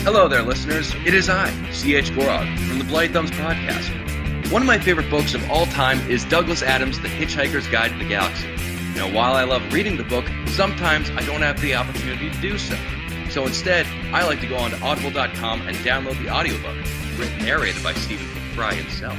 Hello there, listeners. It is I, C.H. Gorog, from the Bloody Thumbs podcast. One of my favorite books of all time is Douglas Adams' The Hitchhiker's Guide to the Galaxy. Now, while I love reading the book, sometimes I don't have the opportunity to do so. So instead, I like to go on to audible.com and download the audiobook, narrated by Stephen Fry himself.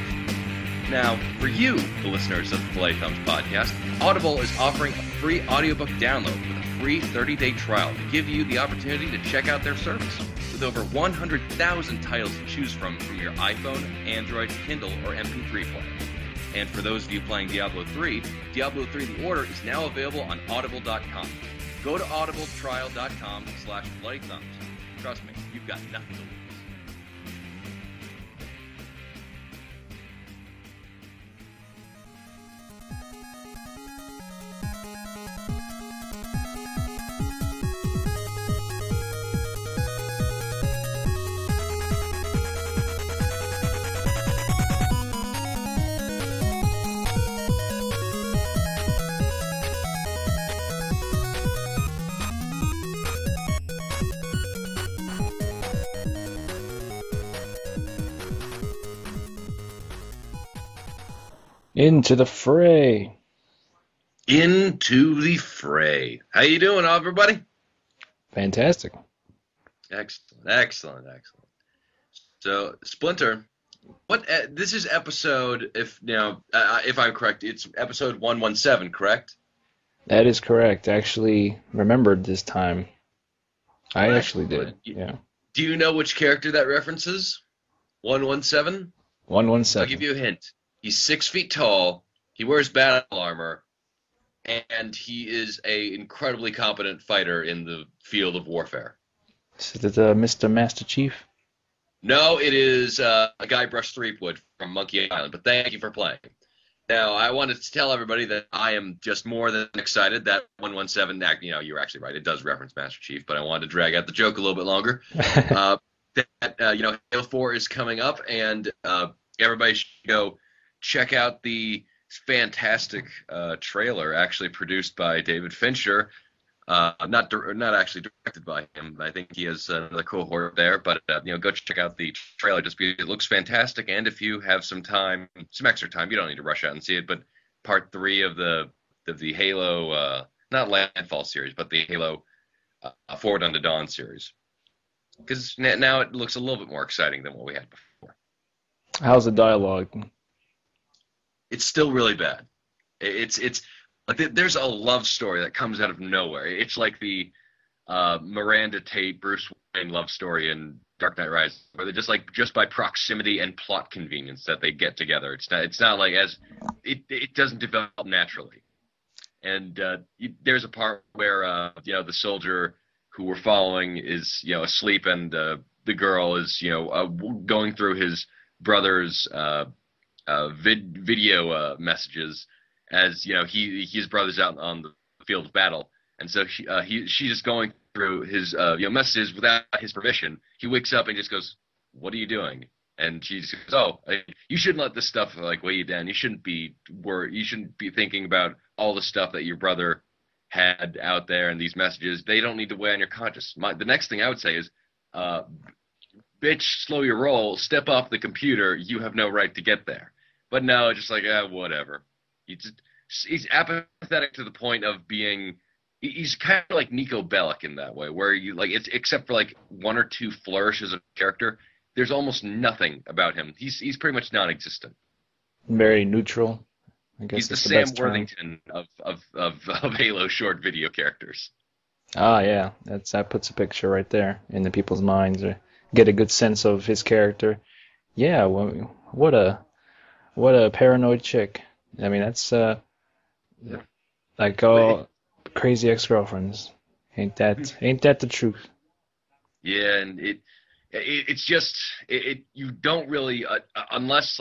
Now, for you, the listeners of the Bloody Thumbs podcast, Audible is offering a free audiobook download with a free 30-day trial to give you the opportunity to check out their service. With over 100,000 titles to choose from your iPhone, Android, Kindle, or MP3 player. And for those of you playing Diablo 3, Diablo 3 The Order is now available on audible.com. Go to audibletrial.com/bloodythumbs. Trust me, you've got nothing to lose. Into the fray. Into the fray. How you doing, everybody? Fantastic. Excellent. So, Splinter, what? This is episode, if I'm correct, it's episode 117, correct? That is correct. I actually remembered this time. I actually did. Yeah. Do you know which character that references? 117? 117. I'll give you a hint. He's 6 feet tall, he wears battle armor, and he is an incredibly competent fighter in the field of warfare. Is it Mr. Master Chief? No, it is a Guybrush Threepwood from Monkey Island, but thank you for playing. Now, I wanted to tell everybody that I am just more than excited that 117, you're actually right, it does reference Master Chief, but I wanted to drag out the joke a little bit longer. Halo 4 is coming up, and everybody should go check out the fantastic trailer, actually produced by David Fincher. Not actually directed by him. I think he has another cohort there. But go check out the trailer just because it looks fantastic. And if you have some extra time, you don't need to rush out and see it. But part 3 of the Halo, not Landfall series, but the Halo Forward Unto Dawn series, because now it looks a little bit more exciting than what we had before. How's the dialogue? It's still really bad. It's like there's a love story that comes out of nowhere. It's like the Miranda Tate, Bruce Wayne love story in Dark Knight Rises, where they're just by proximity and plot convenience that they get together. It's not like it doesn't develop naturally. And there's a part where the soldier who we're following is asleep, and the girl is going through his brother's video messages, as his brother's out on the field of battle, and so she's just going through his messages without his permission. He wakes up and just goes, "What are you doing?" And she just goes, "Oh, you shouldn't let this stuff weigh you down. You shouldn't be worried. You shouldn't be thinking about all the stuff that your brother had out there, and these messages. They don't need to weigh on your conscience." The next thing I would say is, "Bitch, slow your roll. Step off the computer. You have no right to get there." But no, just whatever. He's apathetic to the point of being. He's kind of like Nico Bellic in that way, where it's except for one or two flourishes of character, there's almost nothing about him. He's pretty much non-existent. Very neutral. I guess he's the Sam Worthington of Halo short video characters. Ah, yeah, that puts a picture right there in the people's minds. Or get a good sense of his character. Yeah, what a paranoid chick. I mean, that's like all crazy ex-girlfriends. Ain't that the truth? Yeah, and it's just you don't really unless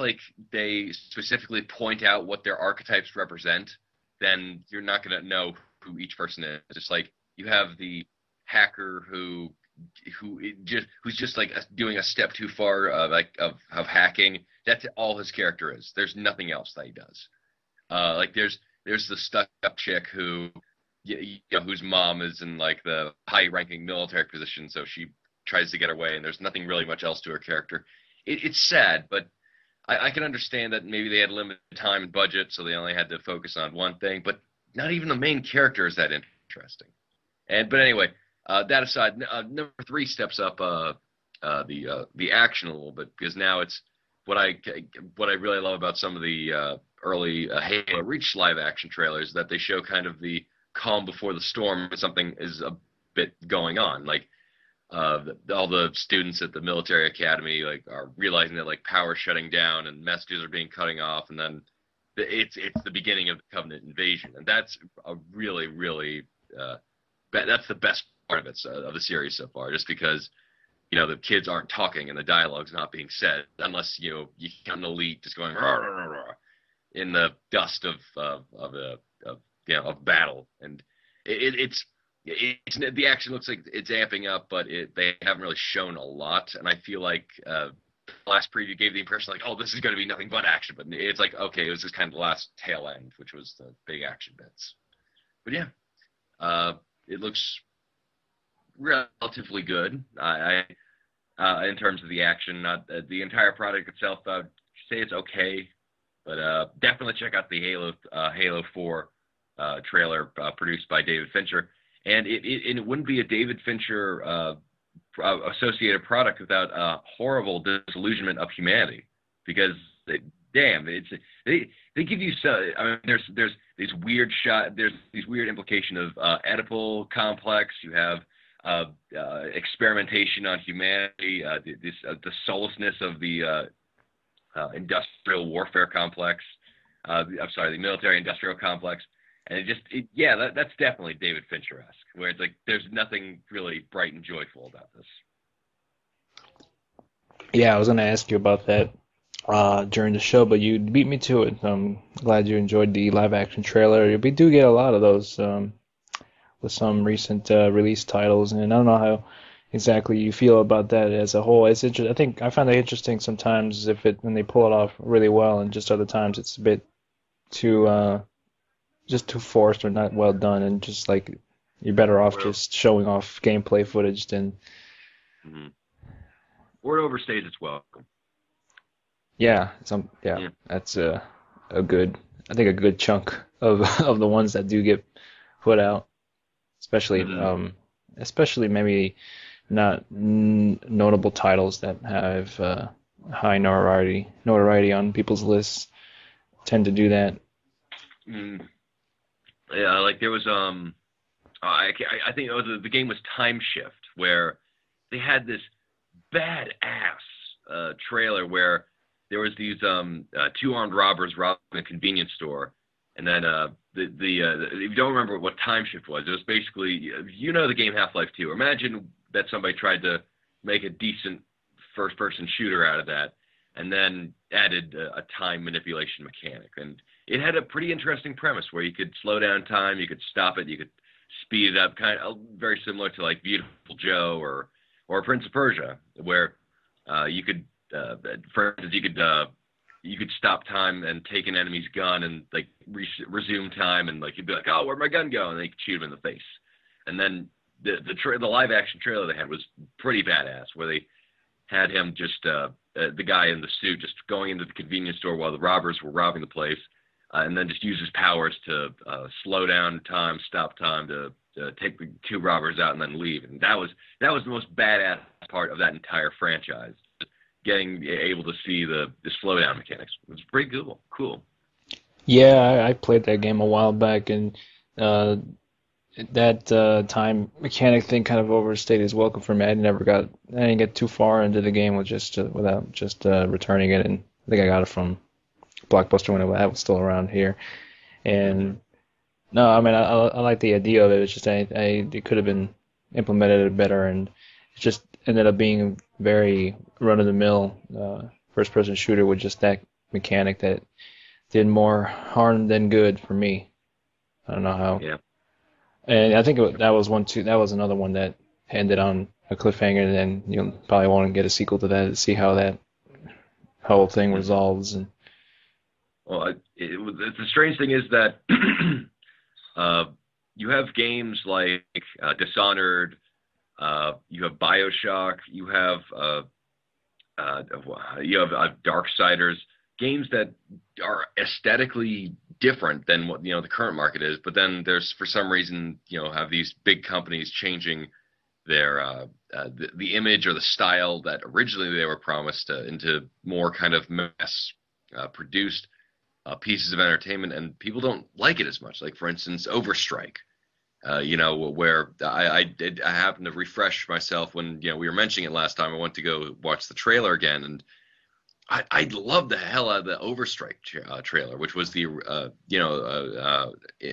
they specifically point out what their archetypes represent, then you're not gonna know who each person is. It's like you have the hacker who's just doing a step too far of hacking. That's all his character is. There's nothing else that he does. There's the stuck-up chick whose mom is in the high-ranking military position, so she tries to get away, and there's nothing really much else to her character. It's sad, but I can understand that maybe they had limited time and budget, so they only had to focus on one thing. But not even the main character is that interesting. But anyway, that aside, number 3 steps up the action a little bit, because now it's what I really love about some of the early Halo Reach live action trailers, that they show kind of the calm before the storm when something is a bit going on. Like all the students at the military academy are realizing that power's shutting down and messages are being cutting off, and then it's the beginning of the Covenant invasion, and that's a really that's the best part of it, of the series so far, just because the kids aren't talking and the dialogue's not being said, unless you count an elite just going rah, rah, rah, rah, in the dust of battle, and it's the action looks like it's amping up, but they haven't really shown a lot, and I feel like the last preview gave the impression oh, this is going to be nothing but action, but it's okay, it was just kind of the last tail end, which was the big action bits. But yeah, it looks relatively good. In terms of the action, not the entire product itself. I would say it's okay, but definitely check out the Halo 4 trailer produced by David Fincher. And it wouldn't be a David Fincher associated product without a horrible disillusionment of humanity, because they give you there's these weird there's these weird implication of Oedipal complex. You have experimentation on humanity, the soullessness of the industrial warfare complex. The military industrial complex. And that's definitely David Fincher-esque, where it's there's nothing really bright and joyful about this. Yeah, I was going to ask you about that during the show, but you beat me to it. I'm glad you enjoyed the live-action trailer. We do get a lot of those with some recent release titles, and I don't know how exactly you feel about that as a whole. It's I think I find it interesting sometimes when they pull it off really well, and just other times it's a bit too forced or not well done, and just you're better off just showing off gameplay footage than. Mm-hmm. Or it overstays its welcome. Yeah, that's a good chunk of the ones that do get put out, especially especially maybe not notable titles that have high notoriety on people's lists tend to do that. Mm. Yeah, there was I think the game was Time Shift, where they had this badass trailer where there was these 2 armed robbers robbing a convenience store, and then if you don't remember what Time Shift was, it was basically the game Half-Life 2. Imagine that somebody tried to make a decent first-person shooter out of that, and then added a time manipulation mechanic. And it had a pretty interesting premise where you could slow down time, you could stop it, you could speed it up, kind of very similar to Beautiful Joe or Prince of Persia, where you could, for instance, you could stop time and take an enemy's gun and resume time, and you'd be like, oh, where'd my gun go? And then you could shoot him in the face. And then the live action trailer they had was pretty badass, where they had him just the guy in the suit just going into the convenience store while the robbers were robbing the place, and then just use his powers to slow down time, stop time, to take the 2 robbers out and then leave. And that was the most badass part of that entire franchise, getting able to see the slowdown mechanics. It was pretty cool. Yeah, I played that game a while back, and that time mechanic thing kind of overstayed its welcome for me. I didn't get too far into the game without returning it, and I think I got it from Blockbuster when that was still around here. And no, I mean I like the idea of it. It's just it could have been implemented better, and it just ended up being very run-of-the-mill first-person shooter with just that mechanic that did more harm than good for me. I don't know how. Yeah. And I think that was one too. That was another one that ended on a cliffhanger, and then you'll probably want to get a sequel to that to see how that whole thing resolves. And well, the strange thing is that you have games like Dishonored, You have BioShock. You have Darksiders, games that are aesthetically different than what the current market is. But then there's for some reason have these big companies changing their the image or the style that originally they were promised into more kind of mass produced pieces of entertainment, and people don't like it as much. Like for instance, Overstrike. Where I happened to refresh myself when we were mentioning it last time. I went to go watch the trailer again, and I loved the hell out of the Overstrike trailer, which was the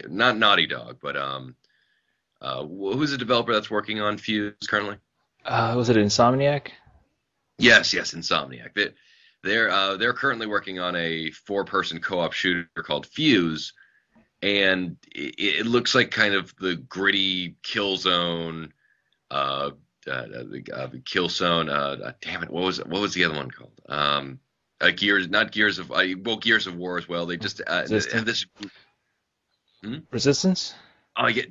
not Naughty Dog, but who's the developer that's working on Fuse currently? Was it Insomniac? Yes, Insomniac. They're currently working on a 4-person co-op shooter called Fuse, and it looks like kind of the gritty Killzone, the Killzone. Damn it, what was the other one called? Gears of War as well. They just and this. Resistance. Oh yeah,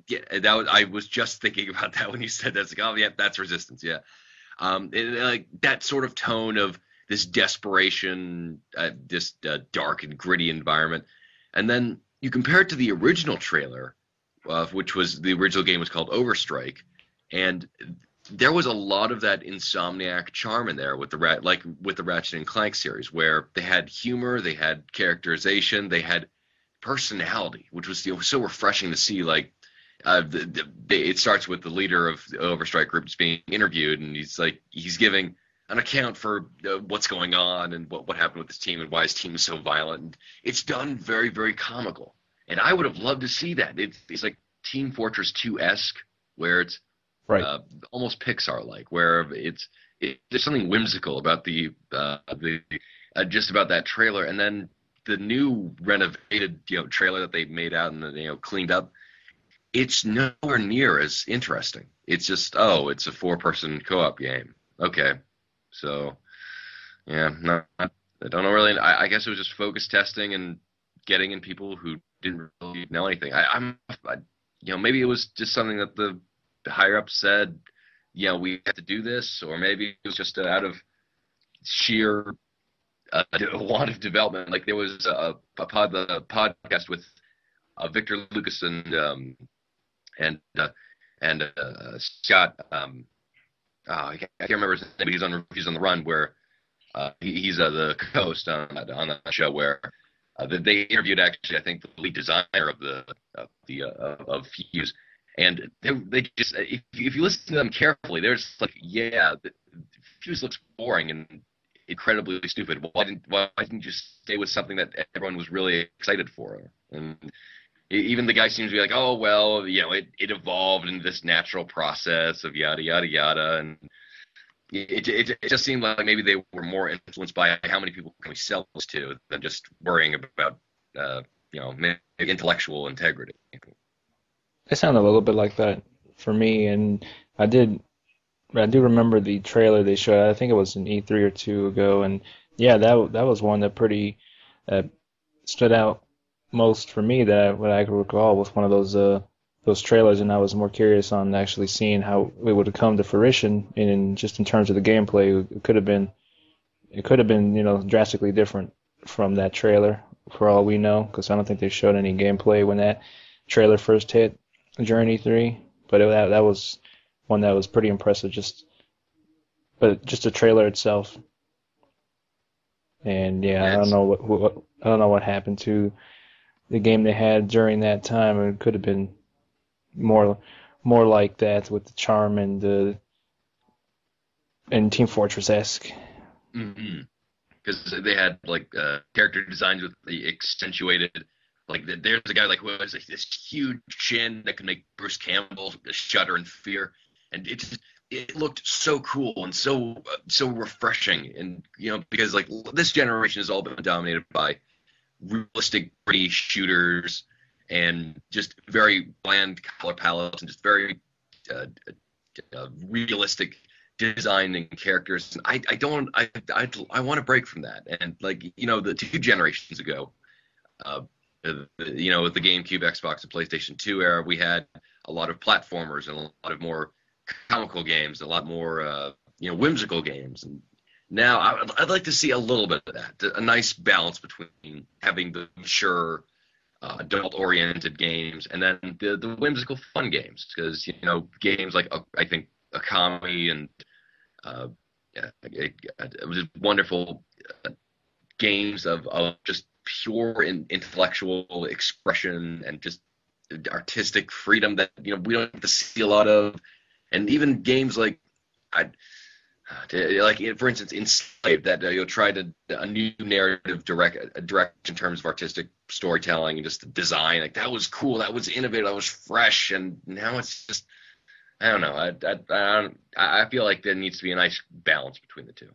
I was just thinking about that when you said that. It's like, oh yeah, that's Resistance. Yeah, like that sort of tone of this desperation, this dark and gritty environment, and then you compare it to the original trailer, which was the original game was called Overstrike, and there was a lot of that Insomniac charm in there with the Ratchet and Clank series, where they had humor, they had characterization, they had personality, which was so refreshing to see. Like it starts with the leader of the Overstrike group just being interviewed, and he's giving an account for what's going on and what happened with his team and why his team is so violent. And it's done very, very comical. And I would have loved to see that. It's like Team Fortress 2-esque, where it's right. Almost Pixar-like, where there's something whimsical about the just about that trailer. And then the new renovated trailer that they made out and cleaned up, it's nowhere near as interesting. It's just it's a 4-person co-op game. Okay. So, yeah, I don't know really. I guess it was just focus testing and getting in people who didn't really know anything. Maybe it was just something that the higher up said, we have to do this, or maybe it was just out of sheer want of development. Like there was a podcast with Victor Lucas and Scott. I can't remember his name, but he's on the Run, where he's the co-host on that show, where they interviewed actually I think the lead designer of Fuse, and they just if you listen to them carefully, they're just like, Fuse looks boring and incredibly stupid. Why didn't you stay with something that everyone was really excited for? And even the guy seems to be like, oh, well, it evolved in this natural process of yada, yada, yada. And it just seemed like maybe they were more influenced by how many people can we sell this to than just worrying about, maybe intellectual integrity. It sounded a little bit like that for me. And I do remember the trailer they showed. I think it was an E3 or two ago. And yeah, that was one that pretty stood out most for me, that what I could recall was one of those trailers, and I was more curious on actually seeing how it would have come to fruition in terms of the gameplay. It could have been drastically different from that trailer for all we know, because I don't think they showed any gameplay when that trailer first hit during E3. But that was one that was pretty impressive, just the trailer itself. And yeah, I don't know what happened to the game they had during that time. It could have been more like that, with the charm and Team Fortress-esque. Mm-hmm. Because they had character designs with the accentuated, there's a guy who has this huge chin that can make Bruce Campbell shudder in fear, and it looked so cool and so refreshing. And because this generation has all been dominated by realistic, pretty shooters and just very bland color palettes and just very realistic designing characters. And I want to break from that. And the 2 generations ago, with the GameCube, Xbox, and PlayStation 2 era, we had a lot of platformers and a lot of more comical games, a lot more whimsical games. And now I'd like to see a little bit of that, a nice balance between having the mature, adult-oriented games and then the whimsical, fun games. Because games like I think Akami and it was just wonderful games of just pure intellectual expression and just artistic freedom that we don't have to see a lot of, and even games like for instance Enslaved that tried a new narrative direct in terms of artistic storytelling and just the design, like that was cool, that was innovative, that was fresh, and now it's just I don't know. I feel like there needs to be a nice balance between the two.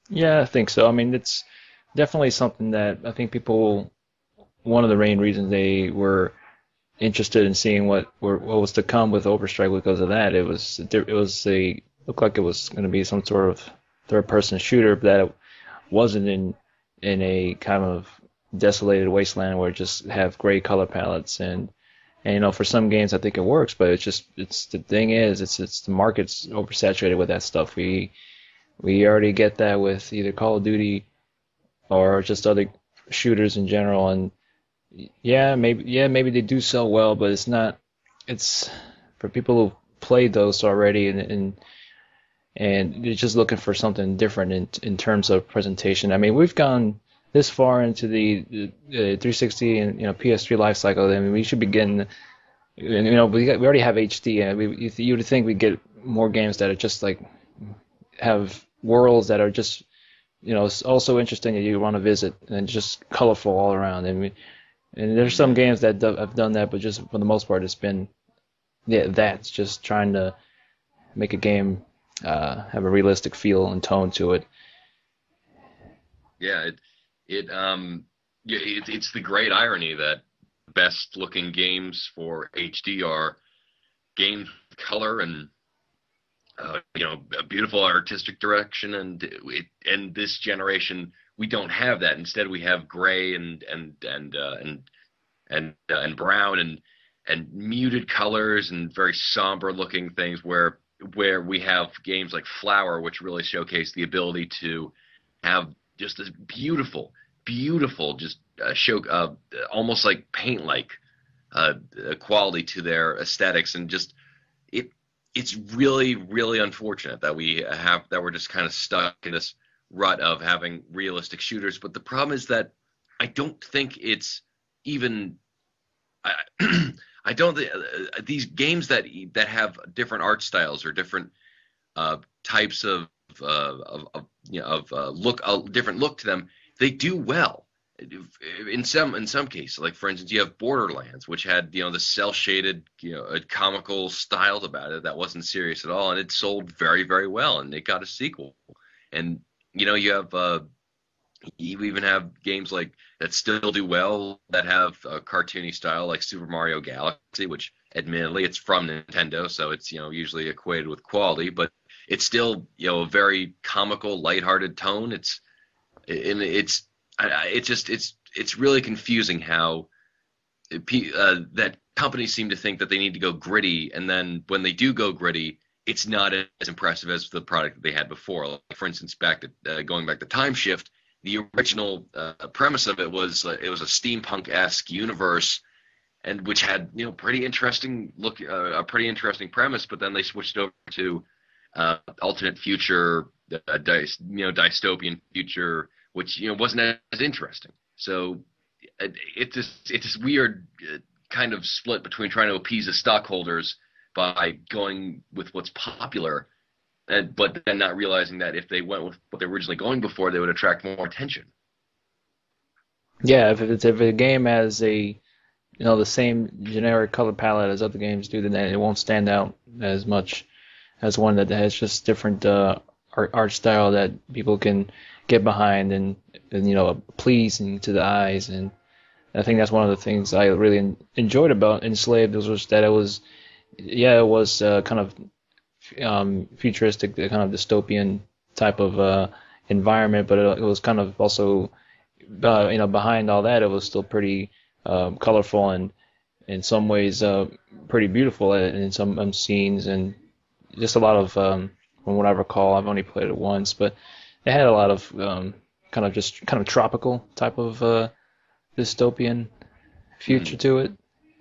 Yeah, I think so. I mean, it's definitely something that I think people. One of the main reasons they were interested in seeing what was to come with Overstrike because of that. It looked like it was going to be some sort of third-person shooter, but that it wasn't in a kind of desolated wasteland where it just have gray color palettes and for some games I think it works, but it's the thing is it's the market's oversaturated with that stuff. We already get that with either Call of Duty or just other shooters in general, and maybe they do sell well, but it's for people who played those already and they're just looking for something different in terms of presentation. I mean, we've gone this far into the 360 and PS3 life cycle. I mean, we should be getting, we already have HD, and you would think we'd get more games that are just like have worlds that are just also interesting that you want to visit and just colorful all around. And there's some games that have done that, but just for the most part, it's been that's just trying to make a game have a realistic feel and tone to it. Yeah, it's the great irony that best looking games for HD are games with color and a beautiful artistic direction, and this generation we don't have that. Instead, we have gray and brown and muted colors and very somber looking things. Where we have games like Flower, which really showcase the ability to have just this beautiful, just show almost like paint-like quality to their aesthetics, and just it's really, really unfortunate that we're just kind of stuck in this rut of having realistic shooters. But the problem is that I don't think it's even. I don't think these games that have different art styles or different types of look, a different look to them, they do well. In some cases, like for instance, you have Borderlands, which had the cell shaded comical styles about it that wasn't serious at all, and it sold very, very well, and it got a sequel. And you have you even have games like that still do well that have a cartoony style, like Super Mario Galaxy, which admittedly it's from Nintendo, so it's usually equated with quality, but it's still a very comical, lighthearted tone. It's really confusing how that companies seem to think that they need to go gritty, and then when they do go gritty, it's not as impressive as the product that they had before. Like, for instance, going back to Time Shift, the original premise of it was a steampunk-esque universe, and which had pretty interesting a pretty interesting premise, but then they switched over to alternate future, dystopian future, which wasn't as interesting. So it's this weird kind of split between trying to appease the stockholders by going with what's popular, but then not realizing that if they went with what they were originally going before, they would attract more attention. Yeah, if a game has the same generic color palette as other games do, then it won't stand out as much as one that has just different art style that people can get behind and pleasing to the eyes. And I think that's one of the things I really enjoyed about Enslaved was that it was kind of futuristic, kind of dystopian type of environment, but it was kind of also behind all that, it was still pretty colorful and in some ways pretty beautiful in some scenes, and just a lot of from what I recall, I've only played it once, but it had a lot of kind of tropical type of dystopian future Mm, to it,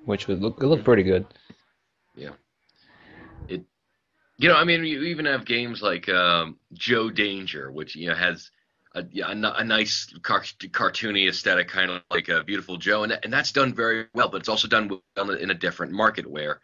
which would look pretty good. yeah. It I mean, you even have games like Joe Danger, which has a nice cartoony aesthetic, kind of like a Beautiful Joe, and that's done very well. But it's also done well in a different market where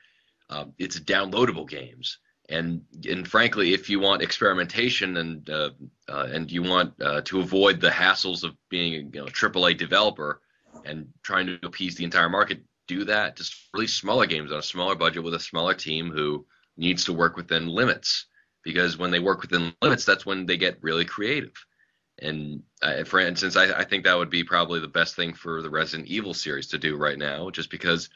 it's downloadable games. And frankly, if you want experimentation and you want to avoid the hassles of being a AAA developer and trying to appease the entire market, do that. Just release smaller games on a smaller budget with a smaller team who needs to work within limits. Because when they work within limits, that's when they get really creative. And for instance, I think that would be probably the best thing for the Resident Evil series to do right now, just because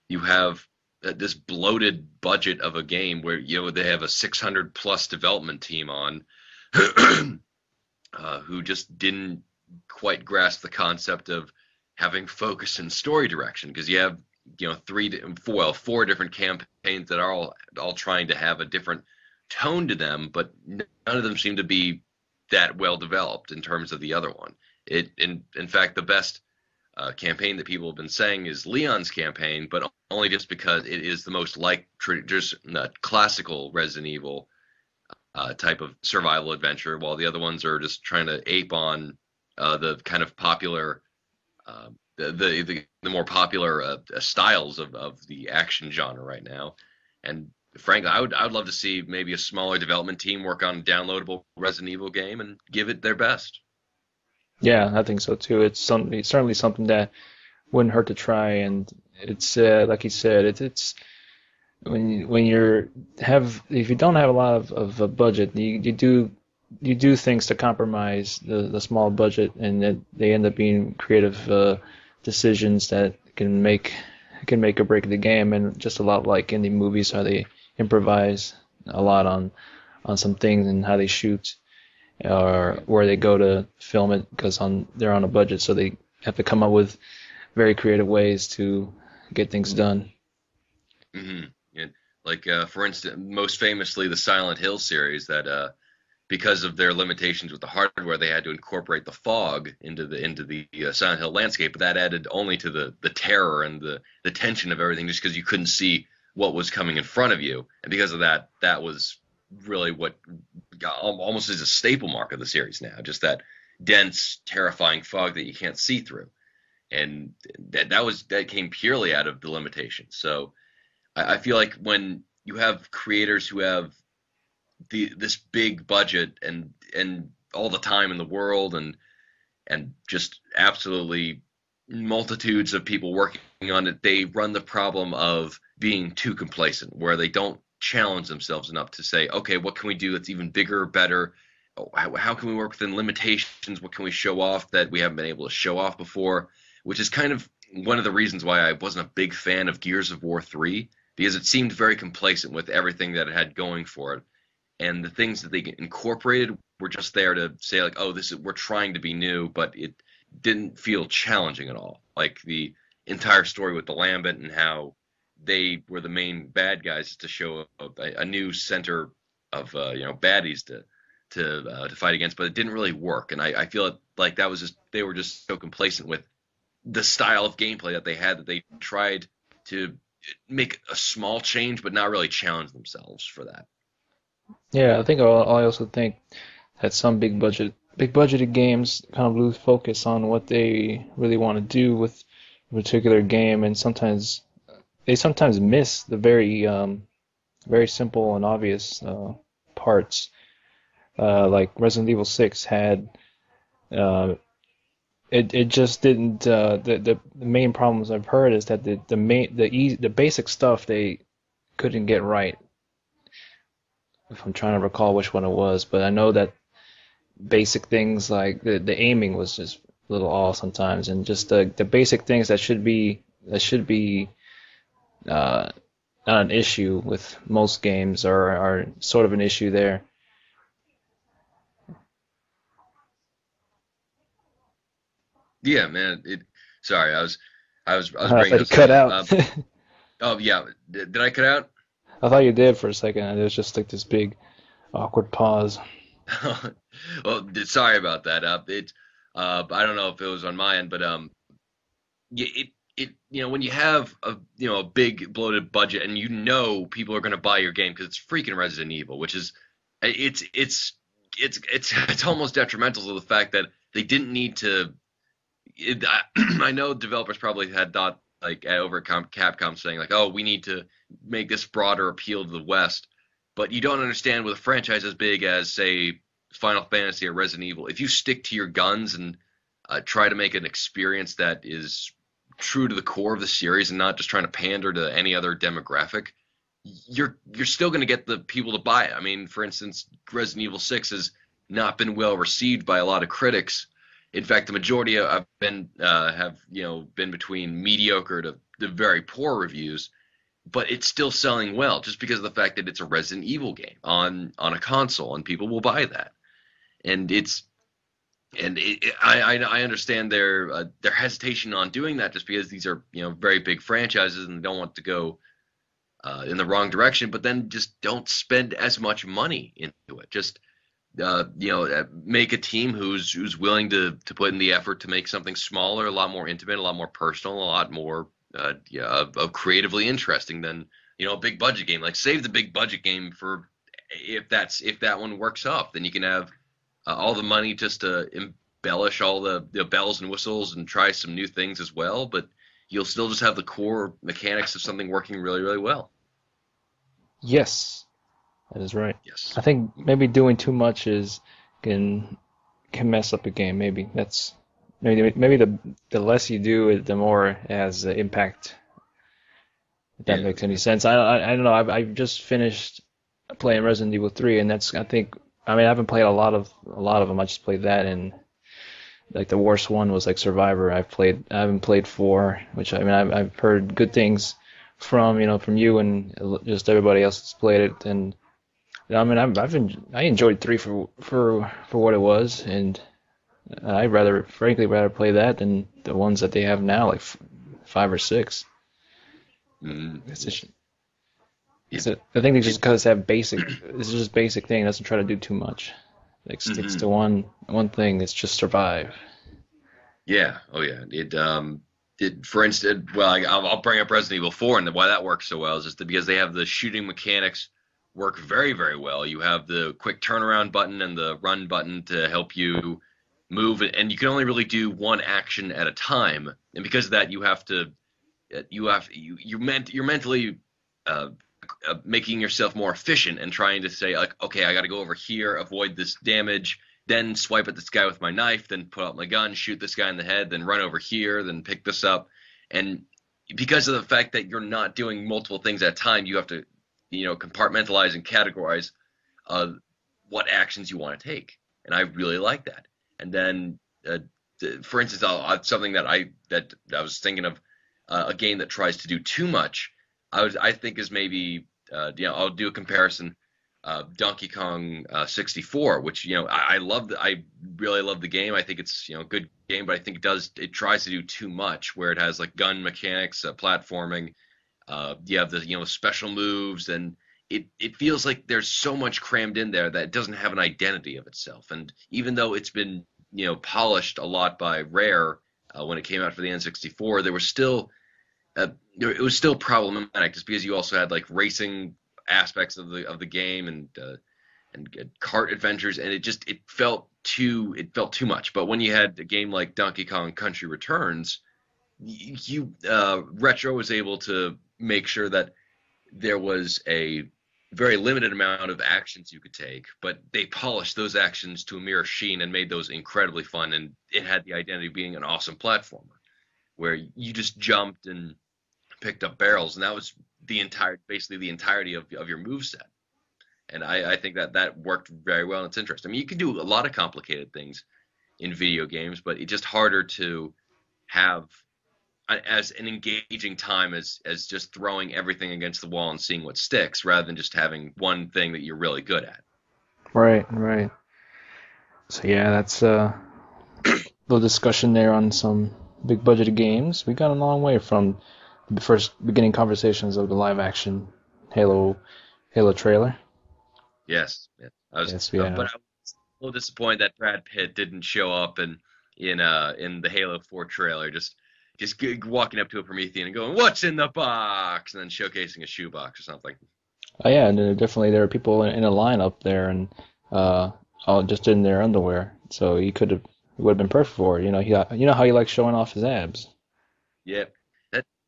you have this bloated budget of a game where they have a 600 plus development team on who just didn't quite grasp the concept of having focus and story direction, because you have four different campaigns that are all trying to have a different tone to them, but none of them seem to be that well developed in terms of the other one. In fact, the best campaign that people have been saying is Leon's campaign, but only just because it is the most like just classical Resident Evil type of survival adventure, while the other ones are just trying to ape on the kind of popular, the more popular styles of the action genre right now. And frankly, I would love to see maybe a smaller development team work on a downloadable Resident Evil game and give it their best. Yeah, I think so too. It's certainly something that wouldn't hurt to try, and it's like you said, it's when you're have if you don't have a lot of a budget, you do things to compromise the small budget, and they end up being creative decisions that can make or break the game, and just a lot like indie movies, how they improvise a lot on some things and how they shoot or where they go to film it, because they're on a budget, so they have to come up with very creative ways to get things done. Hmm. And like for instance, most famously, the Silent Hill series that because of their limitations with the hardware, they had to incorporate the fog into the Silent Hill landscape, but that added only to the terror and the tension of everything, just because you couldn't see what was coming in front of you, and because of that, that was really what almost is a staple mark of the series now, just that dense, terrifying fog that you can't see through, and that came purely out of the limitations. So I feel like when you have creators who have this big budget and all the time in the world and just absolutely multitudes of people working on it, they run the problem of being too complacent, where they don't challenge themselves enough to say, okay, what can we do that's even bigger or better? How can we work within limitations? What can we show off that we haven't been able to show off before? Which is kind of one of the reasons why I wasn't a big fan of Gears of War 3, because it seemed very complacent with everything that it had going for it. And the things that they incorporated were just there to say, like, oh, we're trying to be new, but it didn't feel challenging at all. Like the entire story with the Lambent and how they were the main bad guys to show a new center of baddies to fight against, but it didn't really work. And I feel like that was just, they were just so complacent with the style of gameplay that they had, that they tried to make a small change but not really challenge themselves for that. Yeah, I also think that some big budgeted games kind of lose focus on what they really want to do with a particular game, and sometimes miss the very simple and obvious parts. Like Resident Evil 6 had uh, it just didn't the main problems I've heard is that the basic stuff they couldn't get right. If I'm trying to recall which one it was, but I know that basic things like the aiming was just a little off sometimes, and just the basic things that should be uh, not an issue with most games are sort of an issue there. Yeah, man. Sorry, I was I bringing thought up you cut something. out. Oh yeah, did I cut out? I thought you did for a second, and it was just like this big awkward pause. Well, sorry about that. I don't know if it was on my end, but when you have a big bloated budget and people are going to buy your game because it's freaking Resident Evil, which is it's almost detrimental to the fact that they didn't need to. I know developers probably had thought like over at Capcom saying like, oh, we need to make this broader appeal to the West, but you don't understand with a franchise as big as say Final Fantasy or Resident Evil, if you stick to your guns and try to make an experience that is true to the core of the series and not just trying to pander to any other demographic, you're still going to get the people to buy it. I mean, for instance, Resident Evil 6 has not been well received by a lot of critics. In fact, the majority have been between mediocre to very poor reviews, but it's still selling well just because of the fact that it's a Resident Evil game on a console and people will buy that. And I understand their hesitation on doing that just because these are very big franchises and they don't want to go in the wrong direction. But then just don't spend as much money into it. Just make a team who's willing to put in the effort to make something smaller, a lot more intimate, a lot more personal, a lot more of creatively interesting than a big budget game. Like save the big budget game for if that one works up, then you can have all the money just to embellish all the bells and whistles and try some new things as well, but you'll still just have the core mechanics of something working really, really well. Yes, that is right. Yes. I think maybe doing too much can mess up a game. Maybe the less you do it, the more it has impact. If that makes any sense. I don't know. I've just finished playing Resident Evil 3, and I haven't played a lot of them. I just played that, and like the worst one was like Survivor. I haven't played 4, which I've heard good things from from you and just everybody else that's played it, and I enjoyed 3 for what it was, and I'd frankly rather play that than the ones that they have now, like 5 or 6. I think they just because have basic. This is just basic thing. It doesn't try to do too much. Like sticks to one thing. It's just survive. Yeah. Oh yeah. It for instance. Well, I'll bring up Resident Evil 4, and why that works so well is just because they have the shooting mechanics work very, very well. You have the quick turnaround button and the run button to help you move, and you can only really do one action at a time. And because of that, you're mentally making yourself more efficient and trying to say like, okay, I got to go over here, avoid this damage, then swipe at this guy with my knife, then put out my gun, shoot this guy in the head, then run over here, then pick this up. And because of the fact that you're not doing multiple things at a time, you have to compartmentalize and categorize what actions you want to take. And I really like that. And then for instance, something that I was thinking of, a game that tries to do too much, I think is maybe I'll do a comparison. Donkey Kong 64, which I really love the game. I think it's a good game, but I think it tries to do too much, where it has like gun mechanics, platforming. You have the special moves, and it feels like there's so much crammed in there that it doesn't have an identity of itself. And even though it's been polished a lot by Rare when it came out for the N64, there was still it was still problematic just because you also had like racing aspects of the game and kart adventures, and it felt too much. But when you had a game like Donkey Kong Country Returns, Retro was able to make sure that there was a very limited amount of actions you could take, but they polished those actions to a mere sheen and made those incredibly fun, and it had the identity of being an awesome platformer where you just jumped and picked up barrels, and that was basically the entirety of your moveset. And I think that worked very well, and it's interesting. I mean, you can do a lot of complicated things in video games, but it's just harder to have as an engaging time as just throwing everything against the wall and seeing what sticks, rather than just having one thing that you're really good at. Right. So yeah, that's a little discussion there on some big budgeted games. We got a long way from the first beginning conversations of the live action Halo trailer. Yes, yeah. Yes, we But have. I was a little disappointed that Brad Pitt didn't show up in the Halo 4 trailer, walking up to a Promethean and going, "What's in the box?" and then showcasing a shoebox or something. Oh yeah, and definitely there are people in a line up there and uh, all just in their underwear. So he would have been perfect for it. You know how he likes showing off his abs. Yeah,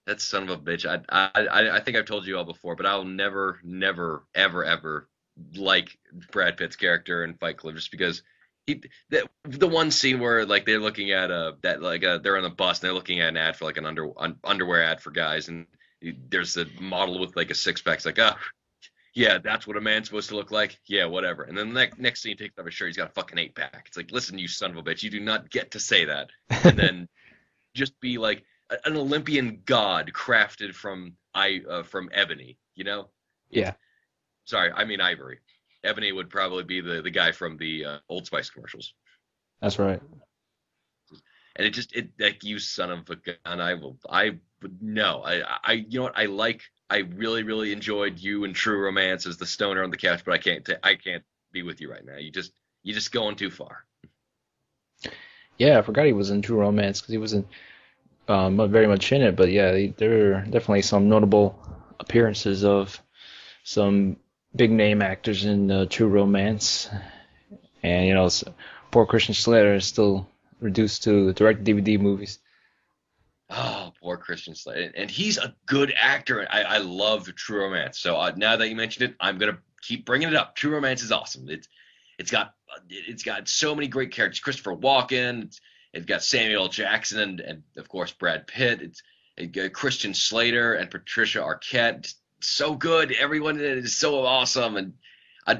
that son of a bitch. I think I've told you all before, but I'll never, never, ever, ever like Brad Pitt's character in Fight Club just because the one scene where like they're looking at they're on a bus and they're looking at an ad for like underwear ad for guys and there's a model with like a six pack. It's like yeah, that's what a man's supposed to look like. Yeah, whatever. And then the next scene he takes off his shirt, he's got a fucking eight pack. It's like, listen, you son of a bitch, you do not get to say that. And then just be like an Olympian god crafted from ebony. You know, it's Yeah, sorry, I mean ivory. Ebony would probably be the guy from the Old Spice commercials. that's right. And it like you son of a gun. I would no. You know what I really enjoyed you and True Romance as the stoner on the couch, but I can't be with you right now. You just going too far. Yeah, I forgot he was in True Romance because he wasn't very much in it. But yeah, there are definitely some notable appearances of some big name actors in True Romance, and poor Christian Slater is still reduced to direct DVD movies. Oh, poor Christian Slater, and he's a good actor. I love True Romance. So now that you mentioned it, I'm gonna keep bringing it up. True Romance is awesome. It's got so many great characters. Christopher Walken. It's got Samuel L. Jackson and of course Brad Pitt. It got Christian Slater and Patricia Arquette. So good. Everyone in it is so awesome. And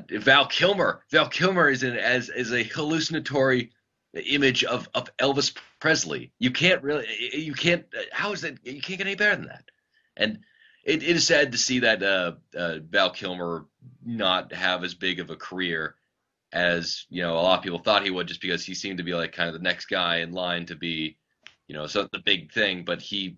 Val Kilmer. Val Kilmer is in as a hallucinatory image of Elvis Presley. You can't. How is that? You can't get any better than that. And it is sad to see that Val Kilmer not have as big of a career as a lot of people thought he would, just because he seemed to be like kind of the next guy in line to be, so the big thing. But he's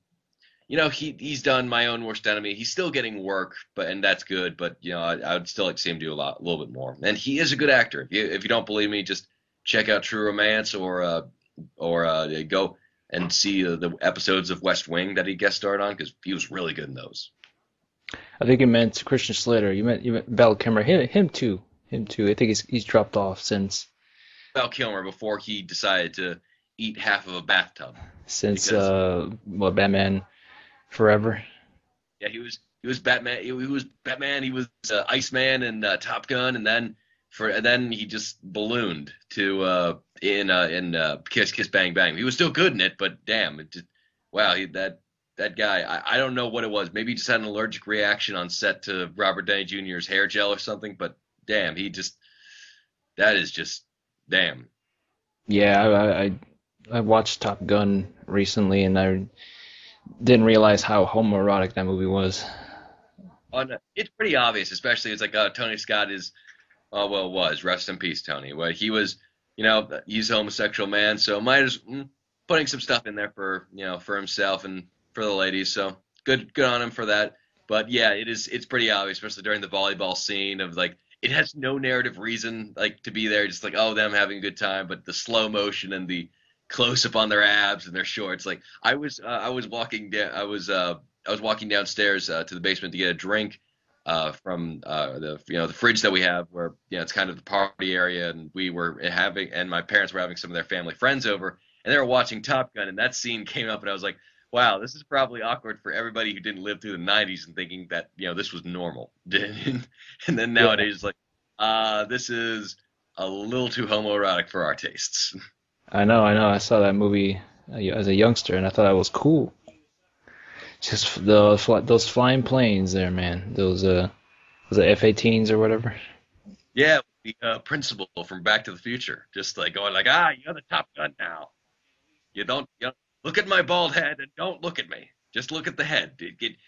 done My Own Worst Enemy. He's still getting work, and that's good. But I would still like to see him do a little bit more. And he is a good actor. If you don't believe me, just check out True Romance or go and see the episodes of West Wing that he guest starred on, because he was really good in those. I think you meant Christian Slater. You meant Val Kilmer. Him too. Him too. I think he's dropped off since Val Kilmer before he decided to eat half of a bathtub. since Because Batman Forever. yeah, he was Batman. He was Batman. He was Iceman and Top Gun, and then he just ballooned to in Kiss Kiss Bang Bang. He was still good in it, but damn, wow, that guy. I don't know what it was. Maybe he just had an allergic reaction on set to Robert Downey Jr.'s hair gel or something. But damn, that is just damn. Yeah, I watched Top Gun recently, and I didn't realize how homoerotic that movie was. It's pretty obvious, especially it's like Tony Scott is, was rest in peace, Tony. Well, he was, he's a homosexual man, so might as putting some stuff in there for for himself and for the ladies. So good on him for that. But yeah, it's pretty obvious, especially during the volleyball scene of like it has no narrative reason like to be there, just like them having a good time, but the slow motion and the close up on their abs and their shorts. Like I was walking down, I was walking downstairs to the basement to get a drink from the fridge that we have, where it's kind of the party area, and my parents were having some of their family friends over, and they were watching Top Gun, and that scene came up, and I was like, wow, this is probably awkward for everybody who didn't live through the 90s and thinking that this was normal. And then Yeah, nowadays, like this is a little too homoerotic for our tastes. I know. I saw that movie as a youngster, and I thought that was cool. Just those flying planes there, man. Those was it F-18s or whatever? Yeah, the principal from Back to the Future, just like going like, you're the Top Gun now. You don't look at my bald head and don't look at me. Just look at the head.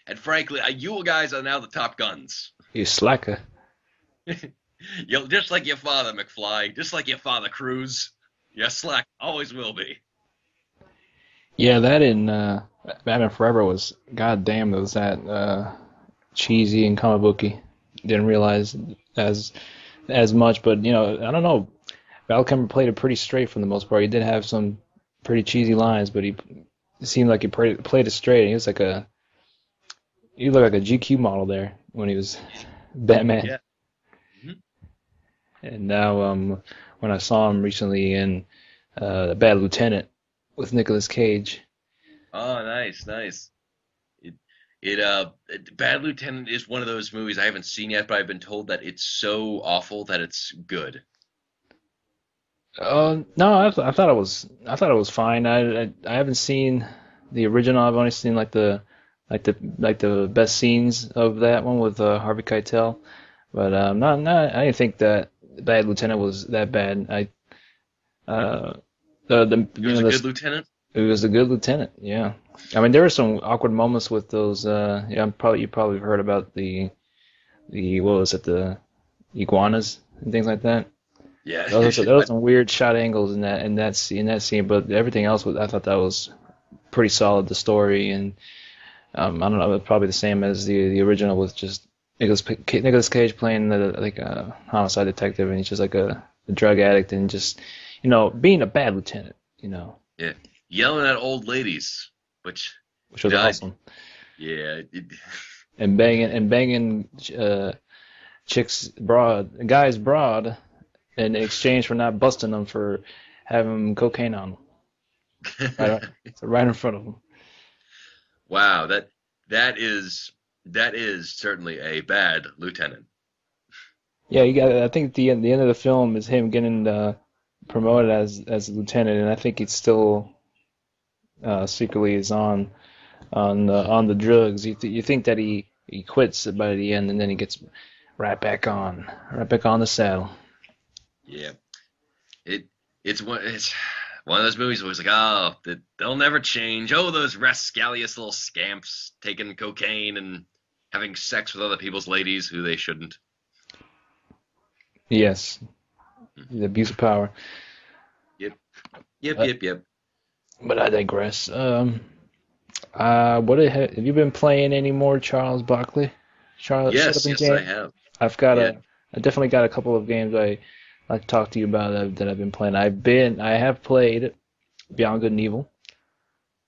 And frankly, you guys are now the Top Guns. You slacker. You just like your father, McFly. Just like your father, Cruz. You're slack. Always will be. Yeah, that in Batman Forever was goddamn. Was that cheesy and comic booky. Didn't realize as as much, but I don't know. Val Kilmer played it pretty straight for the most part. He did have some pretty cheesy lines, but he it seemed like he played it straight. He looked like a GQ model there when he was Batman. Yeah. Hmm. And now, when I saw him recently in The Bad Lieutenant with Nicolas Cage. Oh, nice, nice. It, Bad Lieutenant is one of those movies I haven't seen yet, but I've been told that it's so awful that it's good. No, I thought it was fine. I haven't seen the original. I've only seen like the best scenes of that one with Harvey Keitel. But not I didn't think that Bad Lieutenant was that bad. Uh the It was a good lieutenant. It was a good lieutenant. Yeah. I mean, there were some awkward moments with those. Yeah, you probably heard about the what was it, the iguanas and things like that. Yeah. There was some weird shot angles in that scene, but everything else was, I thought that was pretty solid. The story, and I don't know, it was probably the same as the original with just Nicolas Cage playing like a homicide detective, and he's just like a drug addict, and just being a bad lieutenant, Yeah. Yelling at old ladies, which which was I, awesome, yeah, and banging guys broad, in exchange for not busting them for having cocaine on them, right in front of them. wow, that is certainly a bad lieutenant. Yeah, you got. I think the end of the film is him getting promoted as a lieutenant, and I think it's still secretly is on the drugs. You think that he quits by the end, and then he gets right back on the saddle. Yeah, it it's one of those movies where it's like, oh, they'll never change. Oh, those rascalious little scamps taking cocaine and having sex with other people's ladies who they shouldn't. Yes, the abuse of power. Yep, yep, Uh, yep, yep. but I digress. Have you been playing any more Charles Barkley? Charles, shut up Yes, and yes, I game. have. I've got Yeah, I definitely got a couple of games I like to talk to you about that I've been playing. I have played Beyond Good and Evil.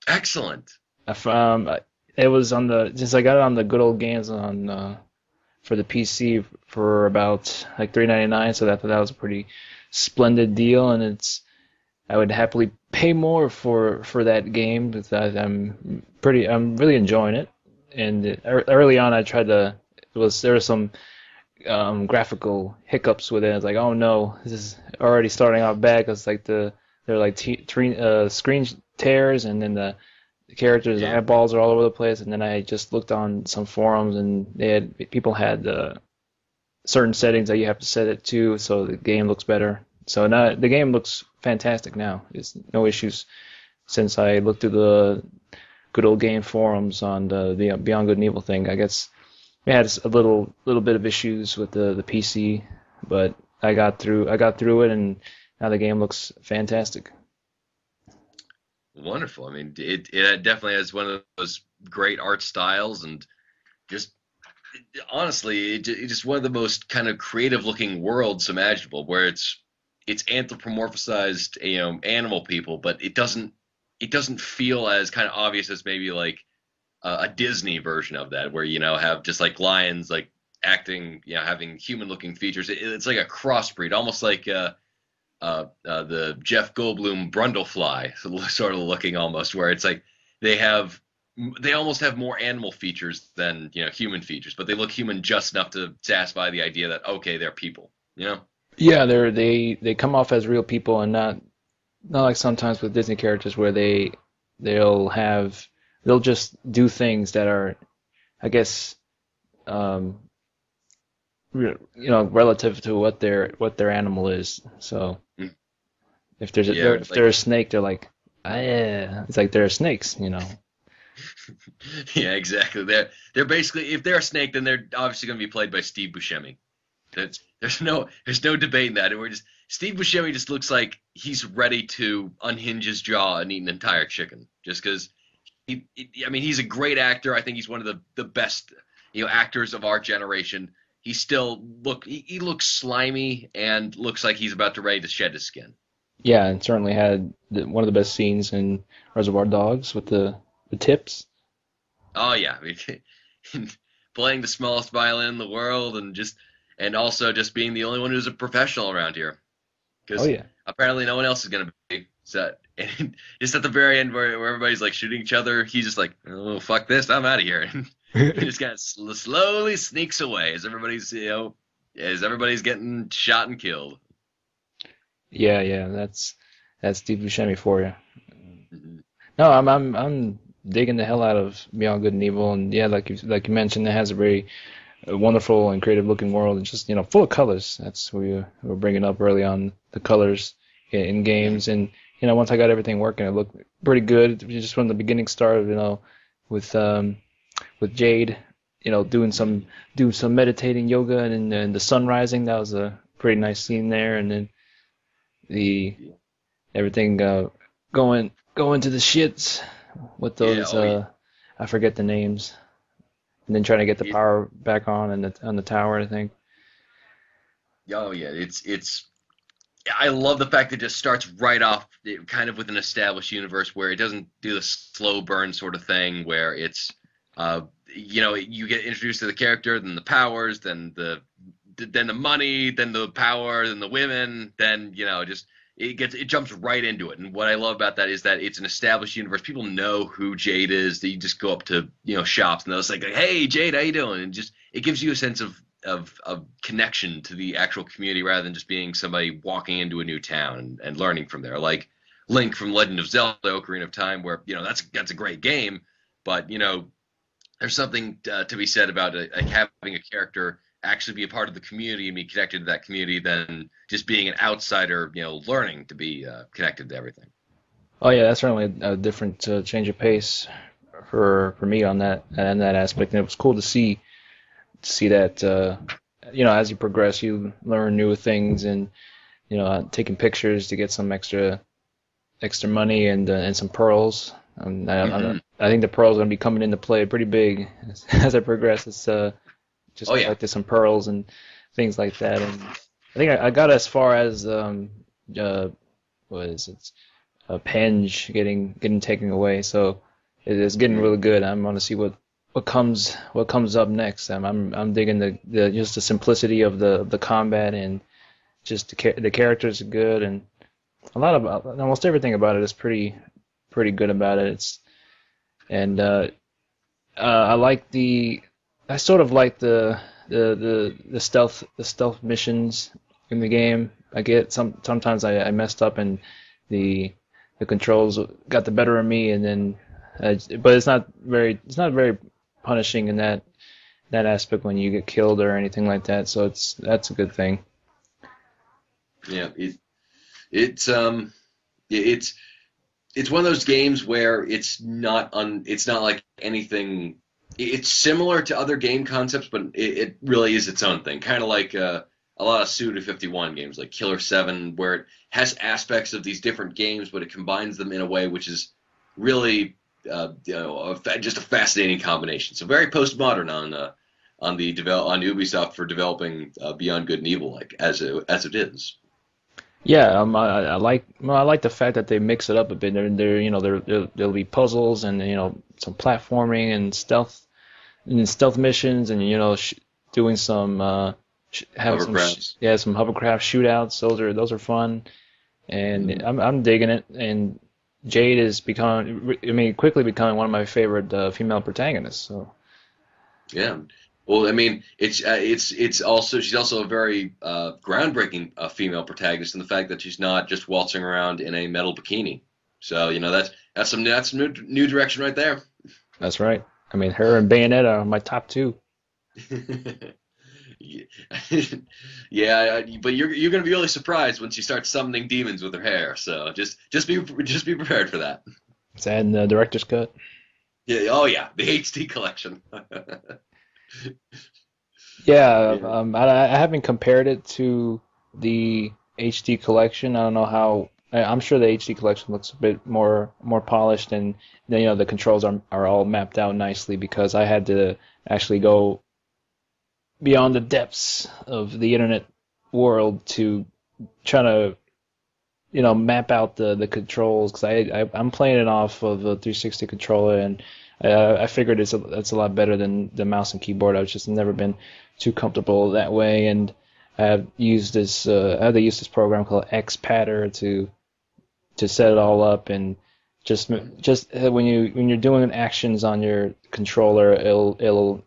excellent. It was since I got it on the good old games for the PC for about like $3.99, so that was a pretty splendid deal, and I would happily pay more for that game because I'm really enjoying it. And early on, I tried to there were some graphical hiccups with it. It's like, oh no, this is already starting out bad because like they're like screen tears, and then the characters' Yeah, eyeballs are all over the place. And then I just looked on some forums, and people had certain settings that you have to set it to so the game looks better. So now the game looks fantastic now. There's no issues since I looked through the good old game forums on the Beyond Good and Evil thing. I guess we had a little bit of issues with the PC, but I got through it, and now the game looks fantastic. wonderful. I mean, it definitely has one of those great art styles, and just honestly, it's just one of the most kind of creative looking worlds imaginable, where it's anthropomorphized, animal people, but it doesn't feel as kind of obvious as maybe like a Disney version of that, where have just like lions like acting, having human looking features. It's like a crossbreed, almost like the Jeff Goldblum Brundlefly sort of looking almost, where it's like they have they almost have more animal features than human features, but they look human just enough to satisfy the idea that okay, they're people. Yeah, they come off as real people, and not like sometimes with Disney characters where they'll have they'll just do things that are, I guess, um, relative to what their animal is. So Mm. Yeah, if like they're a snake, they're like, ah, yeah. It's like they're snakes. yeah, exactly. They're basically, if they're a snake, then they're obviously going to be played by Steve Buscemi. There's no debating that. And we're just Steve Buscemi just looks like he's ready to unhinge his jaw and eat an entire chicken, just because I mean, he's a great actor. I think he's one of the best actors of our generation, he looks slimy and looks like he's about to ready to shed his skin. Yeah, and certainly had one of the best scenes in Reservoir Dogs with the tips. Oh yeah, I mean, playing the smallest violin in the world, and also just being the only one who's a professional around here, Oh because yeah. apparently no one else is gonna be. So, and just at the very end where everybody's like shooting each other, he's just like, oh fuck this, I'm out of here. And he just kind of slowly sneaks away as everybody's getting shot and killed. Yeah, yeah, that's Steve Buscemi for you. Mhm. No, I'm digging the hell out of Beyond Good and Evil, and yeah, like you mentioned, it has a very wonderful and creative looking world, and just full of colors. That's what we were bringing up early on, the colors in games, and once I got everything working, it looked pretty good. Just from the beginning started, with Jade, doing some meditating yoga and the sun rising. That was a pretty nice scene there, and then the everything going to the shits with Yeah, those oh yeah. I forget the names, and then trying to get the It, power back on the tower, I think. oh yeah, it's I love the fact that it just starts right off kind of with an established universe where it doesn't do the slow burn sort of thing where it's you get introduced to the character, then the powers, then the money, then the power, then the women, then just it jumps right into it. And what I love about that is that it's an established universe. People know who Jade is. That you just go up to shops and they'll say, "Hey Jade, how you doing?" And just it gives you a sense of connection to the actual community rather than just being somebody walking into a new town and learning from there. Like Link from Legend of Zelda: Ocarina of Time, where that's a great game, but there's something to be said about having a character actually be a part of the community and be connected to that community than just being an outsider, learning to be connected to everything. Oh yeah, that's certainly a different change of pace for me on that aspect, and it was cool to see that as you progress, you learn new things, and taking pictures to get some extra money and some pearls. Hmm. I think the pearls are gonna be coming into play pretty big as I progress. It's just Oh yeah. collected some pearls and things like that, and I think I got as far as what is it? Penge getting taken away. So it is getting Mhm. really good. I'm gonna see what comes up next. I'm digging the just the simplicity of the combat, and just the characters are good, and almost everything about it is pretty good about it. And I sort of like the stealth missions in the game. I get sometimes I messed up and the controls got the better of me, and then but it's not very punishing in that aspect when you get killed or anything like that. So that's a good thing. Yeah. It's it's one of those games where it's not like anything. It's similar to other game concepts, but it really is its own thing. Kind of like a lot of Suda 51 games, like Killer 7, where it has aspects of these different games, but it combines them in a way which is really just a fascinating combination. So very postmodern on Ubisoft for developing Beyond Good and Evil, like as it is. Yeah, I like the fact that they mix it up a bit. There'll be puzzles and some platforming and stealth missions, and doing some having Hovercrafts. some hovercraft shootouts. Those are fun, and Mhm. I'm digging it. And Jade is quickly becoming one of my favorite female protagonists. So Yeah. Well, I mean, it's also she's also a very groundbreaking female protagonist in the fact that she's not just waltzing around in a metal bikini. So that's some new direction right there. that's right. I mean, her and Bayonetta are my top two. Yeah, yeah, but you're gonna be really surprised when she starts summoning demons with her hair. So just be prepared for that. It's in the director's cut. Yeah. Oh yeah, the HD collection. Yeah, Yeah. I haven't compared it to the HD collection. I don't know how. I'm sure the HD collection looks a bit more polished, and then the controls are all mapped out nicely because I actually go beyond the depths of the internet world to try to map out the controls, because I'm playing it off of a 360 controller, and I figured it's a lot better than the mouse and keyboard. I've just never been too comfortable that way, and I had to use this program called Xpatter to set it all up, and just when you're doing actions on your controller, it'll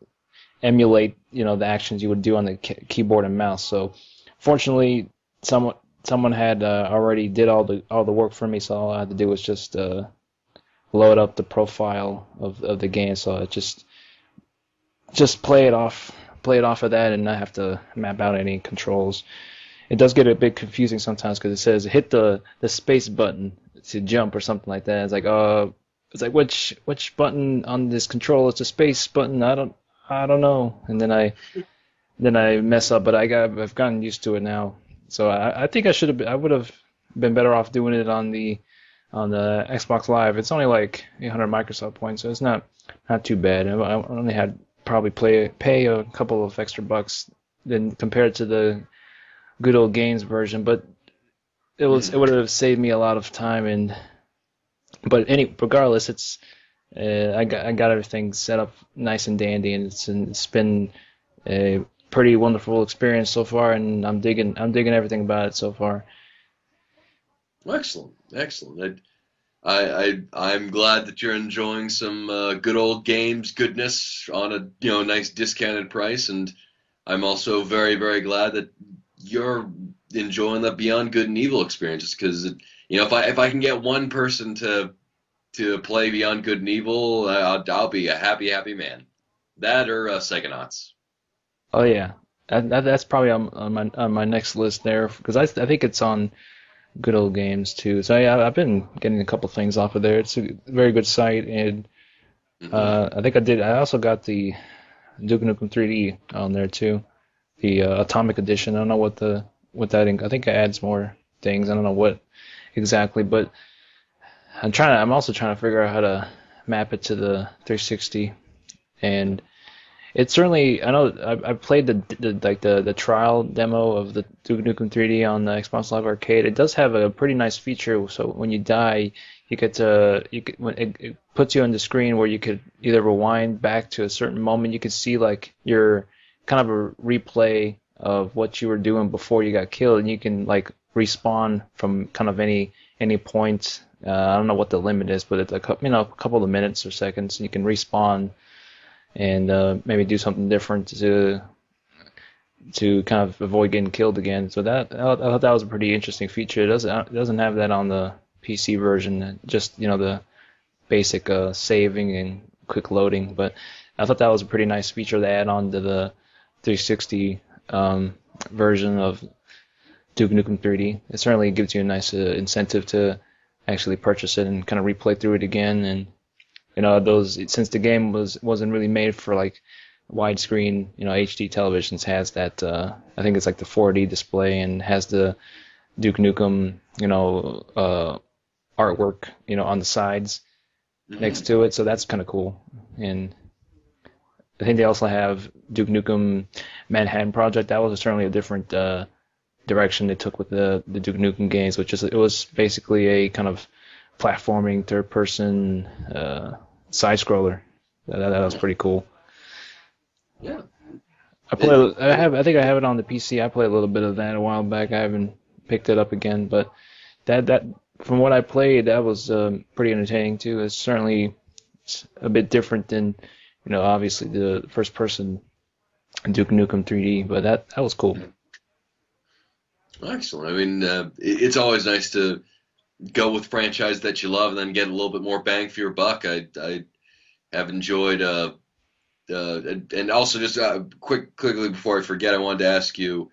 emulate the actions you would do on the keyboard and mouse. So fortunately, someone had already did all the work for me, so all I had to do was just load up the profile of the game. So it just play it off of that, and not have to map out any controls. It does get a bit confusing sometimes because it says hit the space button to jump or something like that. It's like which button on this controller is the space button? I don't know. And then I mess up, but I've gotten used to it now. So I think I would have been better off doing it on the Xbox Live. It's only like 800 Microsoft points, so it's not too bad. I only had probably pay a couple of extra bucks than compared to the good old games version, but it would have saved me a lot of time. But regardless, it's I got everything set up nice and dandy, and it's been a pretty wonderful experience so far, and I'm digging everything about it so far. Excellent. I'm glad that you're enjoying some good old games goodness on a nice discounted price, and I'm also very, very glad that you're enjoying the Beyond Good and Evil experiences, because if I can get one person to play Beyond Good and Evil, I'll be a happy man. That or Psychonauts. Oh yeah, that's probably on my next list there, because I think it's on Good Old Games too. So yeah, I've been getting a couple things off of there. It's a very good site, and I think I also got the Duke Nukem 3D on there too, the Atomic Edition. I don't know what that I think it adds more things. I don't know what exactly, but I'm also trying to figure out how to map it to the 360, and it's certainly, I know I played the trial demo of the Duke Nukem 3D on the Xbox Live Arcade. It does have a pretty nice feature. So when you die, it puts you on the screen where you could either rewind back to a certain moment. You could see like your kind of a replay of what you were doing before you got killed, and you can like respawn from kind of any point. I don't know what the limit is, but it's a couple of minutes or seconds. You can respawn and maybe do something different to kind of avoid getting killed again. So I thought that was a pretty interesting feature. It doesn't have that on the PC version, just the basic saving and quick loading. But I thought that was a pretty nice feature to add on to the 360 version of Duke Nukem 3D. It certainly gives you a nice incentive to actually purchase it and kind of replay through it again. And since the game wasn't really made for like widescreen, HD televisions, has that I think it's like the 4D display, and has the Duke Nukem, artwork, on the sides next to it. So that's kind of cool. And I think they also have Duke Nukem Manhattan Project. That was certainly a different direction they took with the Duke Nukem games, it was basically a kind of platforming third-person side-scroller. That was pretty cool. Yeah. I think I have it on the PC. I played a little bit of that a while back. I haven't picked it up again, but that from what I played, that was pretty entertaining too. It's certainly a bit different than obviously the first-person Duke Nukem 3D, but that was cool. Excellent. I mean, it's always nice to go with franchise that you love and then get a little bit more bang for your buck. I have enjoyed, and also just quickly before I forget, I wanted to ask you,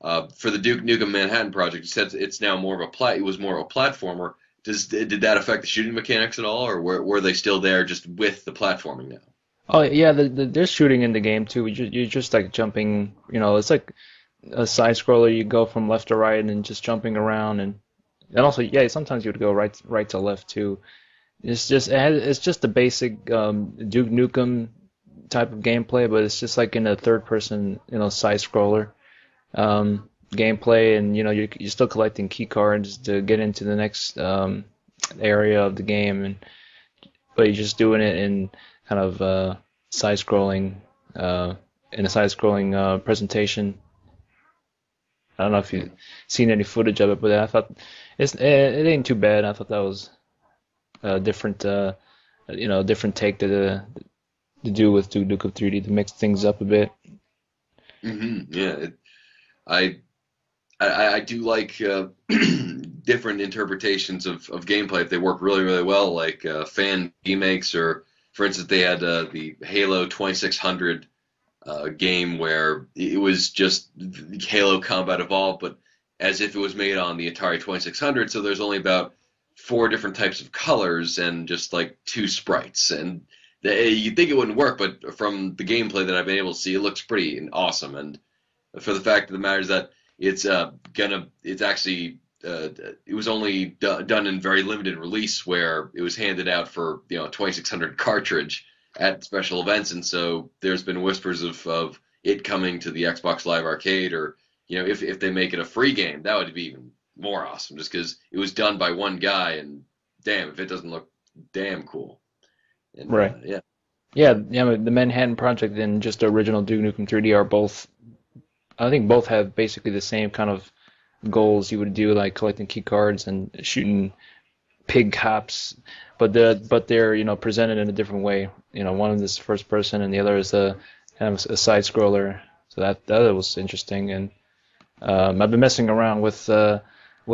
for the Duke Nukem Manhattan Project, you said it's now more of it was more of a platformer. Did that affect the shooting mechanics at all, or were they still there just with the platforming now? Oh yeah, there's shooting in the game too. You're just like jumping. It's like a side scroller. You go from left to right and just jumping around, and also sometimes you would go right to left too. It's just the basic Duke Nukem type of gameplay, but it's just like in a third person, side scroller gameplay, and you're still collecting key cards to get into the next area of the game, but you're just doing it in kind of side scrolling in a side scrolling presentation. I don't know if you've seen any footage of it, but I thought it ain't too bad. I thought that was a different different take to do with Duke Nukem 3D to mix things up a bit. Yeah, I, I do like different interpretations of gameplay if they work really, really well, like fan remakes, or for instance, they had the Halo 2600 game where it was just Halo Combat Evolved, but as if it was made on the Atari 2600. So there's only about 4 different types of colors and just like 2 sprites, and you'd think it wouldn't work, but from the gameplay that I've been able to see, it looks pretty awesome. And for the fact of the matter is that it's actually it was only done in very limited release, where it was handed out for a 2600 cartridge at special events, and so there's been whispers of it coming to the Xbox Live Arcade, or if they make it a free game, that would be even more awesome, just because it was done by one guy, and damn if it doesn't look damn cool. And, right. Yeah. The Manhattan Project and just the original Duke Nukem 3D are both, I think both have basically the same kind of goals you would do, like collecting key cards and shooting pig cops, but they're presented in a different way. One of this first person and the other is a kind of a side scroller. So that was interesting, and I've been messing around with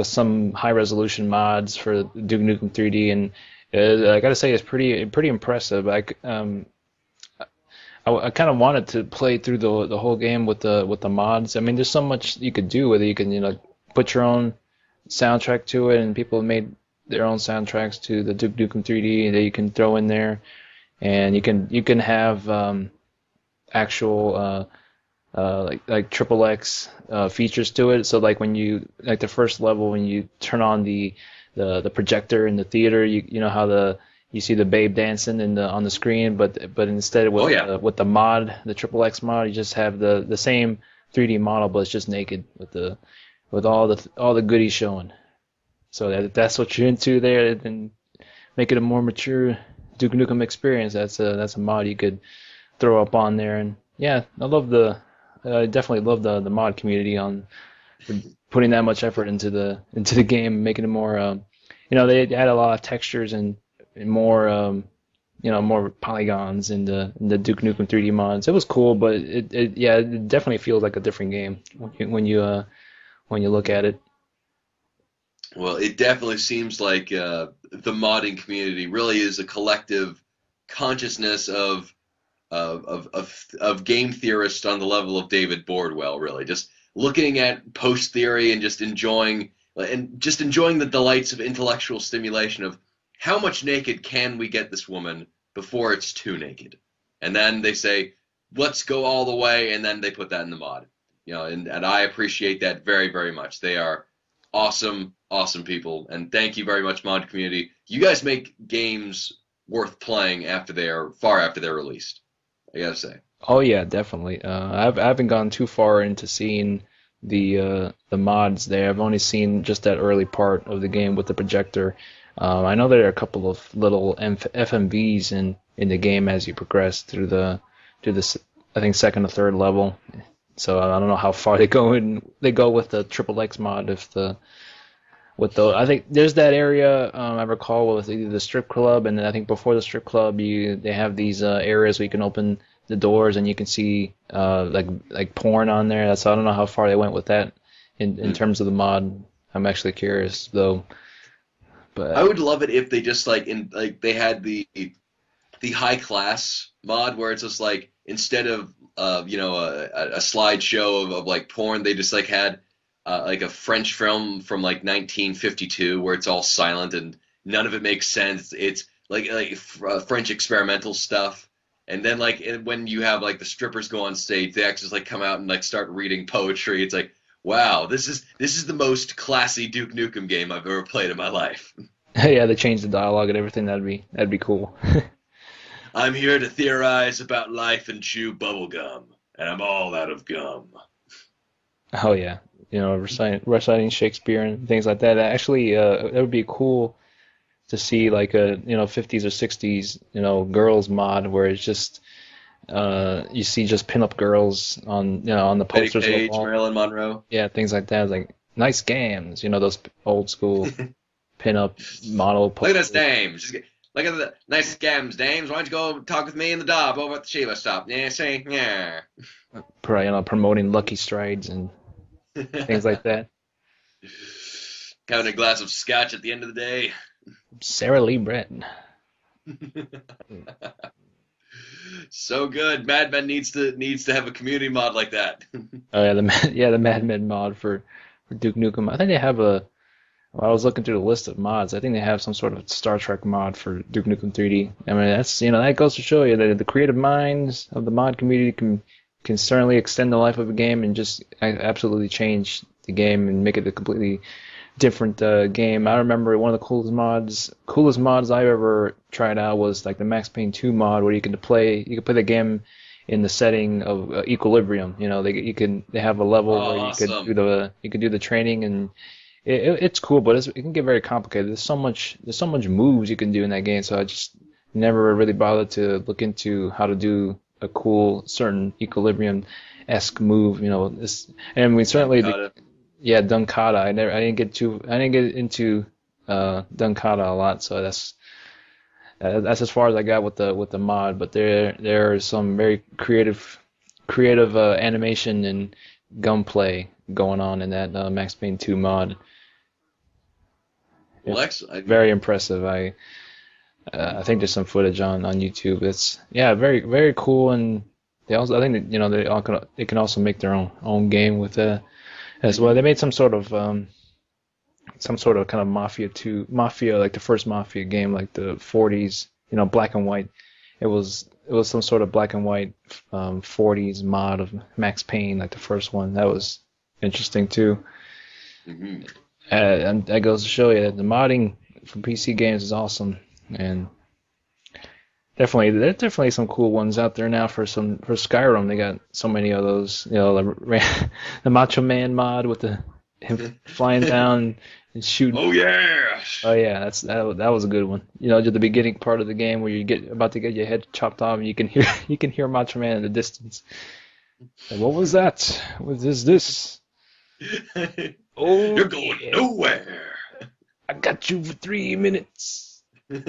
some high resolution mods for Duke Nukem 3D, and I gotta say it's pretty impressive. I kind of wanted to play through the whole game with the mods. I mean, there's so much you could do with it. You can put your own soundtrack to it, and people have made their own soundtracks to the Duke Nukem 3D that you can throw in there, and you can have actual like triple X features to it. So like when you the first level, when you turn on the projector in the theater, you know how you see the babe dancing on the screen, but instead with the mod, the triple X mod, you just have the same 3D model, but it's just naked with all the goodies showing. So that's what you're into there, and make it a more mature Duke Nukem experience. That's a mod you could throw up on there, and yeah, I definitely love the mod community on putting that much effort into the game, making it more. They add a lot of textures and more more polygons in the Duke Nukem 3D mods. It was cool, but it definitely feels like a different game when you look at it. Well, it definitely seems like the modding community really is a collective consciousness of game theorists on the level of David Bordwell. Really, just looking at post theory and just enjoying the delights of intellectual stimulation of how much naked can we get this woman before it's too naked, and then they say let's go all the way, and then they put that in the mod. And I appreciate that very, very much. They are awesome people, and thank you very much, mod community. You guys make games worth playing after they're released, I gotta say. Oh yeah, definitely. I haven't gone too far into seeing the mods there. I've only seen just that early part of the game with the projector. I know there are a couple of little FMVs in the game as you progress through the I think second or third level. So I don't know how far they go with the triple X mod. I think there's that area I recall with either the strip club, and then I think before the strip club they have these areas where you can open the doors and you can see like porn on there. So I don't know how far they went with that in terms of the mod. I'm actually curious though. But I would love it if they just they had the high class mod where it's just like instead of a slideshow of like porn, they just had like a French film from like 1952 where it's all silent and none of it makes sense. It's like French experimental stuff. And then when you have the strippers go on stage, they actually just come out and start reading poetry. It's like, wow, this is the most classy Duke Nukem game I've ever played in my life. Yeah, they changed the dialogue and everything. That'd be cool. I'm here to theorize about life and chew bubblegum, and I'm all out of gum. Oh yeah, reciting Shakespeare and things like that. Actually, that would be cool to see like a 50s or 60s girls mod where it's just you see just pinup girls on on the Betty posters on the Page, wall. Marilyn Monroe. Yeah, things like that. Like nice gams, those old school pinup model Look at this posters. dame. Look at the nice scams, dames. Why don't you go talk with me and the Dob over at the Sheila stop? Yeah, see? Yeah. Promoting Lucky Strides and things like that. Having a glass of scotch at the end of the day. Sarah Lee Breton. So good. Mad Men needs to have a community mod like that. Oh yeah, the Mad Men mod for Duke Nukem. I think they have a. Well, I was looking through the list of mods. I think they have some sort of Star Trek mod for Duke Nukem 3D. I mean, that's that goes to show you that the creative minds of the mod community can certainly extend the life of a game and just absolutely change the game and make it a completely different game. I remember one of the coolest mods I ever tried out was like the Max Payne 2 mod, where you could play the game in the setting of equilibrium. They have a level Oh, where awesome. you could do the training, and it's cool, but it can get very complicated. There's so much moves you can do in that game, so I just never really bothered to look into how to do a cool certain equilibrium-esque move. And we certainly Got yeah, Dunkata. I didn't get into Dunkata a lot, so that's as far as I got with the mod. But there are some very creative animation and gunplay going on in that Max Payne 2 mod. Lex, Very impressive. I think there's some footage on YouTube. It's very very cool, and they also I think that, they can also make their own game with that as well. They made some sort of kind of Mafia, like the first Mafia game, like the 40s, black and white. It was some sort of black and white 40s mod of Max Payne, like the first one. That was interesting too. hmm And that goes to show you that the modding for PC games is awesome, and there's definitely some cool ones out there now for Skyrim. They got so many of those, the Macho Man mod with him flying down and shooting. Oh yeah. Oh yeah, that was a good one. Just the beginning part of the game where about to get your head chopped off, and you can hear Macho Man in the distance. Like, what was that? What is this? Oh, You're going yeah. nowhere. I got you for 3 minutes. It's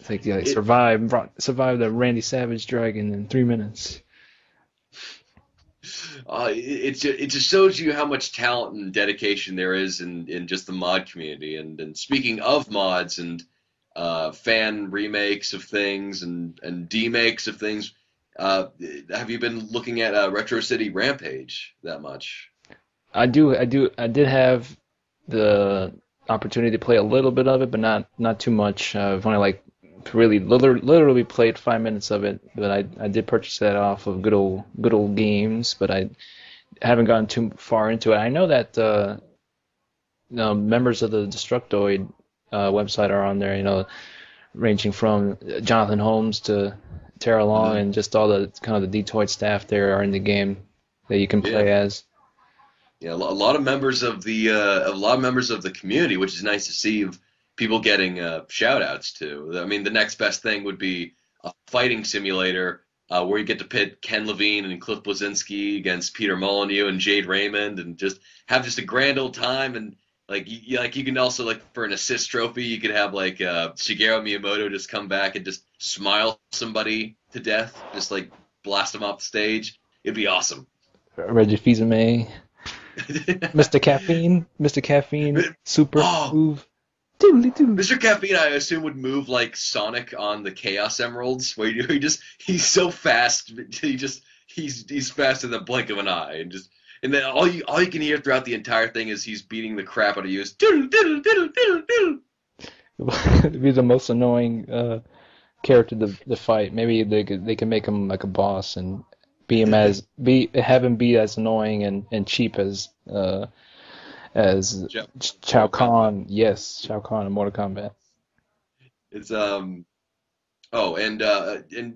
like, yeah, survive the Randy Savage dragon in 3 minutes. It just shows you how much talent and dedication there is in just the mod community. And speaking of mods and fan remakes of things and demakes of things, have you been looking at Retro City Rampage that much? I did have the opportunity to play a little bit of it, but not too much. I've only really literally played 5 minutes of it, but I did purchase that off of good old games, but I haven't gotten too far into it. I know that members of the Destructoid website are on there, ranging from Jonathan Holmes to Tara Long, and just all the kind of the Detoid staff there are in the game that you can play as. Yeah, a lot of members of the community, which is nice to see, of people getting shout outs to. I mean, the next best thing would be a fighting simulator where you get to pit Ken Levine and Cliff Bleszinski against Peter Molyneux and Jade Raymond, and just have just a grand old time. And you can also, for an assist trophy, you could have Shigeru Miyamoto just come back and just smile somebody to death, just blast them off the stage. It'd be awesome. Reggie Fils-Aimé, Mr. Caffeine, super move. Mr. Caffeine, I assume, would move like Sonic on the Chaos Emeralds, where he's so fast, he's faster than the blink of an eye, and then all you can hear throughout the entire thing is he's beating the crap out of you. It'd be the most annoying character to fight. Maybe they can make him like a boss and have him be as annoying and cheap as Shao Kahn. Yes, Shao Kahn in Mortal Kombat. It's Oh, and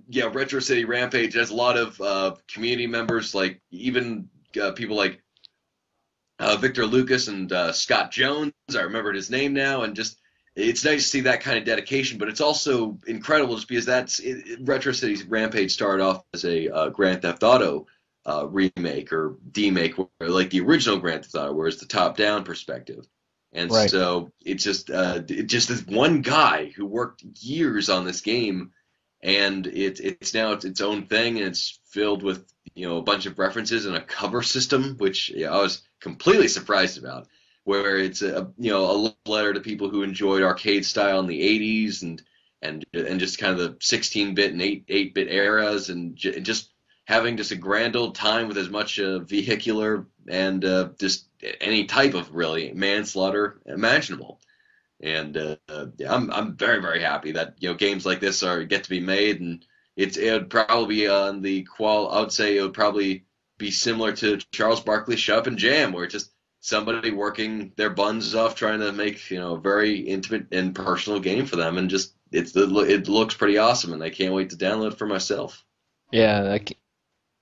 yeah, Retro City Rampage has a lot of community members, like even people like Victor Lucas and Scott Jones. I remembered his name now, and just it's nice to see that kind of dedication. But it's also incredible just because Retro City Rampage started off as a Grand Theft Auto remake or demake, like the original Grand Theft Auto, where it's the top-down perspective. And Right. so it's just this one guy who worked years on this game, and it's now its own thing, and it's filled with a bunch of references and a cover system, which I was completely surprised about. Where it's a love letter to people who enjoyed arcade style in the '80s and just kind of the 16-bit and 8-bit eras, and just having just a grand old time with as much vehicular and just any type of really manslaughter imaginable. And yeah, I'm very very happy that games like this get to be made, and it would probably be on the I would say it would probably be similar to Charles Barkley's Shut Up and Jam, where it's just somebody working their buns off trying to make a very intimate and personal game for them, and just it looks pretty awesome, and I can't wait to download it for myself. Yeah,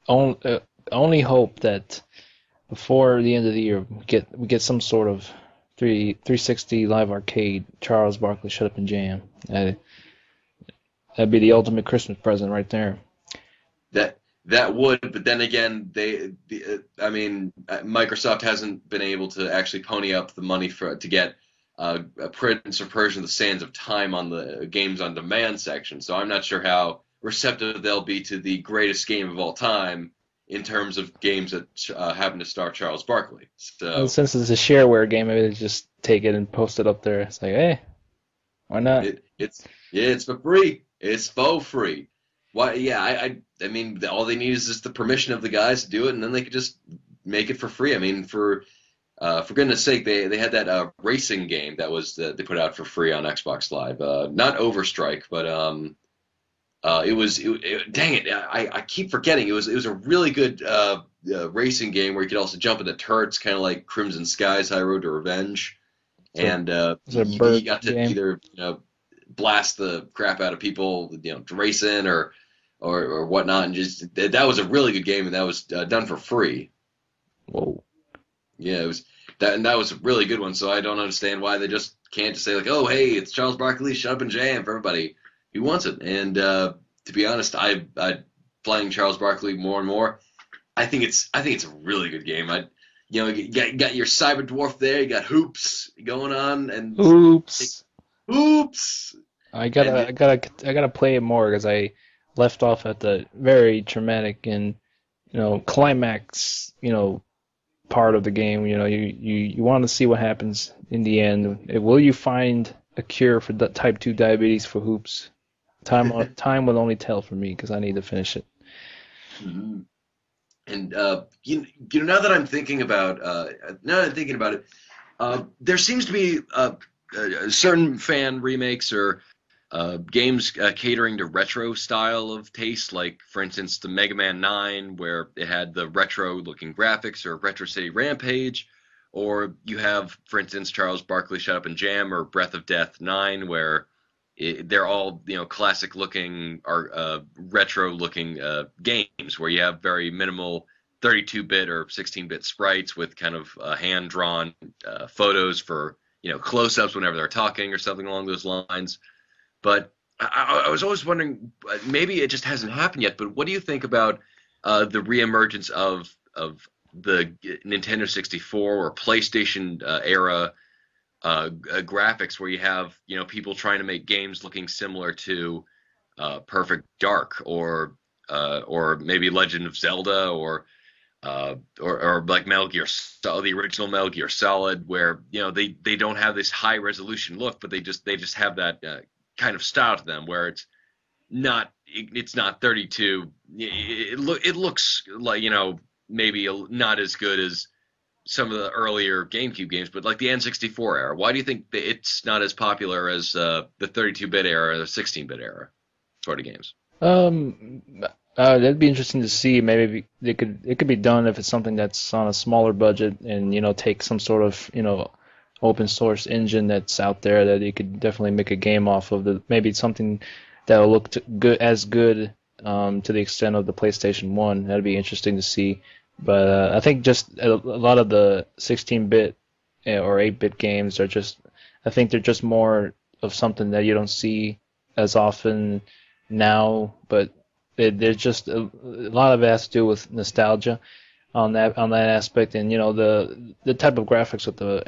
only hope that before the end of the year we get some sort of 360 live arcade Charles Barkley Shut Up and Jam. That'd be the ultimate Christmas present right there. That would, but then again, I mean, Microsoft hasn't been able to actually pony up the money to get a Prince or Persia: The Sands of Time on the games on demand section. So I'm not sure how receptive they'll be to the greatest game of all time in terms of games that happen to star Charles Barkley. And So since it's a shareware game, maybe they just take it and post it up there. It's like, hey, why not? it's for free. It's for free. Why? Yeah, I mean, all they need is just the permission of the guys to do it, and then they could just make it for free. I mean, for goodness sake, they had that racing game that they put out for free on Xbox Live. Not Overstrike, but dang it, I keep forgetting. It was a really good racing game where you could also jump into turrets, kind of like Crimson Skies: High Road to Revenge, It's a, and it's a you bird got to game. either blast the crap out of people, to race in or whatnot, and just that was a really good game, and that was done for free. Whoa. Yeah, it was that, and that was a really good one. So I don't understand why they just can't just say like, "Oh, hey, it's Charles Barkley, Shut Up and Jam" for everybody who wants it. And to be honest, I playing Charles Barkley more and more. I think it's a really good game. You got your Cyber Dwarf there, you got hoops going on, and Oops. hoops, I and gotta I gotta I gotta play it more because I left off at the very traumatic and climax part of the game. You want to see what happens in the end. Will you find a cure for type 2 diabetes for hoops? Time will only tell for me because I need to finish it. Mhm. And now that I'm thinking about it, there seems to be certain fan remakes or games catering to retro style of taste, like for instance the Mega Man 9, where it had the retro looking graphics, or Retro City Rampage, or you have, for instance, Charles Barkley Shut Up and Jam, or Breath of Death 9, where they're all classic looking or retro looking games where you have very minimal 32-bit or 16-bit sprites with kind of hand drawn photos for close-ups whenever they're talking or something along those lines. But I was always wondering, maybe it just hasn't happened yet, but what do you think about the reemergence of the Nintendo 64 or PlayStation era graphics, where you have people trying to make games looking similar to Perfect Dark or maybe Legend of Zelda or like Metal Gear, the original Metal Gear Solid, where they don't have this high resolution look, but they just have that kind of style to them, where it's not 32. It looks like maybe not as good as some of the earlier GameCube games, but like the N64 era. Why do you think that it's not as popular as the 32-bit era or the 16-bit era sort of games? Um, that'd be interesting to see. Maybe it could be done if it's something that's on a smaller budget and take some sort of open source engine that's out there that you could definitely make a game off of. Maybe something that'll look good to the extent of the PlayStation 1. That'd be interesting to see. But I think just a lot of the 16-bit or 8-bit games are just, I think they're just more of something that you don't see as often now. But they're just a lot of it has to do with nostalgia on that aspect, and the type of graphics with the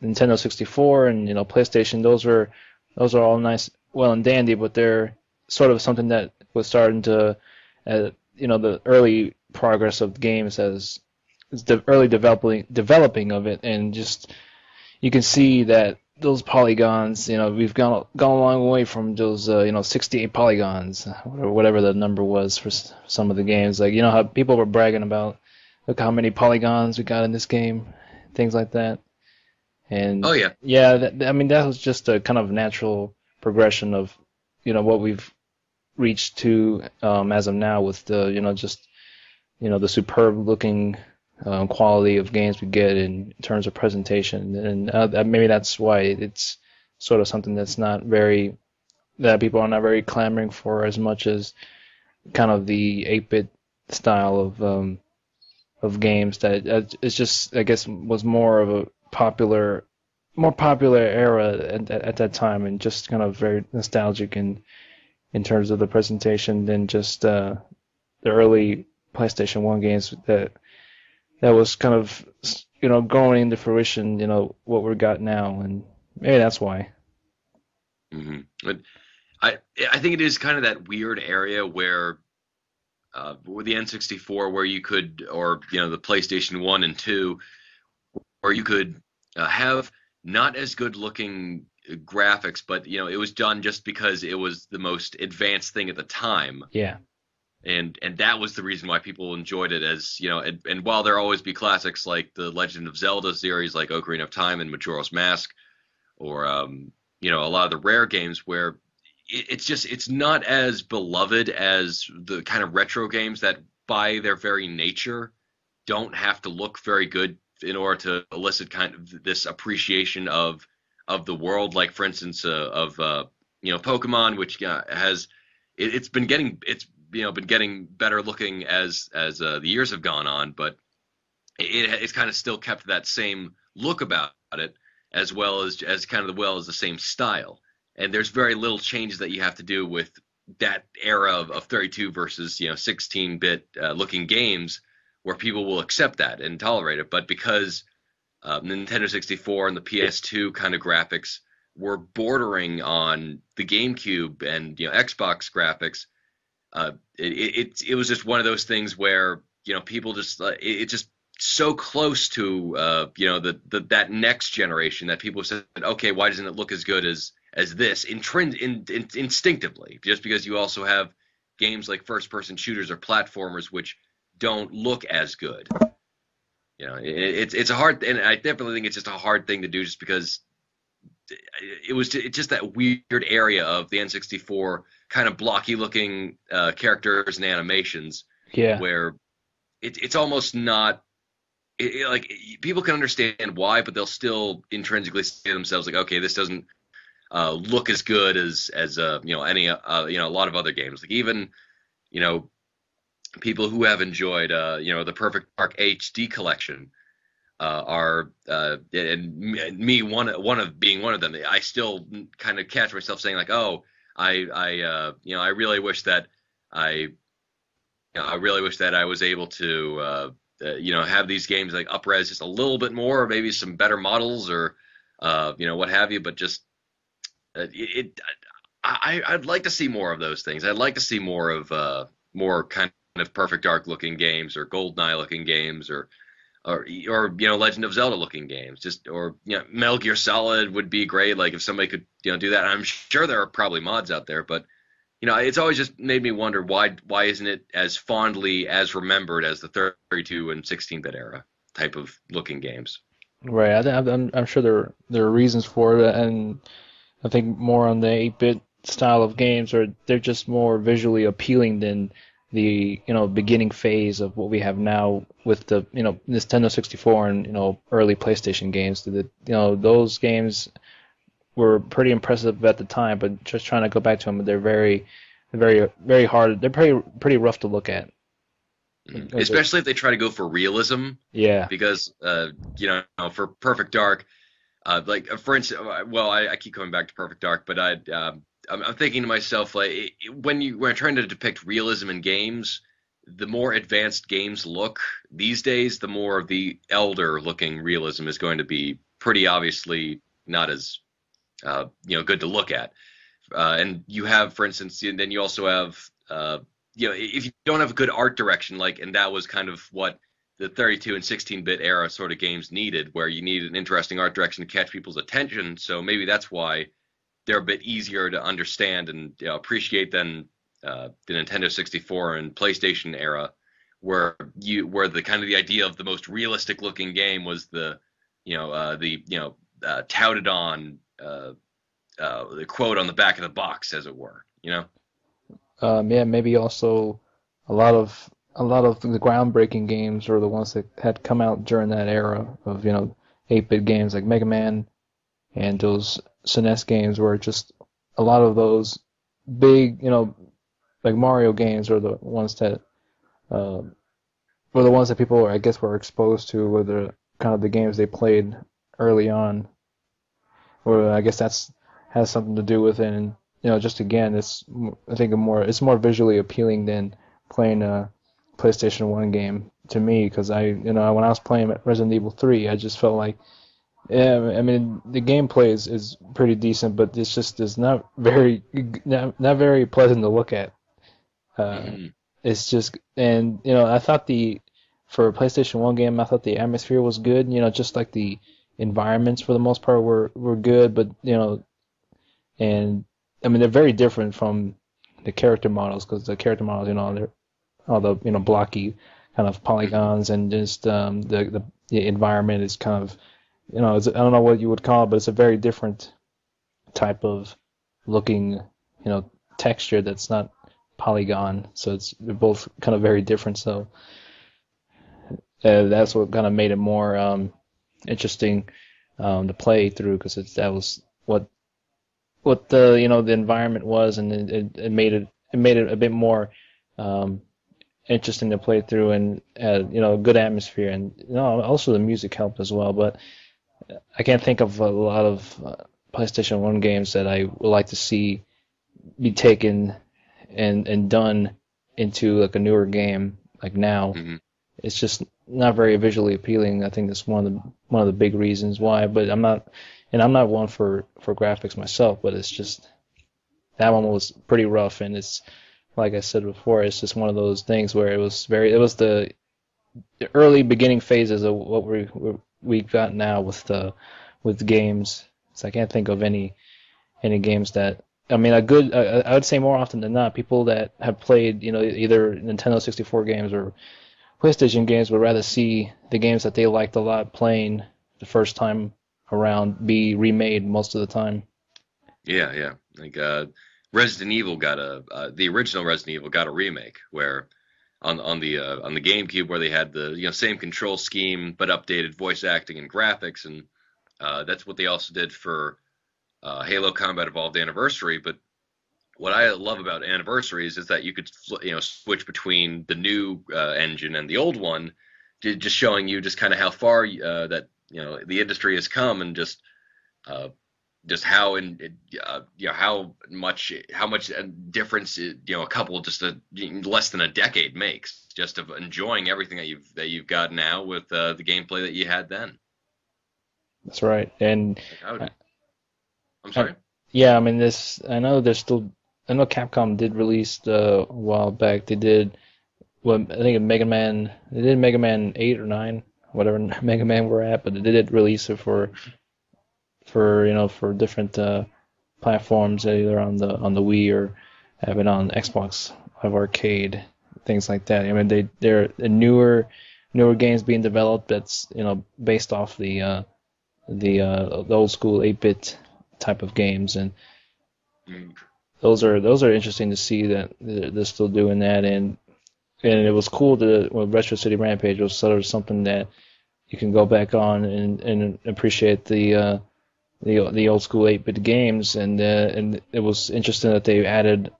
Nintendo 64 and PlayStation. Those are all nice, well and dandy, but they're sort of something that was starting to, the early progress of games as the early developing of it, and just you can see that those polygons, we've gone a long way from those 68 polygons, or whatever the number was for some of the games. Like, how people were bragging about, look how many polygons we got in this game, things like that. And Oh yeah. yeah, that was just a kind of natural progression of what we've reached to as of now with the the superb looking quality of games we get in terms of presentation, and maybe that's why it's sort of something that people are not very clamoring for as much as kind of the 8-bit style of games that it's just, I guess, was more of a more popular era at that time, and just kind of very nostalgic in terms of the presentation than just the early PlayStation 1 games that was kind of going into fruition, what we got now, and maybe that's why. Hmm. But I think it is kind of that weird area where with the N64, where you could, or the PlayStation 1 and 2, where you could have not as good looking graphics, but it was done just because it was the most advanced thing at the time. Yeah. And that was the reason why people enjoyed it, as and while there always be classics like the Legend of Zelda series, like Ocarina of Time and Majora's Mask, or a lot of the rare games where it's not as beloved as the kind of retro games that by their very nature don't have to look very good in order to elicit kind of this appreciation of the world. Like, for instance, of Pokemon, which has it's been getting better looking as the years have gone on, but it's kind of still kept that same look about it, as well as the same style. And there's very little changes that you have to do with that era of 32 versus 16-bit looking games, where people will accept that and tolerate it. But because Nintendo 64 and the PS2 kind of graphics were bordering on the GameCube and Xbox graphics, it was just one of those things where people just it's just so close to that next generation that people said, okay, why doesn't it look as good as this instinctively? Just because you also have games like first-person shooters or platformers which don't look as good. It's a hard, and I definitely think it's just a hard thing to do, just because it's just that weird area of the N64 kind of blocky looking characters and animations, where it's almost not like people can understand why, but they'll still intrinsically say to themselves, like, okay, this doesn't look as good as any a lot of other games. Like, even people who have enjoyed the Perfect Dark HD collection are and me one of being one of them. I still kind of catch myself saying, like, oh, I really wish that I was able to have these games like up-res just a little bit more, or maybe some better models, or what have you. But just I'd like to see more of those things. I'd like to see more of more kind of Perfect Dark looking games, or GoldenEye looking games, or Legend of Zelda looking games. Or Metal Gear Solid would be great. Like, if somebody could do that. I'm sure there are probably mods out there, but it's always just made me wonder, why isn't it as fondly as remembered as the 32 and 16-bit era type of looking games? Right. I'm sure there are reasons for it, and I think more on the 8-bit style of games, or they're just more visually appealing than the beginning phase of what we have now with the Nintendo 64 and early PlayStation games. Those games were pretty impressive at the time, but just trying to go back to them, they're very hard. They're pretty rough to look at. Especially if they try to go for realism. Yeah. Because for Perfect Dark, for instance, well, I keep coming back to Perfect Dark, but I'm thinking to myself, like, when trying to depict realism in games, the more advanced games look these days, the more of the elder looking realism is going to be pretty obviously not as good to look at. And you have, for instance, and then you also have if you don't have a good art direction, and that was kind of what the 32 and 16-bit era sort of games needed, where you needed an interesting art direction to catch people's attention. So maybe that's why they're a bit easier to understand and appreciate than the Nintendo 64 and PlayStation era, where the kind of the idea of the most realistic looking game was the touted on the quote on the back of the box, as it were. Yeah, maybe also a lot of the groundbreaking games were the ones that had come out during that era of 8-bit games like Mega Man and those SNES games, were just a lot of those big like Mario games were the ones that people I guess were exposed to, were the kind of the games they played early on, or I guess that's has something to do with it. And just again, it's I think it's more visually appealing than playing a PlayStation 1 game to me, because when I was playing Resident Evil 3, I just felt like, yeah, I mean the gameplay is pretty decent, but it's not very pleasant to look at. It's just, and I thought for a PlayStation 1 game, I thought the atmosphere was good, just like the environments for the most part were good, but and I mean they're very different from the character models, because the character models, they're all the blocky kind of polygons, and just the environment is kind of I don't know what you would call it, but it's a very different type of looking texture that's not polygon, so they're both kind of very different. So that's what kind of made it more interesting to play through, because that was what the the environment was, and it made it a bit more interesting to play through, and a good atmosphere, and also the music helped as well. But I can't think of a lot of PlayStation 1 games that I would like to see be taken and done into like a newer game like now. It's just not very visually appealing. I think that's one of the big reasons why. But I'm not one for graphics myself, but it's just that one was pretty rough, and it's like I said before, it's just one of those things where it was the early beginning phases of what we've got now with games. So I can't think of any games that, I mean, I would say more often than not, people that have played, either Nintendo 64 games or PlayStation games would rather see the games that they liked a lot playing the first time around be remade most of the time. Yeah. Like Resident Evil the original Resident Evil got a remake, where on the GameCube, where they had the same control scheme but updated voice acting and graphics, and that's what they also did for Halo Combat Evolved Anniversary. But what I love about Anniversaries is that you could switch between the new engine and the old one, just showing you just kind of how far that the industry has come, and just how how much difference a couple less than a decade makes, just of enjoying everything that you've got now with the gameplay that you had then. That's right. And I'm sorry. Yeah, I mean I know Capcom did release a while back. They did I think Mega Man. They did Mega Man 8 or 9, whatever Mega Man we're at, but they did release it for different platforms, either on the Wii or have it on Xbox Live Arcade, things like that. I mean, they're newer games being developed that's based off the old school 8-bit type of games, and those are interesting to see that they're still doing that. And it was cool with Retro City Rampage was sort of something that you can go back on and appreciate the the old school 8-bit games, and it was interesting that they added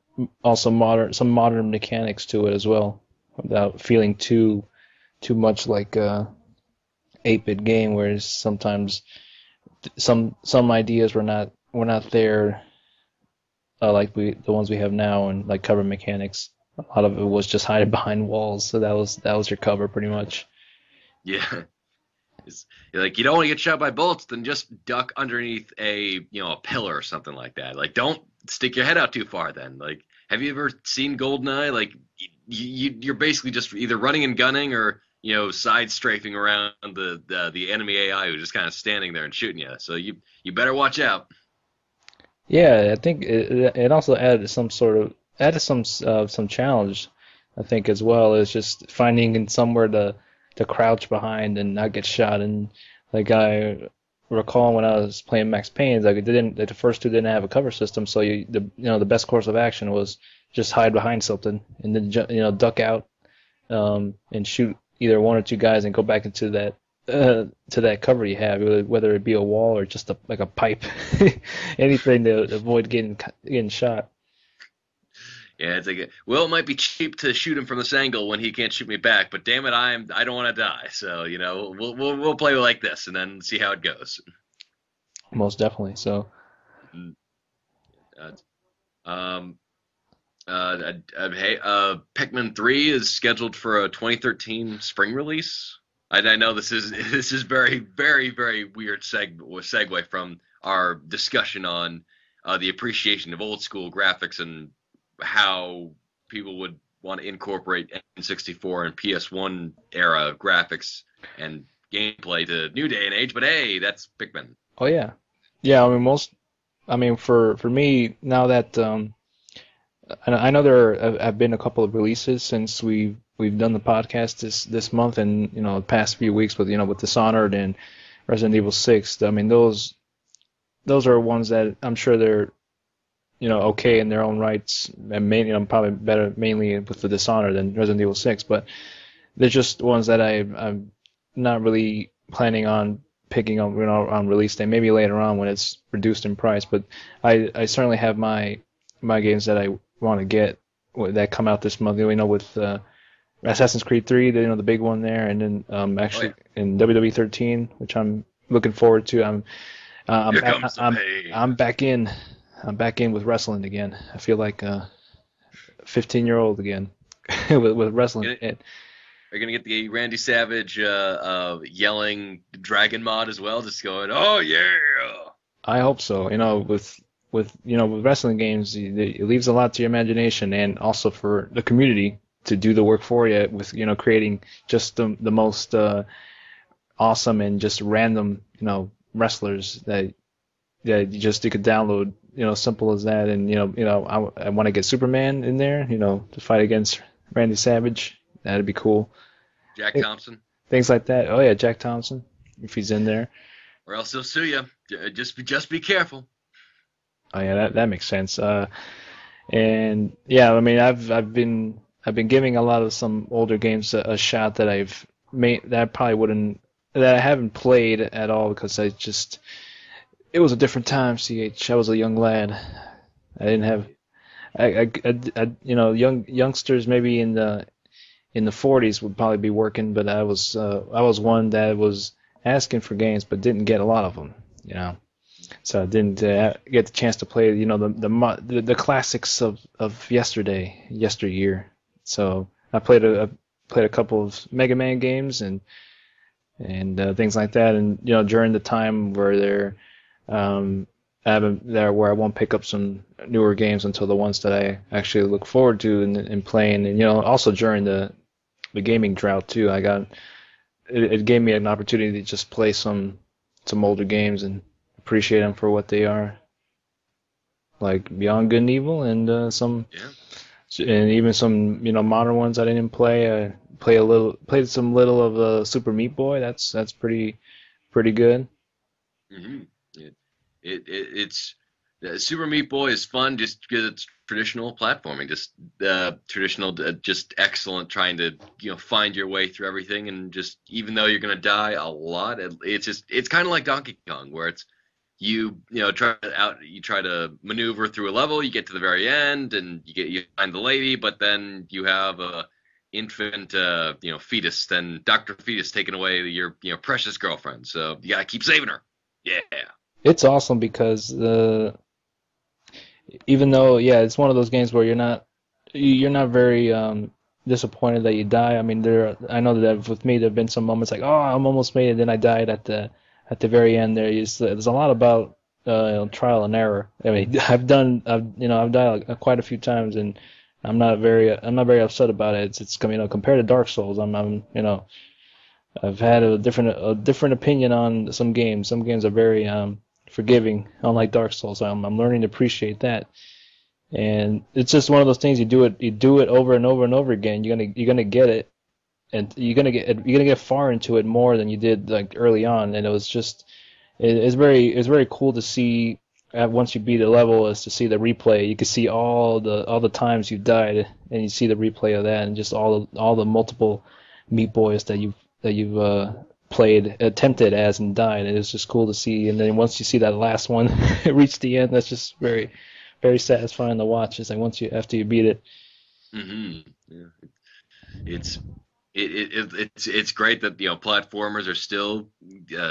also some modern mechanics to it as well, without feeling too much like a 8-bit game, whereas sometimes some ideas were not there, like the ones we have now, and like cover mechanics. A lot of it was just hiding behind walls, so that was your cover pretty much. Yeah. You're like, you don't want to get shot by bullets, then just duck underneath a pillar or something like that. Like, don't stick your head out too far. Then, like, have you ever seen GoldenEye? Like, you're basically just either running and gunning or side strafing around the enemy AI who's just kind of standing there and shooting you. So you better watch out. Yeah, I think it also added some challenge, I think, as well, is just finding somewhere to crouch behind and not get shot. And like I recall when I was playing Max Payne, like the first two didn't have a cover system, so the best course of action was just hide behind something and then duck out, and shoot either one or two guys and go back into that to that cover you have, whether it be a wall or just like a pipe, anything to avoid getting shot. Yeah, it's like, well, it might be cheap to shoot him from this angle when he can't shoot me back, but damn it, I don't want to die. So we'll play like this and then see how it goes. Most definitely. So Mm. Uh, um, hey, Pikmin 3 is scheduled for a 2013 spring release. I know this is very very very weird segue from our discussion on the appreciation of old school graphics and how people would want to incorporate N64 and PS1 era graphics and gameplay to new day and age. But hey, that's Pikmin. oh yeah, yeah. I mean for me now that and I know there have been a couple of releases since we've done the podcast this month, and the past few weeks with Dishonored and Resident Evil 6. I mean those are ones that I'm sure they're okay in their own rights, and mainly I'm probably better mainly with the Dishonored than Resident Evil 6, but they're just ones that I'm not really planning on picking up on release day. Maybe later on when it's reduced in price, but I certainly have my games that I want to get that come out this month. With Assassin's Creed 3, the big one there, and then actually in WWE 13, which I'm looking forward to. Here comes the pain. I'm back in. I'm back in with wrestling again. I feel like a 15-year-old again with wrestling. Are you gonna get the Randy Savage yelling dragon mod as well? Just going, oh yeah. I hope so. With wrestling games, it leaves a lot to your imagination, and also for the community to do the work for you with creating just the most awesome and just random wrestlers that you could download, simple as that. And I want to get Superman in there, to fight against Randy Savage. That'd be cool. Jack Thompson. Things like that. Oh yeah, Jack Thompson, if he's in there. Or else he'll sue you. Just be careful. Oh yeah, that makes sense. And yeah, I mean, I've been giving a lot of some older games a shot that I've made that I probably wouldn't, that I haven't played at all, because it was a different time. I was a young lad. I didn't have youngsters maybe in the 40s would probably be working, but I was one that was asking for games but didn't get a lot of them. So I didn't get the chance to play, the classics of yesteryear. So I played a couple of Mega Man games and things like that. And during the time where where I won't pick up some newer games until the ones that I actually look forward to and playing. And also during the gaming drought too, it gave me an opportunity to just play some older games and appreciate them for what they are, like Beyond Good and Evil, and and even some modern ones I didn't play. I played some little of Super Meat Boy. That's pretty good. Mm-hmm. It's Super Meat Boy is fun just because it's traditional platforming, just traditional, just excellent, trying to find your way through everything, and just even though you're gonna die a lot, it's kind of like Donkey Kong, where it's you try to maneuver through a level, you get to the very end, and you find the lady, but then you have a infant fetus, then Dr. Fetus taking away your precious girlfriend. So you gotta keep saving her. Yeah. It's awesome because even though, yeah, it's one of those games where you're not very disappointed that you die. I mean, I know that with me, there have been some moments like, oh, I'm almost made it, then I died at the very end. There's a lot about trial and error. I mean, I've died like, quite a few times, and I'm not very upset about it. It's compared to Dark Souls, I've had a different opinion on some games. Some games are very forgiving, unlike Dark Souls. I'm learning to appreciate that. And it's just one of those things. You do it over and over and over again. You're gonna get it, and you're gonna get far into it more than you did like early on. And it's very cool to see once you beat a level, is to see the replay. You can see all the times you died, and you see the replay of that, and just all the multiple Meat Boys that you've played, attempted as, and died. And it's just cool to see. And then once you see that last one reach the end, that's just very, very satisfying to watch. It's like after you beat it. Yeah. It's it's great that platformers are still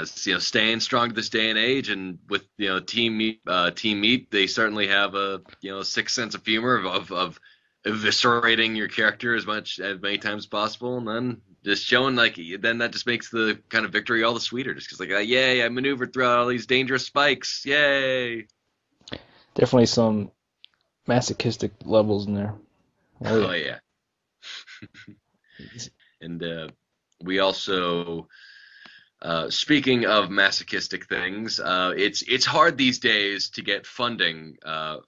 staying strong to this day and age, and with Team Meat, they certainly have a sixth sense of humor of eviscerating your character as many times as possible, and then just showing then that just makes the kind of victory all the sweeter, just because yay, I maneuvered through all these dangerous spikes, yay. Definitely some masochistic levels in there. Oh yeah. And we also, speaking of masochistic things, it's hard these days to get funding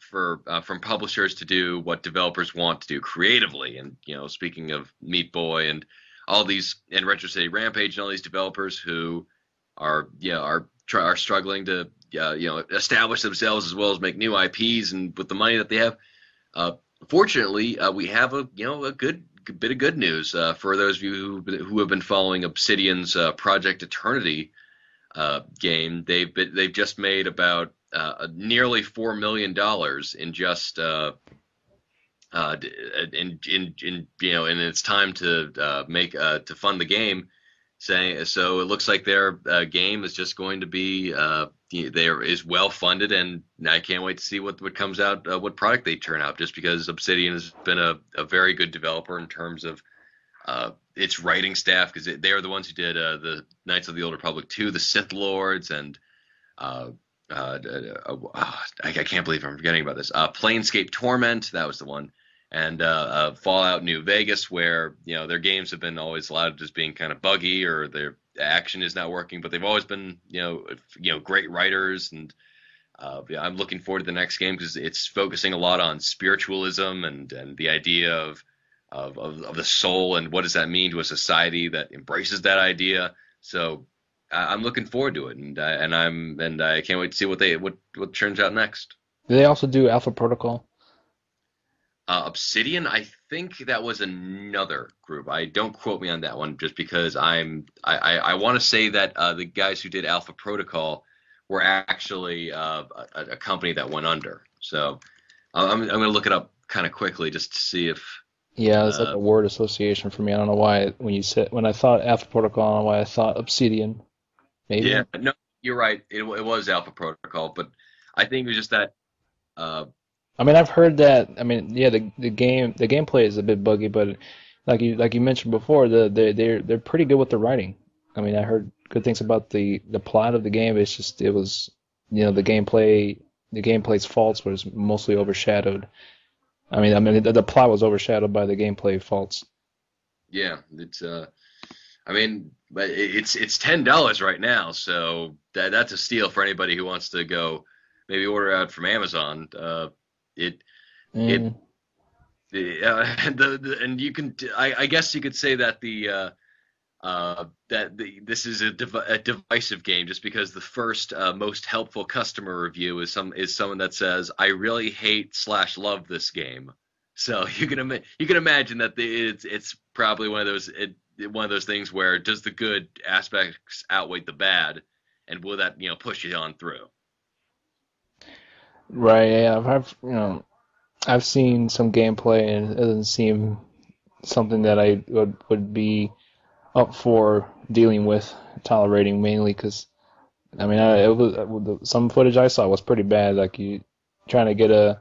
from publishers to do what developers want to do creatively. And speaking of Meat Boy and all these, and Retro City Rampage, and all these developers who are struggling to establish themselves as well as make new IPs, and with the money that they have, fortunately, we have a good bit of good news for those of you who have been following Obsidian's Project Eternity game. They've just made about nearly $4 million in just and it's time to make to fund the game. So it looks like their game is just going to be there is well funded, and I can't wait to see what comes out, what product they turn out. Just because Obsidian has been a very good developer in terms of its writing staff, because they are the ones who did the Knights of the Old Republic 2, the Sith Lords, and I can't believe I'm forgetting about this. Planescape Torment, that was the one. And Fallout New Vegas, where their games have been always lauded as being kind of buggy, or their action is not working, but they've always been great writers. And I'm looking forward to the next game, because it's focusing a lot on spiritualism and the idea of the soul, and what does that mean to a society that embraces that idea. So I'm looking forward to it, and I can't wait to see what turns out next. Do they also do Alpha Protocol? Obsidian, I think that was another group. I don't quote me on that one, just because I want to say that the guys who did Alpha Protocol were actually a company that went under. So I'm going to look it up kind of quickly just to see if. Yeah, it's like a word association for me. I don't know why when I thought Alpha Protocol, I don't know why I thought Obsidian. Maybe. Yeah, no, you're right. It was Alpha Protocol, but I think it was just that. I mean, I've heard that. I mean, yeah, the gameplay is a bit buggy, but like you mentioned before, they're pretty good with the writing. I mean, I heard good things about the plot of the game. It's just the gameplay's faults was mostly overshadowed. I mean, the plot was overshadowed by the gameplay faults. Yeah, it's I mean, but it's $10 right now, so that's a steal for anybody who wants to go maybe order out from Amazon. And you can, I guess you could say that this is a divisive game, just because the first most helpful customer review is someone that says, I really hate / love this game. So you can imagine that it's probably one of those things where, does the good aspects outweigh the bad, and will that push you on through? Right, yeah, I've seen some gameplay and it doesn't seem something that I would be up for dealing with, tolerating mainly because I mean, some footage I saw was pretty bad. Like you trying to get a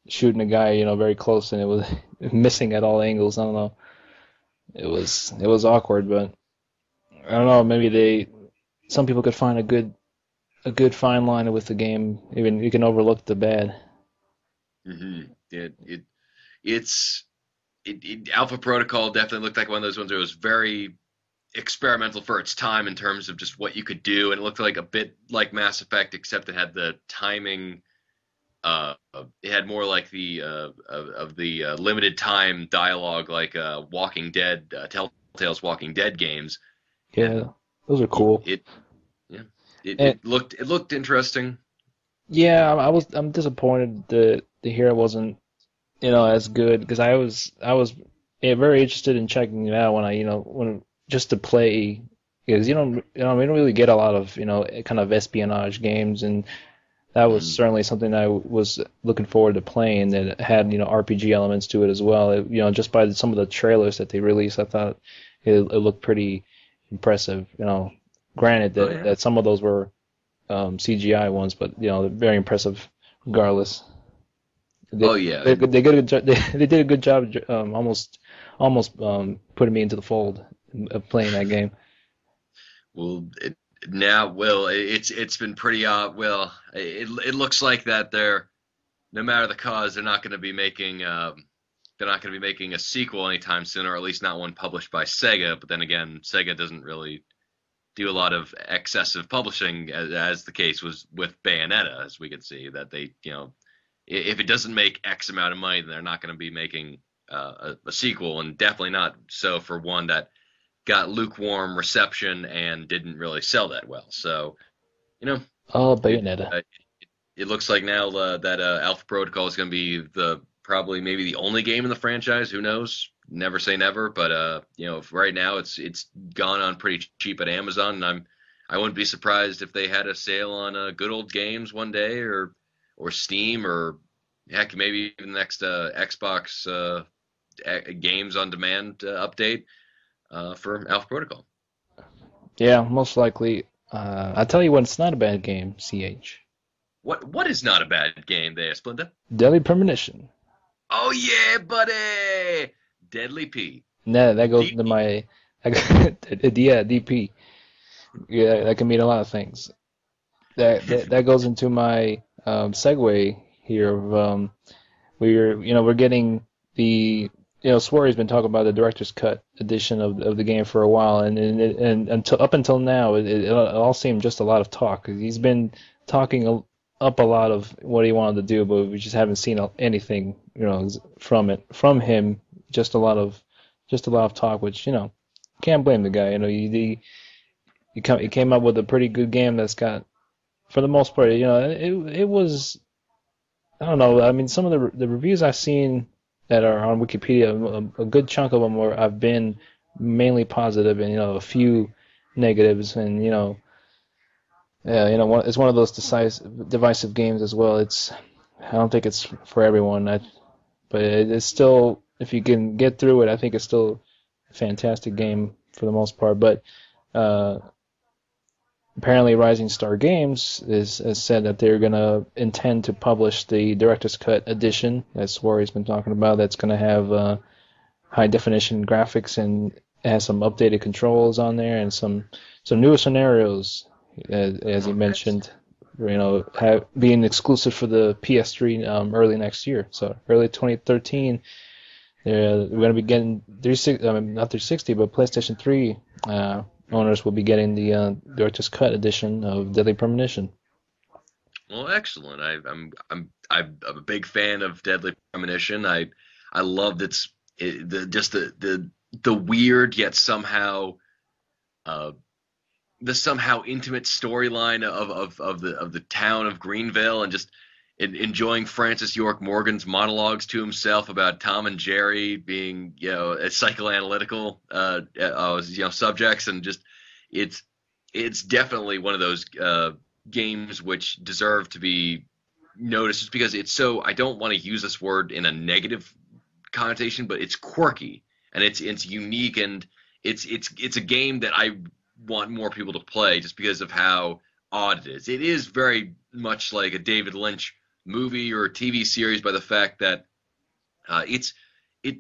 shooting a guy, very close, and it was missing at all angles. I don't know. It was awkward, but I don't know. Maybe some people could find a good fine line with the game. Even you can overlook the bad. It, it it's Alpha Protocol definitely looked like one of those ones that was very experimental for its time in terms of just what you could do, and it looked like a bit like Mass Effect, except it had the timing. It had more like the of the limited time dialogue, like Walking Dead, Telltale's Walking Dead games, and Yeah, those are cool. it yeah And it looked interesting. yeah, I'm disappointed to hear it wasn't as good because I was yeah, very interested in checking it out when when just to play because we don't really get a lot of kind of espionage games, and that was Mhm. certainly something I was looking forward to playing that had RPG elements to it as well. Just by some of the trailers that they released, I thought it looked pretty impressive. Granted Oh that yeah. some of those were CGI ones, but they're very impressive regardless. Oh They yeah. they did a good they did a good job almost putting me into the fold of playing that game. Well, it's been pretty it looks like that they're no matter the cause, they're not going to be making a sequel anytime soon, or at least not one published by Sega. But then again, Sega doesn't really do a lot of excessive publishing, as the case was with Bayonetta, as we could see that they, if it doesn't make X amount of money, then they're not going to be making a sequel, and definitely not so for one that got lukewarm reception and didn't really sell that well. So, you know, Oh, it Bayonetta. it looks like now that Alpha Protocol is going to be the probably maybe the only game in the franchise. Who knows? Never say never. But right now it's gone on pretty cheap at Amazon, and I wouldn't be surprised if they had a sale on Good Old Games one day, or Steam, or heck, maybe even the next Xbox Games on Demand update for Alpha Protocol. Yeah, most likely. I tell you what, it's not a bad game. CH. What is not a bad game there, Splinter? Deadly Premonition. Oh yeah, buddy! Deadly P. Nah, that goes into DP. my yeah, DP. Yeah, that can mean a lot of things. That goes into my segue here of we're getting the Swery's been talking about the director's cut edition of the game for a while, and until up until now it all seemed just a lot of talk. He's been talking up a lot of what he wanted to do, but we just haven't seen anything from him. Just a lot of talk, which can't blame the guy. He came up with a pretty good game that's got, for the most part, it was, I don't know. I mean, some of the reviews I've seen that are on Wikipedia, a good chunk of them have been mainly positive, and a few negatives, and yeah, it's one of those divisive games as well. I don't think it's for everyone, but it's still, if you can get through it, I think it's still a fantastic game for the most part. But uh, apparently Rising Star Games has said that they're going to intend to publish the director's cut edition that Swery's been talking about. That's going to have high definition graphics, and it has some updated controls on there, and some newer scenarios, as he Oh, mentioned. Being exclusive for the PS3 early next year, so early 2013. We're going to be getting not 360, but PlayStation 3 owners will be getting the director's cut edition of Deadly Premonition. well, excellent. I'm a big fan of Deadly Premonition. I loved the weird yet uh, somehow intimate storyline of the town of Greenville, and just enjoying Francis York Morgan's monologues to himself about Tom and Jerry being psychoanalytical subjects, and just it's it's definitely one of those games which deserve to be noticed just because it's so, I don't want to use this word in a negative connotation, but it's quirky and it's unique, and it's a game that I want more people to play just because of how odd it is. It is very much like a David Lynch movie or a TV series by the fact that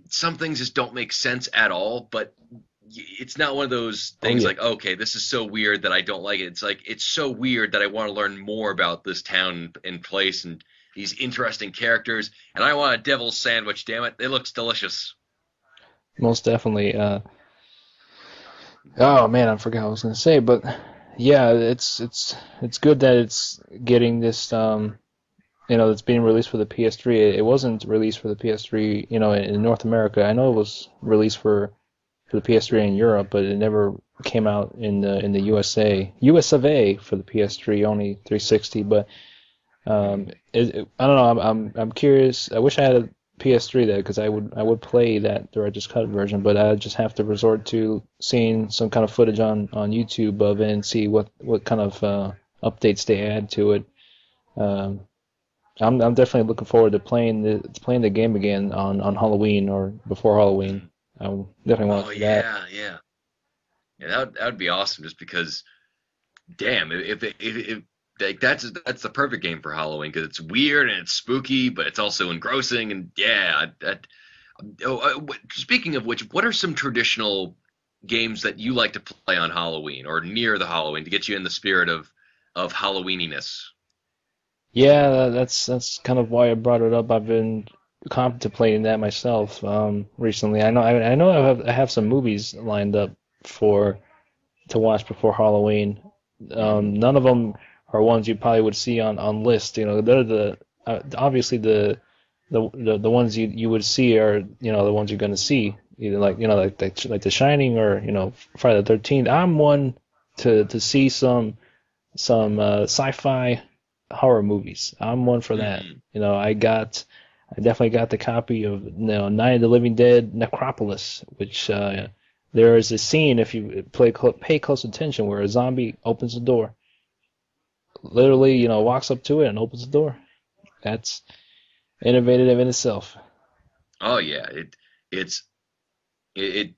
some things just don't make sense at all, but it's not one of those Oh things yeah. like, okay, this is so weird that I don't like it. It's like it's so weird that I want to learn more about this town and place and these interesting characters, and I want a devil's sandwich. Damn it, it looks delicious. Most definitely. Oh man, I forgot what I was gonna say, but yeah, it's good that it's getting this it's being released for the PS3. It wasn't released for the PS3, in North America. I know it was released for the PS3 in Europe, but it never came out in the USA. US of A for the PS3, only 360. But I don't know. I'm curious. I wish I had a PS3 there because I would play that director's cut version, but I just have to resort to seeing some kind of footage on YouTube of it and see what kind of updates they add to it. Um, I'm definitely looking forward to playing the game again on Halloween or before Halloween. I definitely want Oh to do that. yeah, yeah, yeah. That would be awesome. Just because, damn, if like that's the perfect game for Halloween because it's weird and it's spooky, but it's also engrossing and yeah. Speaking of which, what are some traditional games that you like to play on Halloween or near the Halloween to get you in the spirit of Halloweeniness? Yeah, that's kind of why I brought it up. I've been contemplating that myself recently. I know I have some movies lined up for to watch before Halloween. Hmm. None of them are ones you probably would see on lists. They're obviously the ones you would see are the ones you're gonna see either like The Shining or Friday the 13th. I'm one to see some sci-fi horror movies. I'm one for that. Hmm. I definitely got the copy of Night of the Living Dead Necropolis, which there is a scene if you pay close attention where a zombie opens the door, literally walks up to it and opens the door. That's innovative in itself. Oh yeah, it's it,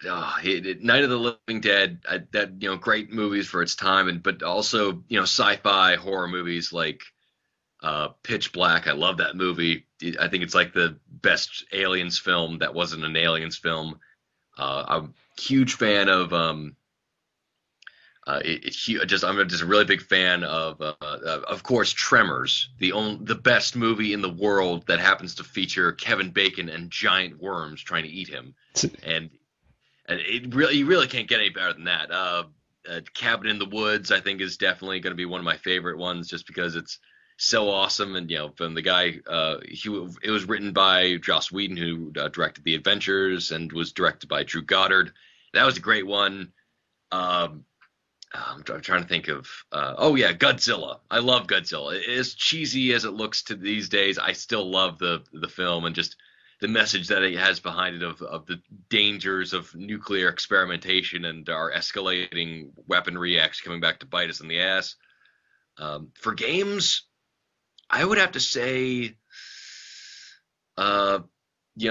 Night of the Living Dead, that great movies for its time, and but also sci-fi horror movies like Pitch Black. I love that movie. I think it's like the best aliens film that wasn't an aliens film. I'm a huge fan of I'm just a really big fan of course, Tremors, the best movie in the world that happens to feature Kevin Bacon and giant worms trying to eat him, and you really can't get any better than that. Cabin in the Woods, I think, is definitely going to be one of my favorite ones, just because it's so awesome. And from the guy, it was written by Joss Whedon, who directed The Adventures, and was directed by Drew Goddard. That was a great one. Um, I'm trying to think of. Oh yeah, Godzilla. I love Godzilla. As cheesy as it looks to these days, I still love the film and just the message that it has behind it of the dangers of nuclear experimentation and our escalating weaponry actually coming back to bite us in the ass. For games, I would have to say, uh,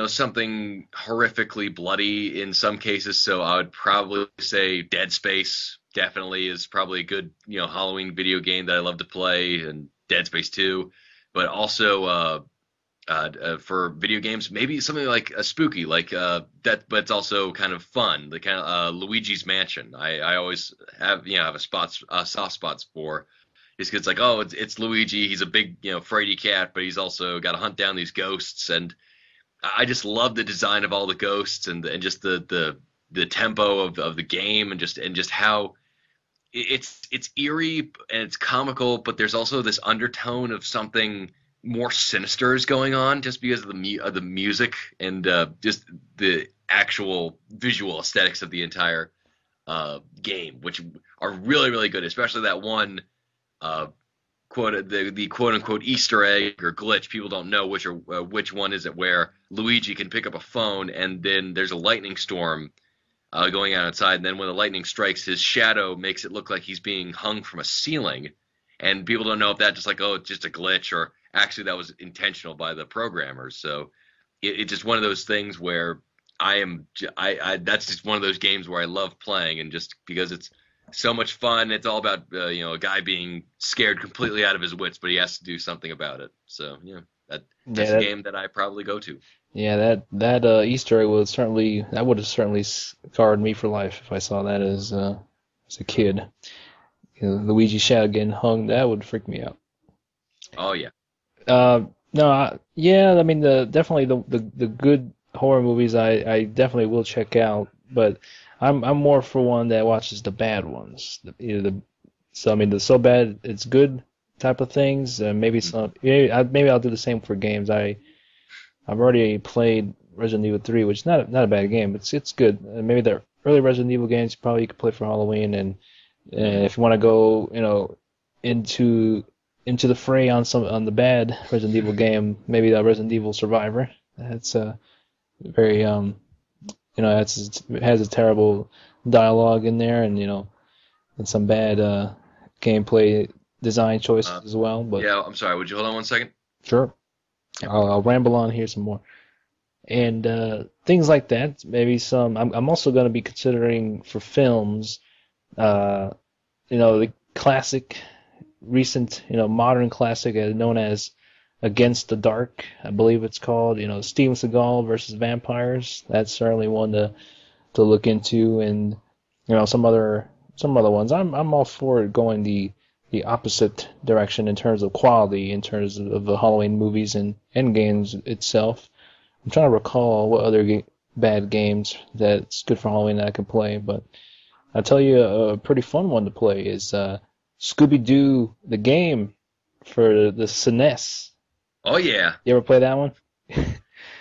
something horrifically bloody in some cases. So I would probably say Dead Space definitely is probably a good, Halloween video game that I love to play, and Dead Space 2. But also, for video games, maybe something like a spooky, like that, but it's also kind of fun. The kind of Luigi's Mansion. I always have a soft spots for. Just 'cause it's like, oh, it's Luigi. He's a big, fraidy cat, but he's also got to hunt down these ghosts, and I just love the design of all the ghosts and just the tempo of the game, and just how it's eerie and it's comical, but there's also this undertone of something more sinister is going on just because of the music and just the actual visual aesthetics of the entire game, which are really really good, especially that one uh, the quote unquote Easter egg or glitch. People don't know which one is it, where Luigi can pick up a phone and then there's a lightning storm going on outside, and then when the lightning strikes, his shadow makes it look like he's being hung from a ceiling, and people don't know if that just like, oh, it's just a glitch, or actually that was intentional by the programmers. So it's just one of those things where that's just one of those games where I love playing, and just because it's so much fun. It's all about a guy being scared completely out of his wits, but he has to do something about it. So yeah, that's Yeah, a game that I probably go to. yeah, that Easter egg would have certainly scarred me for life if I saw that as a kid. Luigi Shadow getting hung, that would freak me out. Oh yeah. No, yeah, I mean definitely the good horror movies I definitely will check out, but I'm more for one that watches the bad ones. So I mean the so bad it's good type of things. Maybe some maybe I'll do the same for games. I've already played Resident Evil 3, which is not a bad game. It's good. Maybe the early Resident Evil games probably you could play for Halloween, and if you want to go into the fray on the bad Resident Evil game, maybe the Resident Evil Survivor. That's very it has a terrible dialogue in there, and and some bad gameplay design choices as well. But yeah, I'm sorry. Would you hold on one second? sure, I'll ramble on here some more. And things like that. Maybe some. I'm also going to be considering for films, the classic, recent, modern classic known as Against the Dark, I believe it's called. Steven Seagal versus vampires. That's certainly one to look into, and some other ones. I'm all for going the opposite direction in terms of quality, in terms of the Halloween movies and games itself. I'm trying to recall what other bad games that's good for Halloween that I can play, but I'll tell you a pretty fun one to play is Scooby-Doo, the game for the SNES. Oh yeah. You ever play that one?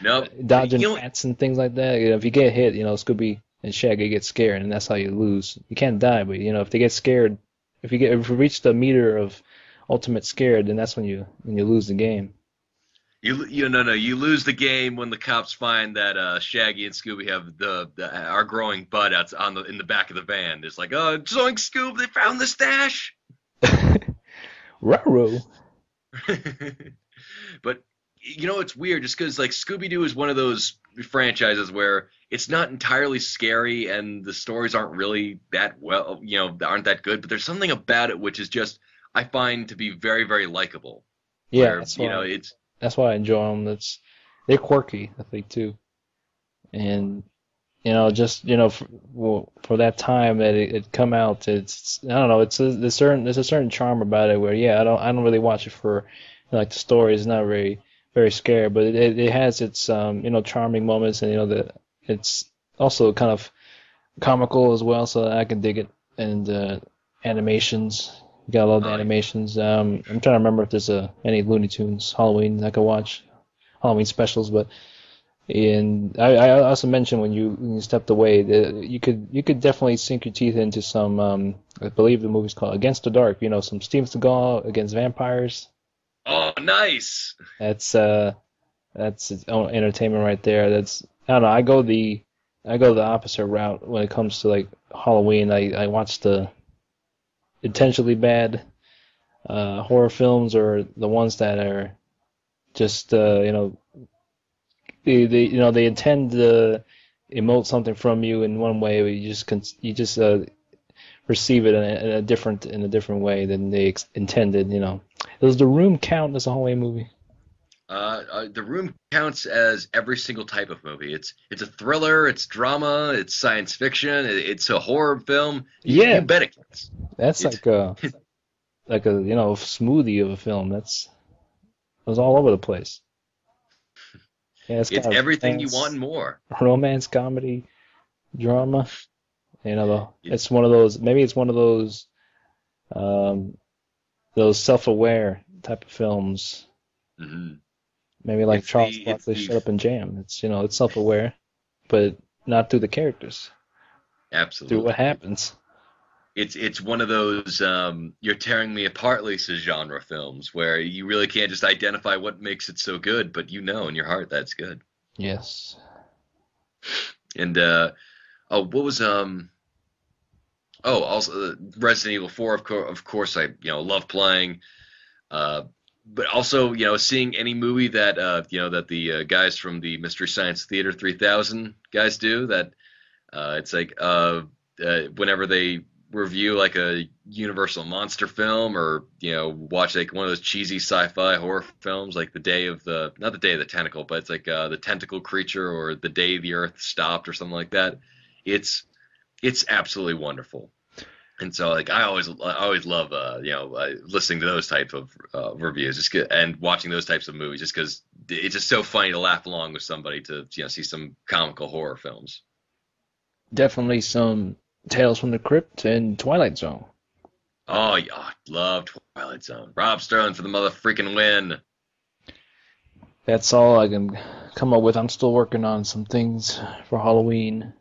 Nope. Dodging rats and things like that. If you get hit, Scooby and Shaggy get scared, and that's how you lose. You can't die, but if they get scared, if you reach the meter of ultimate scared, then that's when you lose the game. You lose the game when the cops find that Shaggy and Scooby have are growing bud out in the back of the van. It's like, oh, Zoink Scoob, they found the stash. Ruh-roh. But it's weird just because like Scooby-Doo is one of those franchises where it's not entirely scary and the stories aren't really that aren't that good, but there's something about it which is just I find to be very, very likable. Yeah, where, that's why I enjoy them. They're quirky, I think, too. And for that time that it come out, it's I don't know, there's a certain charm about it where I don't really watch it for like the story is not very very scary, but it has its charming moments, and it's also kind of comical as well, so I can dig it. And animations, you gotta love the animations. I'm trying to remember if there's any Looney Tunes Halloween I could watch, Halloween specials, but. And I also mentioned when you stepped away that you could definitely sink your teeth into some I believe the movie's called Against the Dark. Some Steven Seagal against vampires. Oh, nice. That's its own entertainment right there. I don't know. I go the opposite route when it comes to like Halloween. I watch the intentionally bad horror films, or the ones that are just they intend to emote something from you in one way, but you just receive it in a different way than they intended. Does The Room count as a Halloween movie? The Room counts as every single type of movie. It's a thriller, it's drama, it's science fiction, it's a horror film. Yeah, you bet it counts. That's like a smoothie of a film. It was all over the place. Yeah, it's everything you want and more. Romance, comedy, drama. It's one of those. Maybe it's one of those self-aware type of films. Mm-hmm. Maybe like Charles Barkley, Shut Up and Jam. It's self-aware, but not through the characters. Absolutely. Through what happens. It's one of those you're tearing me apart, Lisa, genre films where you really can't just identify what makes it so good, but in your heart that's good. Yes. And what was Oh, also Resident Evil 4, of course, I love playing. Uh, but also, seeing any movie that that the guys from the Mystery Science Theater 3000 guys do. That it's like whenever they review like a Universal monster film, or watch like one of those cheesy sci-fi horror films, like the day of the not the day of the tentacle, but it's like the tentacle creature, or the day the Earth stopped, or something like that. It's it's absolutely wonderful. And so, like, I always love, listening to those type of reviews, and watching those types of movies, just because it's just so funny to laugh along with somebody to, see some comical horror films. Definitely some Tales from the Crypt and Twilight Zone. Oh, yeah, I love Twilight Zone. Rob Sterling for the mother freaking win. That's all I can come up with. I'm still working on some things for Halloween.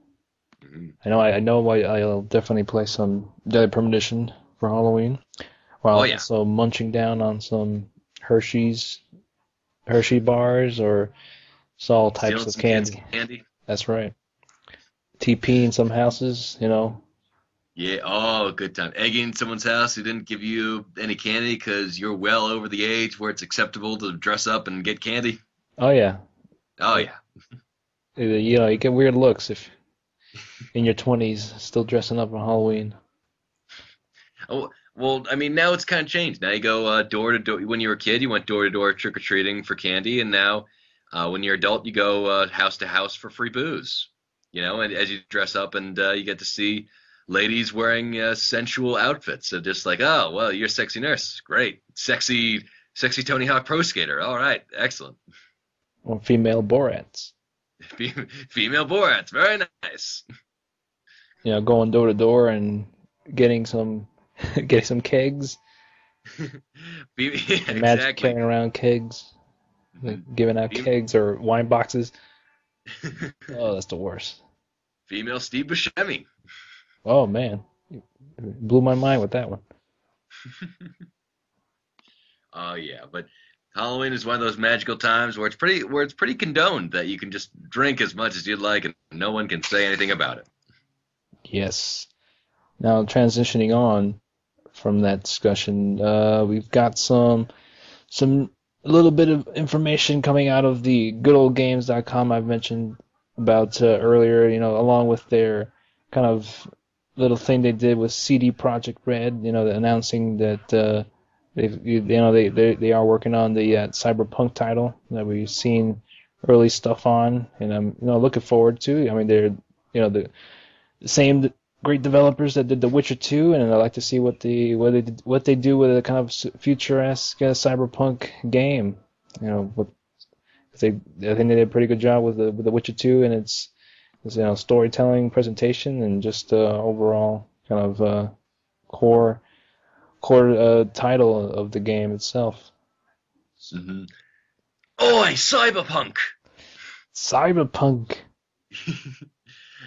Mhm. I'll definitely play some Deadly Premonition for Halloween, while Oh yeah, also munching down on some Hershey bars, or all types stealing of some kids' candy. candy. That's right. TP in some houses. Yeah. Oh, good time. Egging someone's house who didn't give you any candy because you're well over the age where it's acceptable to dress up and get candy. Oh yeah. Oh yeah. You get weird looks if in your 20s still dressing up on Halloween. Oh, well, I mean, now it's kind of changed. Now you go door to door. When you were a kid, you went door to door trick or treating for candy, and now when you're adult, you go house to house for free booze. And as you dress up, and you get to see ladies wearing sensual outfits. So just like, oh, well, you're a sexy nurse, great, sexy Tony Hawk Pro Skater. All right, excellent. Or female Borats. Female Borats, very nice. Going door to door and getting some getting some kegs. Yeah, Imagine exactly. carrying around kegs, like giving out Fem- kegs or wine boxes. Oh, that's the worst. Female Steve Buscemi. Oh man, you blew my mind with that one. Oh yeah, but Halloween is one of those magical times where it's pretty condoned that you can just drink as much as you'd like and no one can say anything about it. Yes. Now transitioning on from that discussion, we've got some a little bit of information coming out of the goodoldgames.com I've mentioned about earlier, along with their kind of little thing they did with CD Projekt Red, announcing that they are working on the Cyberpunk title that we've seen early stuff on, and I'm looking forward to. I mean, they're the same great developers that did The Witcher 2, and I'd like to see what they do with a kind of futuresque cyberpunk game. What I think they did a pretty good job with the Witcher 2, and it's storytelling, presentation, and just overall kind of core title of the game itself. Hmm. Oi, Cyberpunk! Cyberpunk.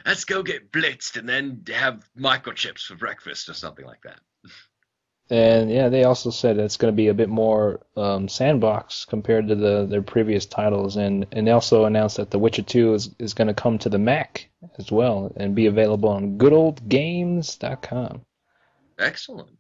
Let's go get blitzed and then have microchips for breakfast or something like that. And yeah, they also said it's going to be a bit more sandbox compared to their previous titles, and they also announced that The Witcher 2 is going to come to the Mac as well and be available on goodoldgames.com. Excellent.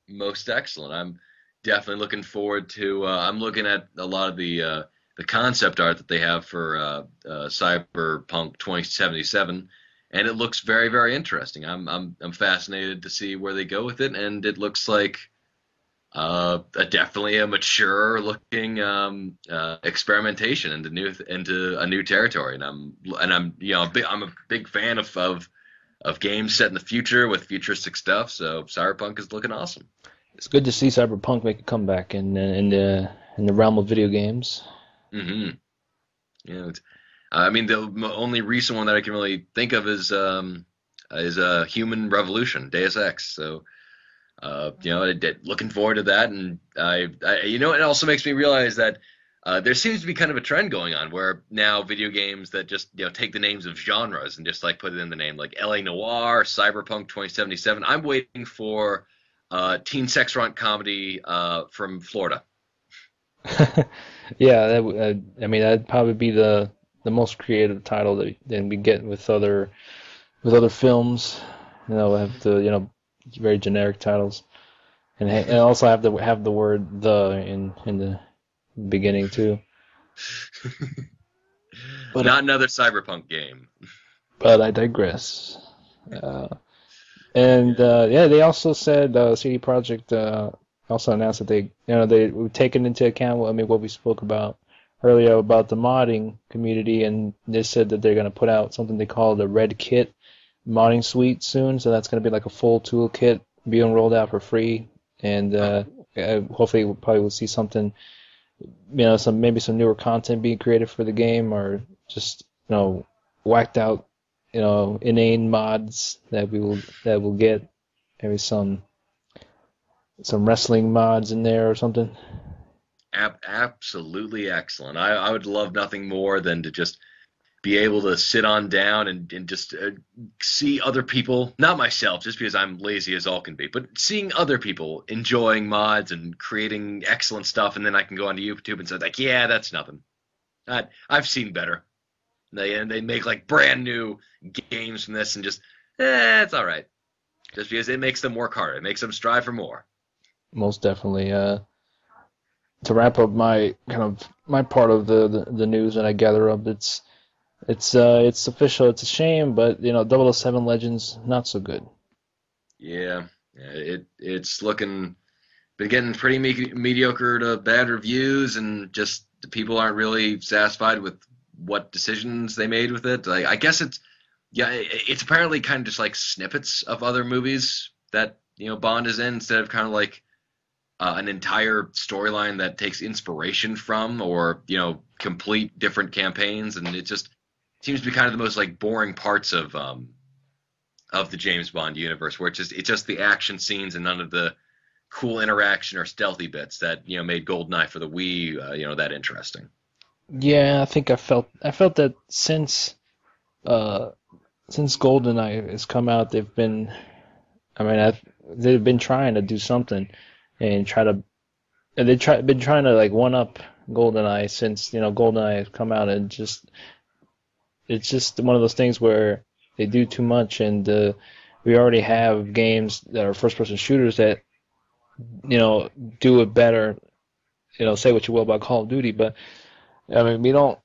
Most excellent. I'm definitely looking forward to. I'm looking at a lot of the concept art that they have for Cyberpunk 2077, and it looks very very interesting. I'm fascinated to see where they go with it, and it looks like definitely a mature looking experimentation into a new territory, and I'm I'm a big fan of games set in the future with futuristic stuff. So Cyberpunk is looking awesome. It's good to see Cyberpunk make a comeback in the realm of video games. Hmm. Yeah, I mean the only recent one that I can really think of is Human Revolution, Deus Ex. So looking forward to that, and it also makes me realize that there seems to be kind of a trend going on where now video games that just take the names of genres and just like put it in the name, like LA Noire, Cyberpunk 2077. I'm waiting for teen sex rant comedy from Florida. Yeah, I mean that'd probably be the most creative title that we get with other films. Have to very generic titles, and also have the word "the" in the beginning too. But Not another Cyberpunk game. but I digress. Uh, and Yeah. yeah, they also said CD Projekt also announced that they were taken into account. I mean, what we spoke about earlier about the modding community, and they said that they're going to put out something they call the Red Kit modding suite soon. So that's going to be like a full toolkit being rolled out for free, and Oh, hopefully we'll probably will see something, maybe some newer content being created for the game, or just whacked out inane mods that will get maybe some wrestling mods in there or something. absolutely excellent. I would love nothing more than to just be able to sit on down and just see other people, not myself, just because I'm lazy as all can be, but seeing other people enjoying mods and creating excellent stuff, and then I can go onto YouTube and say, like, yeah, that's nothing. I've seen better. They make like brand new games from this and just, it's all right. Just because it makes them work harder. It makes them strive for more. Most definitely. To wrap up my part of the news that I gather up, it's official. It's a shame, but 007 Legends not so good. Yeah, it's been getting pretty mediocre to bad reviews, and just the people aren't really satisfied with what decisions they made with it. Like, I guess it's apparently kind of just like snippets of other movies that Bond is in, instead of kind of like an entire storyline that takes inspiration from, or complete different campaigns, and it just seems to be kind of the most like boring parts of the James Bond universe, where it's just the action scenes and none of the cool interaction or stealthy bits that made GoldenEye for the Wii that interesting. Yeah, I think I felt that since GoldenEye has come out, I mean, they've been trying to do something and been trying to like one up GoldenEye since GoldenEye has come out, and it's just one of those things where they do too much, and we already have games that are first-person shooters that do it better. Say what you will about Call of Duty, but I mean we don't.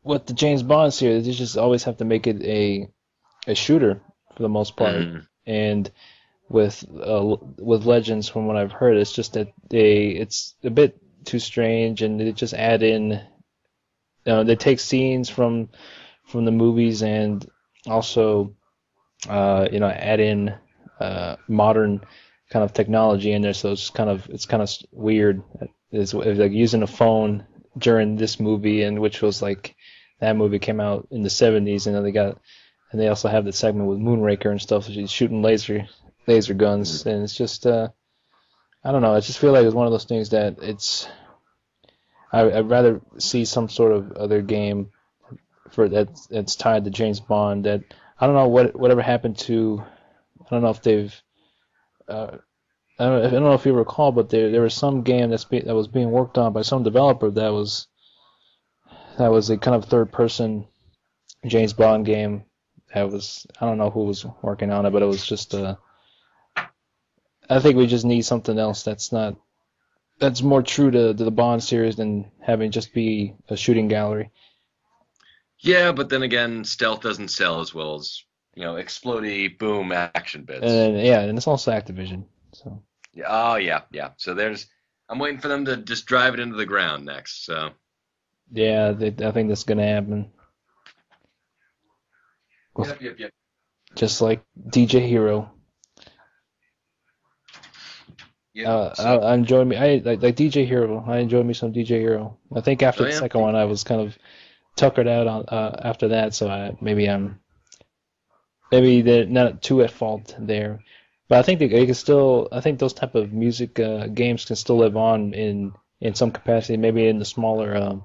With the James Bond series, they just always have to make it a shooter for the most part, Mm-hmm. and with Legends, from what I've heard, it's just that it's a bit too strange, and they just add in, they take scenes from the movies, and also add in modern kind of technology in there, so it's kind of weird. It's like using a phone during this movie, and which was like that movie came out in the 70s, and and they also have the segment with Moonraker and stuff, so she's shooting laser guns, and it's just I don't know. I just feel like it's one of those things that I'd rather see some sort of other game for that's tied to James Bond. That I don't know whatever happened to. I don't know if they've. I don't know if you recall, but there was some game that was being worked on by some developer that was a kind of third person James Bond game. That was, I don't know who was working on it, but it was just I think we just need something else that's more true to the Bond series than having just be a shooting gallery. Yeah, but then again, stealth doesn't sell as well as explodey boom action bits. And yeah, and it's also Activision. So Yeah, oh yeah, yeah. So I'm waiting for them to just drive it into the ground next. So yeah, I think that's gonna happen. yep. Just like DJ Hero. I enjoy me. I like DJ Hero. I enjoy me some DJ Hero. I think after the Yeah. second one, I was kind of tuckered out on after that. So maybe they're not too at fault there. But I think they can still. I think those type of music games can still live on in some capacity. Maybe in the smaller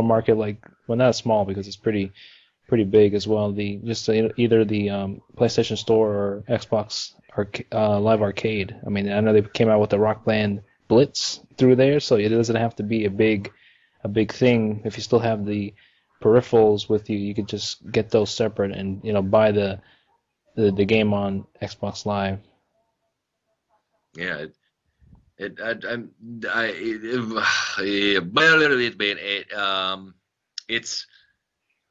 market, like, well, not small because it's pretty big as well. Either the PlayStation Store or Xbox Live Arcade. I mean, I know they came out with the Rock Band Blitz through there, so it doesn't have to be a big thing. If you still have the peripherals with you, you could just get those separate and buy the game on Xbox Live. Yeah, it I it, it's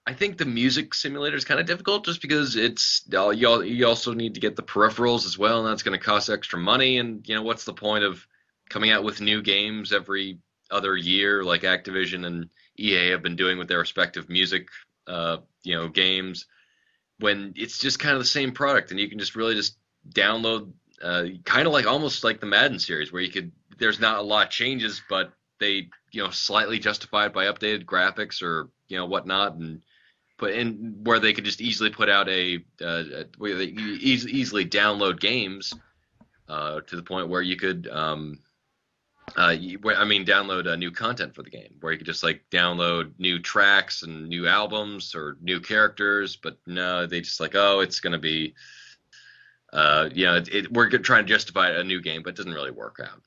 I think the music simulator is kind of difficult just because you also need to get the peripherals as well, and that's going to cost extra money. And what's the point of coming out with new games every other year like Activision and EA have been doing with their respective music, games when it's just kind of the same product, and you can just really just download, kind of like almost like the Madden series where there's not a lot of changes, but they slightly justified by updated graphics or whatnot, and put in where they could just easily put out where they easily download games, to the point where you could download new content for the game, where you could just like download new tracks and new albums or new characters. But no, they just like, oh, it's gonna be, we're trying to justify a new game, but it doesn't really work out.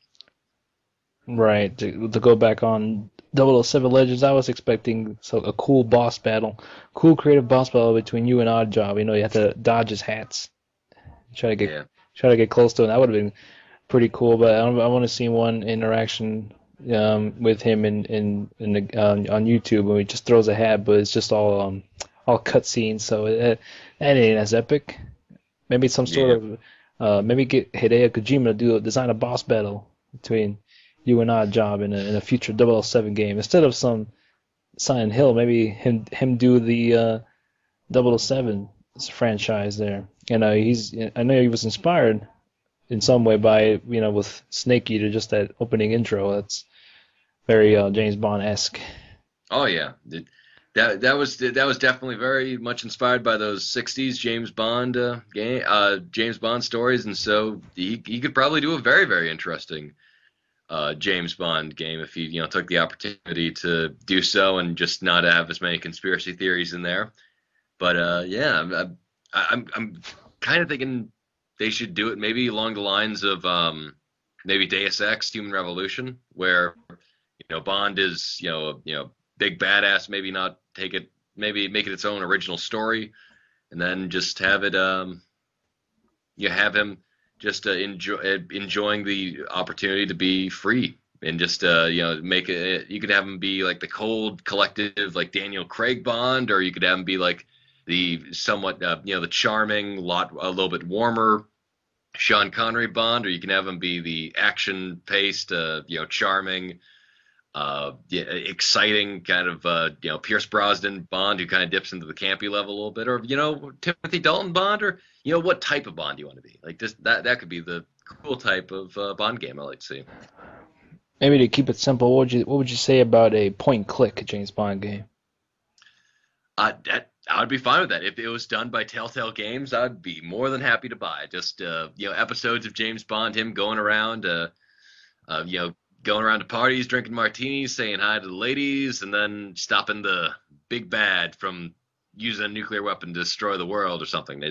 Right. To go back on 007 Legends, I was expecting a cool boss battle, cool creative boss battle between you and Oddjob. You have to dodge his hats, try to get Yeah. try to get close to him. That would have been pretty cool. But I want to see one interaction with him on YouTube when he just throws a hat, but it's just all cutscenes. So that ain't as epic. Maybe some sort of maybe get Hideo Kojima to design a boss battle between you and Oddjob in a future 007 game instead of some Silent Hill. Maybe him do the 007 franchise there. I know he was inspired in some way by with Snake Eater, just that opening intro. That's very James Bond-esque. Oh yeah, that was definitely very much inspired by those '60s James Bond James Bond stories, and so he could probably do a very, very interesting James Bond game if he took the opportunity to do so and just not have as many conspiracy theories in there. But yeah, I'm kind of thinking they should do it maybe along the lines of maybe Deus Ex: Human Revolution, where Bond is big badass, maybe not take it, maybe make it its own original story, and then just have it you have him just enjoying the opportunity to be free, and just make it. You could have him be like the cold, collective, like Daniel Craig Bond, or you could have him be like the somewhat the charming, a little bit warmer Sean Connery Bond, or you can have him be the action paced, charming, exciting kind of Pierce Brosnan Bond, who kind of dips into the campy level a little bit, or Timothy Dalton Bond, or what type of Bond do you want to be? Like this, that could be the cool type of Bond game I like to see. Maybe to keep it simple, what would you say about a point-and-click James Bond game? I would be fine with that. If it was done by Telltale Games, I'd be more than happy to buy it. Just episodes of James Bond, him going around, going around to parties, drinking martinis, saying hi to the ladies, and then stopping the big bad from using a nuclear weapon to destroy the world or something.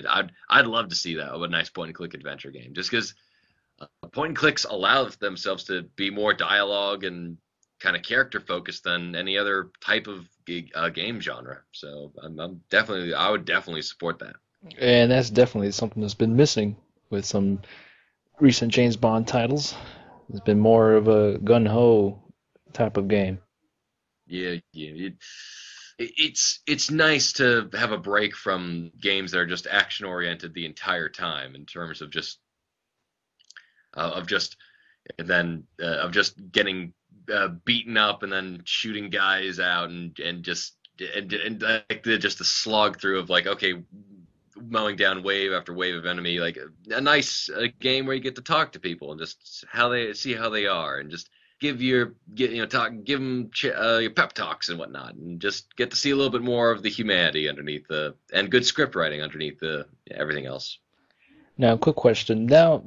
I'd love to see that, a nice point-and-click adventure game, just because point-and-clicks allow themselves to be more dialogue and kind of character-focused than any other type of game genre. So I would definitely support that. And that's definitely something that's been missing with some recent James Bond titles. It's been more of a gun-ho type of game. Yeah. It's nice to have a break from games that are just action-oriented the entire time, in terms of just getting beaten up and then shooting guys out and just the slog through of like, okay, mowing down wave after wave of enemy, like a nice game where you get to talk to people and just how they are, and just give them your pep talks and whatnot, and just get to see a little bit more of the humanity underneath and good script writing underneath everything else. Now, quick question. Now,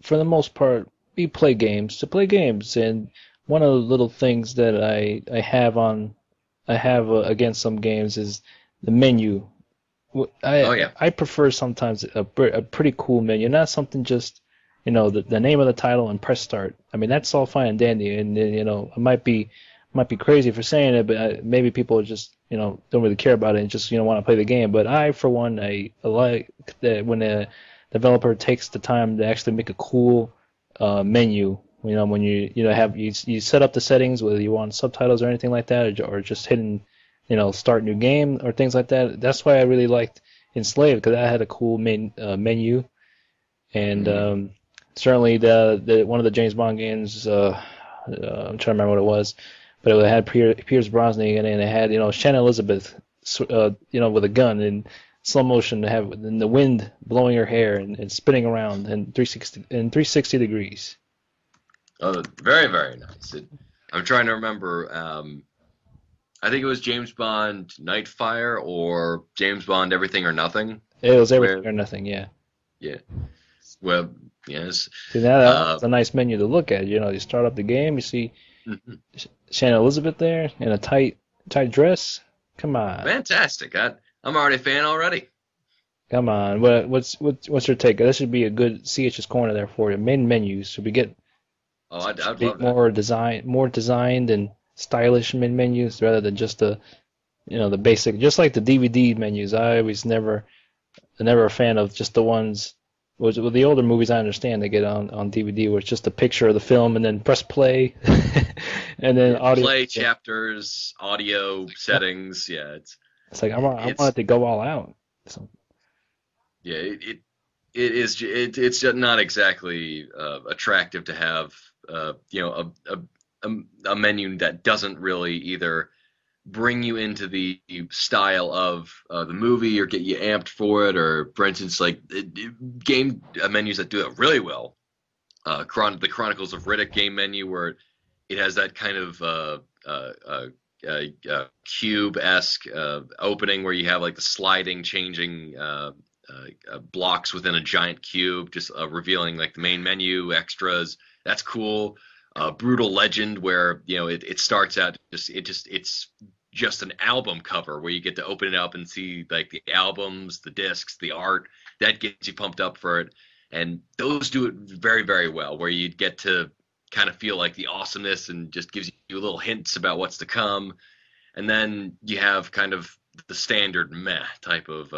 for the most part, we play games to play games, and one of the little things that I have against some games is the menu. I prefer sometimes a pretty cool menu, not something just the name of the title and press start. I mean, that's all fine and dandy, and it might be crazy for saying it, but maybe people just don't really care about it and just want to play the game. But I, for one, I like that when a developer takes the time to actually make a cool menu. When you have you set up the settings whether you want subtitles or anything like that, or just hitting, start new game or things like that. That's why I really liked Enslaved, because that had a cool main menu, and certainly the one of the James Bond games. I'm trying to remember what it was, but it had Pierce Brosnan in it, and it had Shannon Elizabeth, with a gun in slow motion, to have in the wind blowing her hair and spinning around in 360 degrees. Oh, very, very nice. I'm trying to remember. I think it was James Bond Nightfire or James Bond Everything or Nothing. It was Everything or Nothing, yeah. Yeah. Well, yes. See, that's a nice menu to look at. You start up the game, you see Shannon Elizabeth there in a tight dress. Come on. Fantastic. I'm already a fan already. Come on. What's your take? This should be a good CH's corner there for you. Main menus. Should we get I'd love that. more designed and stylish main menus rather than just the basic, just like the DVD menus. I was never a fan of just the ones. With the older movies, I understand they get on DVD where it's just a picture of the film and then press play, and then audio play chapters, audio settings. Yeah, it's like I want it to go all out. So. Yeah, it's just not exactly attractive to have a menu that doesn't really either bring you into the style of the movie or get you amped for it, or for instance, like game menus that do it really well. The Chronicles of Riddick game menu, where it has that kind of cube-esque opening where you have like the sliding, changing blocks within a giant cube, just revealing like the main menu extras. That's cool. Brutal Legend, where it starts out it's just an album cover where you get to open it up and see like the albums, the discs, the art. That gets you pumped up for it, and those do it very, very well, where you get to kind of feel like the awesomeness and just gives you little hints about what's to come. And then you have kind of the standard meh type of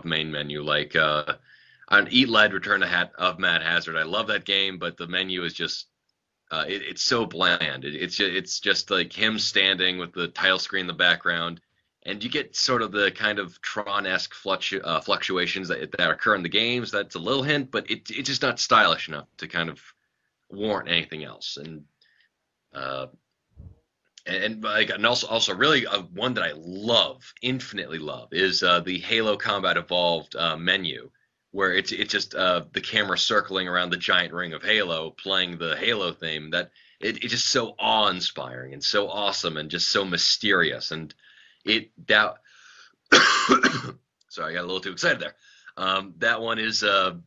main menu, like on Eat Lead, Return of Mad Hazard. I love that game, but the menu is just it's so bland. It's just like him standing with the title screen in the background, and you get sort of the kind of Tron-esque fluctuations that occur in the games. That's a little hint, but it's just not stylish enough to kind of warrant anything else. And also really one that I infinitely love, is the Halo Combat Evolved menu, where it's just the camera circling around the giant ring of Halo, playing the Halo theme. That it's just so awe-inspiring and so awesome and just so mysterious. And sorry, I got a little too excited there. That one is that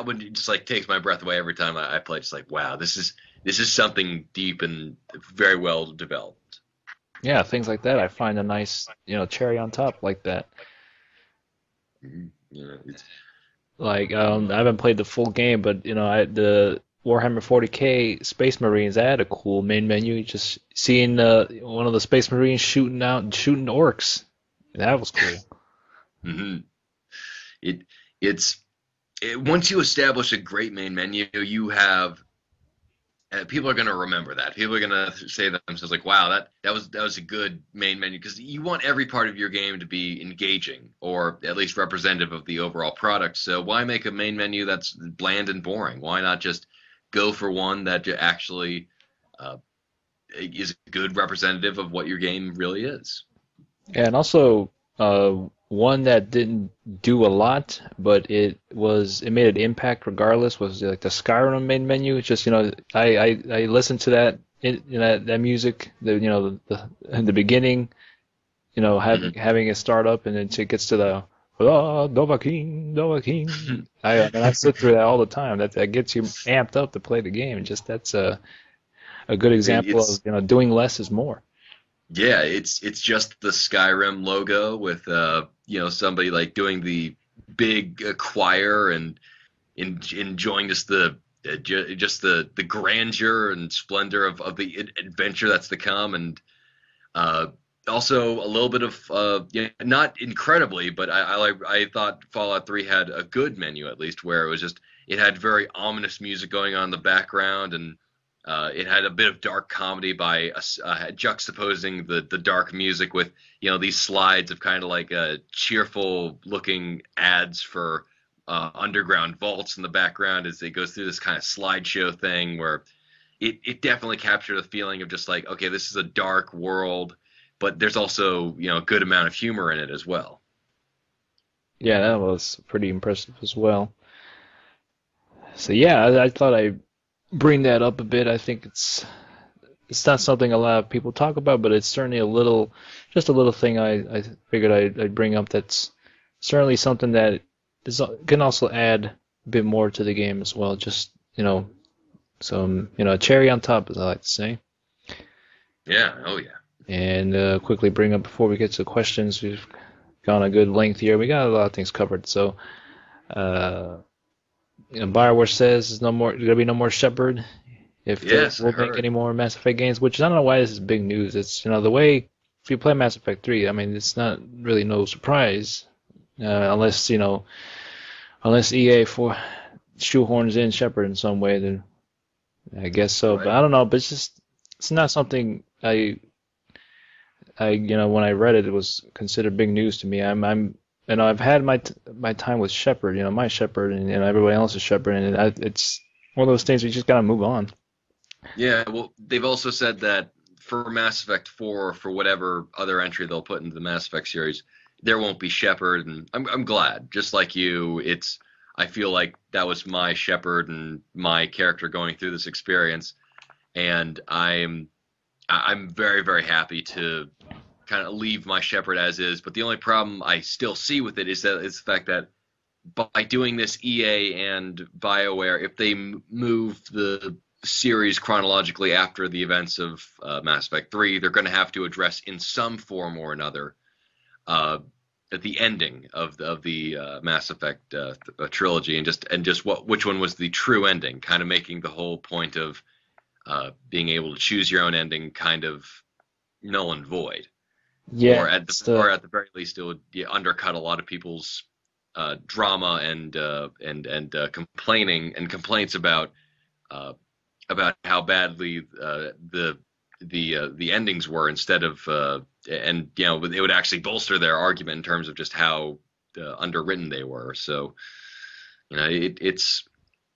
one just like takes my breath away every time I play. It's like, wow, this is something deep and very well developed. Yeah, things like that. I find a nice, cherry on top like that. Yeah, I haven't played the full game, but the Warhammer 40K Space Marines, I had a cool main menu. Just seeing one of the Space Marines shooting orcs, that was cool. Mm-hmm. Once you establish a great main menu, you have people are going to remember that. People are going to say to themselves like, "Wow, that was a good main menu," because you want every part of your game to be engaging, or at least representative of the overall product. So why make a main menu that's bland and boring? Why not just go for one that actually is a good representative of what your game really is? Yeah, and also one that didn't do a lot, but it made an impact regardless, was like the Skyrim main menu. It's just I listened to that that music, in the beginning, having it start up, and then it gets to the Dovahkiin. I sit through that all the time. That gets you amped up to play the game. Just that's a good example of doing less is more. Yeah, it's just the Skyrim logo with somebody like doing the big choir and enjoying just the grandeur and splendor of the adventure that's to come. And Also, a little bit of not incredibly, but I thought Fallout 3 had a good menu at least, where it had very ominous music going on in the background, and it had a bit of dark comedy by juxtaposing the dark music with these slides of kind of like cheerful looking ads for underground vaults in the background as it goes through this kind of slideshow thing where it definitely captured a feeling of just like, okay, this is a dark world, but there's also a good amount of humor in it as well. Yeah, that was pretty impressive as well. So yeah, I thought I'd bring that up a bit. I think it's not something a lot of people talk about, but it's certainly just a little thing I figured I'd bring up. That's certainly something that can also add a bit more to the game as well. Just some cherry on top, as I like to say. Yeah. Oh yeah. And quickly bring up before we get to questions. We've gone a good length here. We got a lot of things covered. So, BioWare says there's gonna be no more Shepard if they will make any more Mass Effect games. Which I don't know why this is big news. It's the way if you play Mass Effect 3, I mean it's not really no surprise unless EA shoehorns in Shepard in some way. Then I guess so. Right. But I don't know. But it's not something I when I read it, it was considered big news to me. I've had my time with Shepard, my Shepard and everybody else's Shepard, and it's one of those things we just gotta move on. Yeah, well, they've also said that for Mass Effect 4, for whatever other entry they'll put into the Mass Effect series, there won't be Shepard, and I'm glad. Just like you, I feel like that was my Shepard and my character going through this experience, and I'm very, very happy to kind of leave my Shepard as is. But the only problem I still see with it is the fact that by doing this, EA and BioWare, if they move the series chronologically after the events of Mass Effect 3, they're going to have to address in some form or another at the ending of the Mass Effect trilogy, and just which one was the true ending, kind of making the whole point of being able to choose your own ending kind of null and void. Yeah. Or at the very least, it would undercut a lot of people's drama and complaining and complaints about how badly the endings were, instead of and it would actually bolster their argument in terms of just how underwritten they were. So it's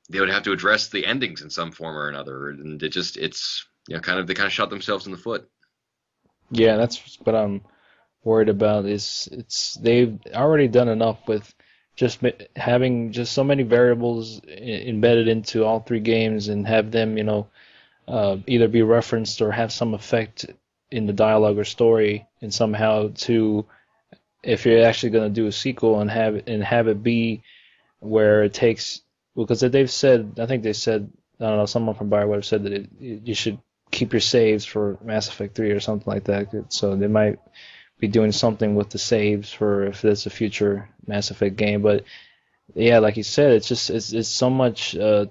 they would have to address the endings in some form or another, and they kind of shot themselves in the foot. Yeah, that's what I'm worried about. They've already done enough with just having just so many variables embedded into all three games, and have them either be referenced or have some effect in the dialogue or story, and somehow if you're actually going to do a sequel and have it be where it takes. Because I think they said, I don't know, someone from BioWare said that you should keep your saves for Mass Effect 3 or something like that. So they might be doing something with the saves for if there's a future Mass Effect game. But yeah, like you said, it's so much to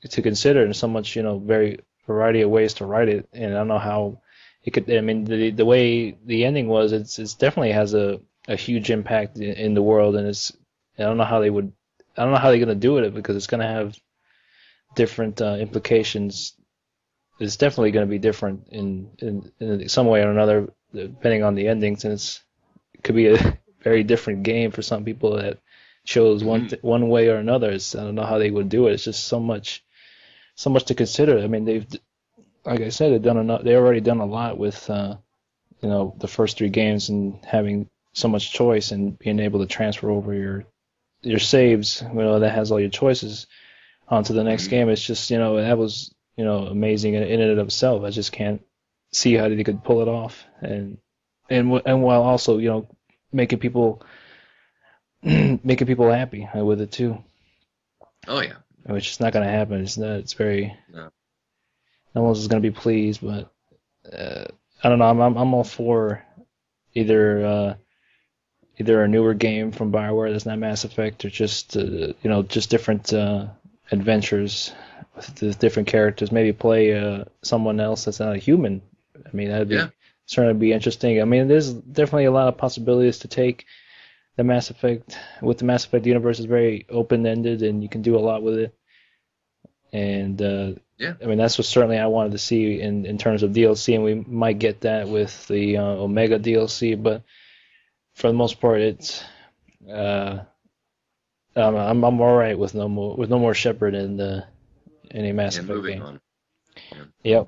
consider, and so much very variety of ways to write it. And I don't know how it could. I mean, the way the ending was, it's definitely has a huge impact in the world, and I don't know how they're going to do it, because it's going to have different implications. It's definitely going to be different in some way or another, depending on the endings, and it could be a very different game for some people that chose one way or another. I don't know how they would do it. It's just so much to consider. I mean, like I said, they've already done a lot with the first three games, and having so much choice and being able to transfer over your saves, that has all your choices onto the next game. It's just, that was, amazing in and of itself. I just can't see how they could pull it off, and while also, making people happy with it too. Oh yeah. Which is not going to happen. It's very. No. No one's going to be pleased, but I don't know. I'm all for either a newer game from BioWare that's not Mass Effect, or just different adventures with the different characters. Maybe play someone else that's not a human. I mean, that'd be certainly be interesting. I mean, there's definitely a lot of possibilities to take the Mass Effect. With the Mass Effect universe is very open-ended, and you can do a lot with it. And Yeah. I mean, that's what certainly I wanted to see in terms of DLC, and we might get that with the Omega DLC. But for the most part, it's uh, I'm all right with no more Shepard in any Mass And Effect moving game. on. Yeah.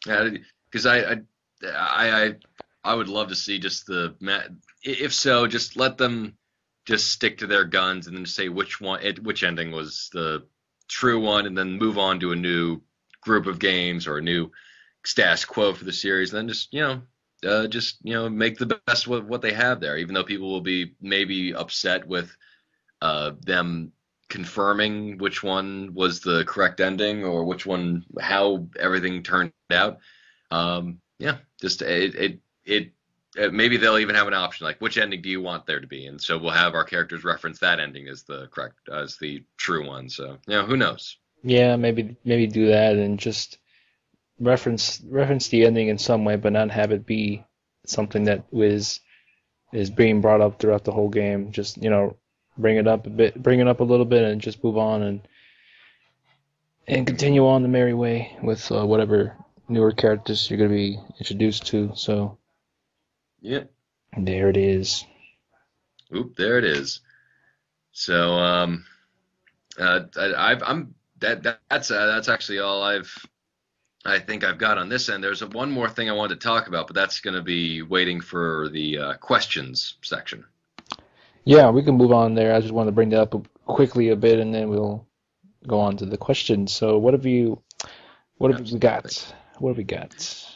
Yep. Because I would love to see just if so, just let them just stick to their guns and then say which ending was the true one, and then move on to a new group of games or a new status quo for the series, and then just make the best with what they have there, even though people will be maybe upset with them confirming which one was the correct ending or how everything turned out. Yeah, just maybe they'll even have an option like which ending do you want there to be, and so we'll have our characters reference that ending as the true one. So who knows? Yeah, maybe do that and just reference the ending in some way, but not have it be something that is being brought up throughout the whole game. Just bring it up a little bit, and just move on and continue on the merry way with whatever newer characters you're going to be introduced to. So Yep. there it is. Oop, there it is. So that's actually all I think I've got on this end. There's one more thing I wanted to talk about, but that's going to be waiting for the questions section. Yeah, we can move on there. I just wanted to bring that up quickly a bit, and then we'll go on to the questions. So what have we got? What have we got?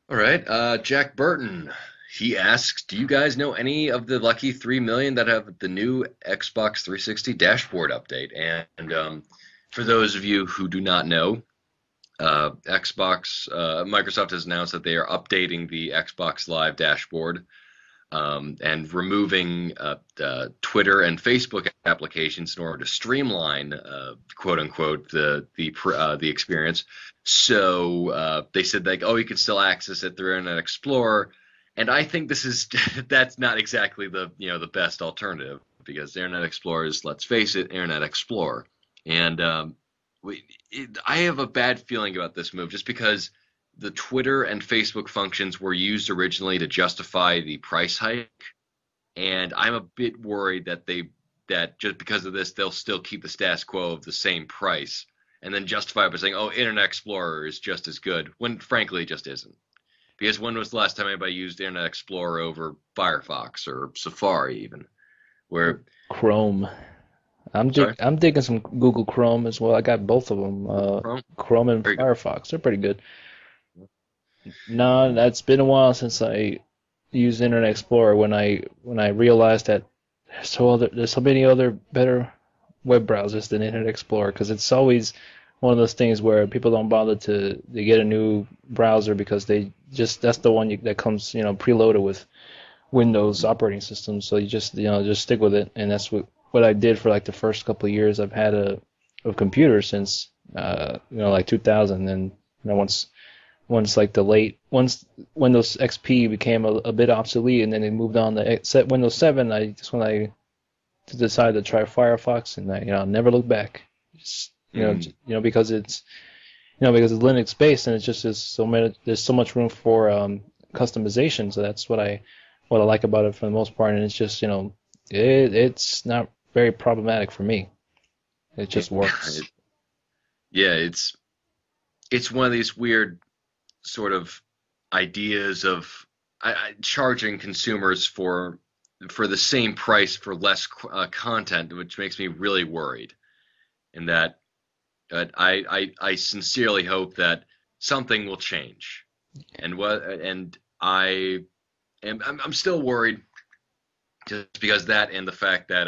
All right, Jack Burton. He asks, do you guys know any of the lucky 3 million that have the new Xbox 360 dashboard update? And for those of you who do not know, Microsoft has announced that they are updating the Xbox Live dashboard and removing Twitter and Facebook applications in order to streamline, quote unquote, the experience. So they said you can still access it through Internet Explorer. And I think that's not exactly the best alternative, because Internet Explorer is, let's face it, Internet Explorer. And I have a bad feeling about this move, just because the Twitter and Facebook functions were used originally to justify the price hike, and I'm a bit worried that just because of this, they'll still keep the status quo of the same price, and then justify it by saying, "Oh, Internet Explorer is just as good," when frankly it just isn't. Because when was the last time anybody used Internet Explorer over Firefox or Safari even? Where Chrome. I'm digging some Google Chrome as well. I got both of them, Chrome and Firefox. They're pretty good. No, that's been a while since I used Internet Explorer. When I realized that there's so many other better web browsers than Internet Explorer, because it's always one of those things where people don't bother to get a new browser because that's the one that comes preloaded with Windows operating system. So you just stick with it, and that's what I did for like the first couple of years I've had a computer since like 2000. And once Windows XP became a bit obsolete, and then it moved on to Windows 7, when I decided to try Firefox, and I never looked back. Just, because it's because it's Linux based, and it's just there's so much room for customization. So that's what I like about it for the most part, and it's just it's not very problematic for me. It just works. It's one of these weird sort of ideas of charging consumers for the same price for less content, which makes me really worried. And that I sincerely hope that something will change. And I'm still worried, just because that, and the fact that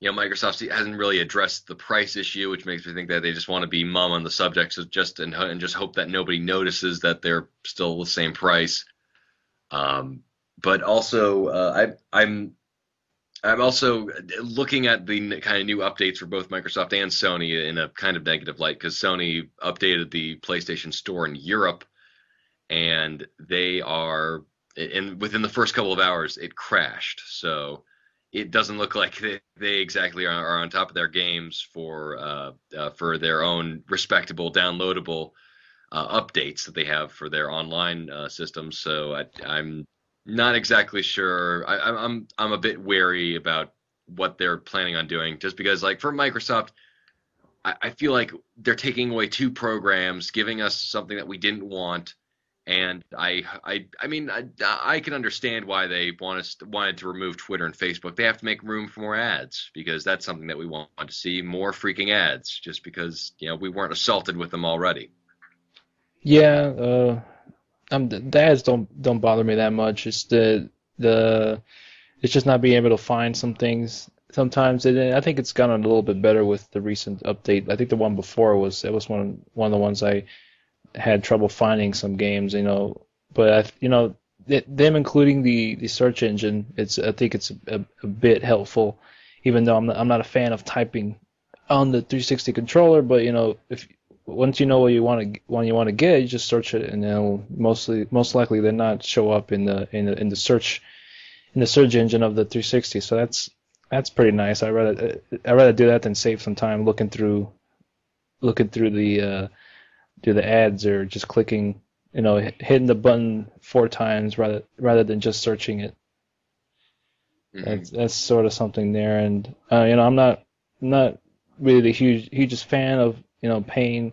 Microsoft hasn't really addressed the price issue, which makes me think that they just want to be mum on the subject, so just hope that nobody notices that they're still the same price. But also, I'm also looking at the kind of new updates for both Microsoft and Sony in a kind of negative light, because Sony updated the PlayStation Store in Europe, and they are, and within the first couple of hours, it crashed. So it doesn't look like they exactly are on top of their games for their own respectable downloadable updates that they have for their online systems. So I'm not exactly sure. I'm a bit wary about what they're planning on doing, just because, like, for Microsoft, I feel like they're taking away two programs, giving us something that we didn't want. And I can understand why they wanted to remove Twitter and Facebook. They have to make room for more ads, because that's something that we want to see, more freaking ads, just because, we weren't assaulted with them already. Yeah, the ads don't bother me that much. It's the it's just not being able to find some things sometimes. And I think it's gotten a little bit better with the recent update. I think the one before was one of the ones I had trouble finding some games, But them including the search engine, I think it's a bit helpful, even though I'm not a fan of typing on the 360 controller. But if once you know what you want to get, you just search it, and it'll most likely than not show up in the search engine of the 360. So that's pretty nice. I rather do that than save some time looking through the ads, or just clicking, hitting the button 4 times rather than just searching it. That's sort of something there. And I'm not really the hugest fan of paying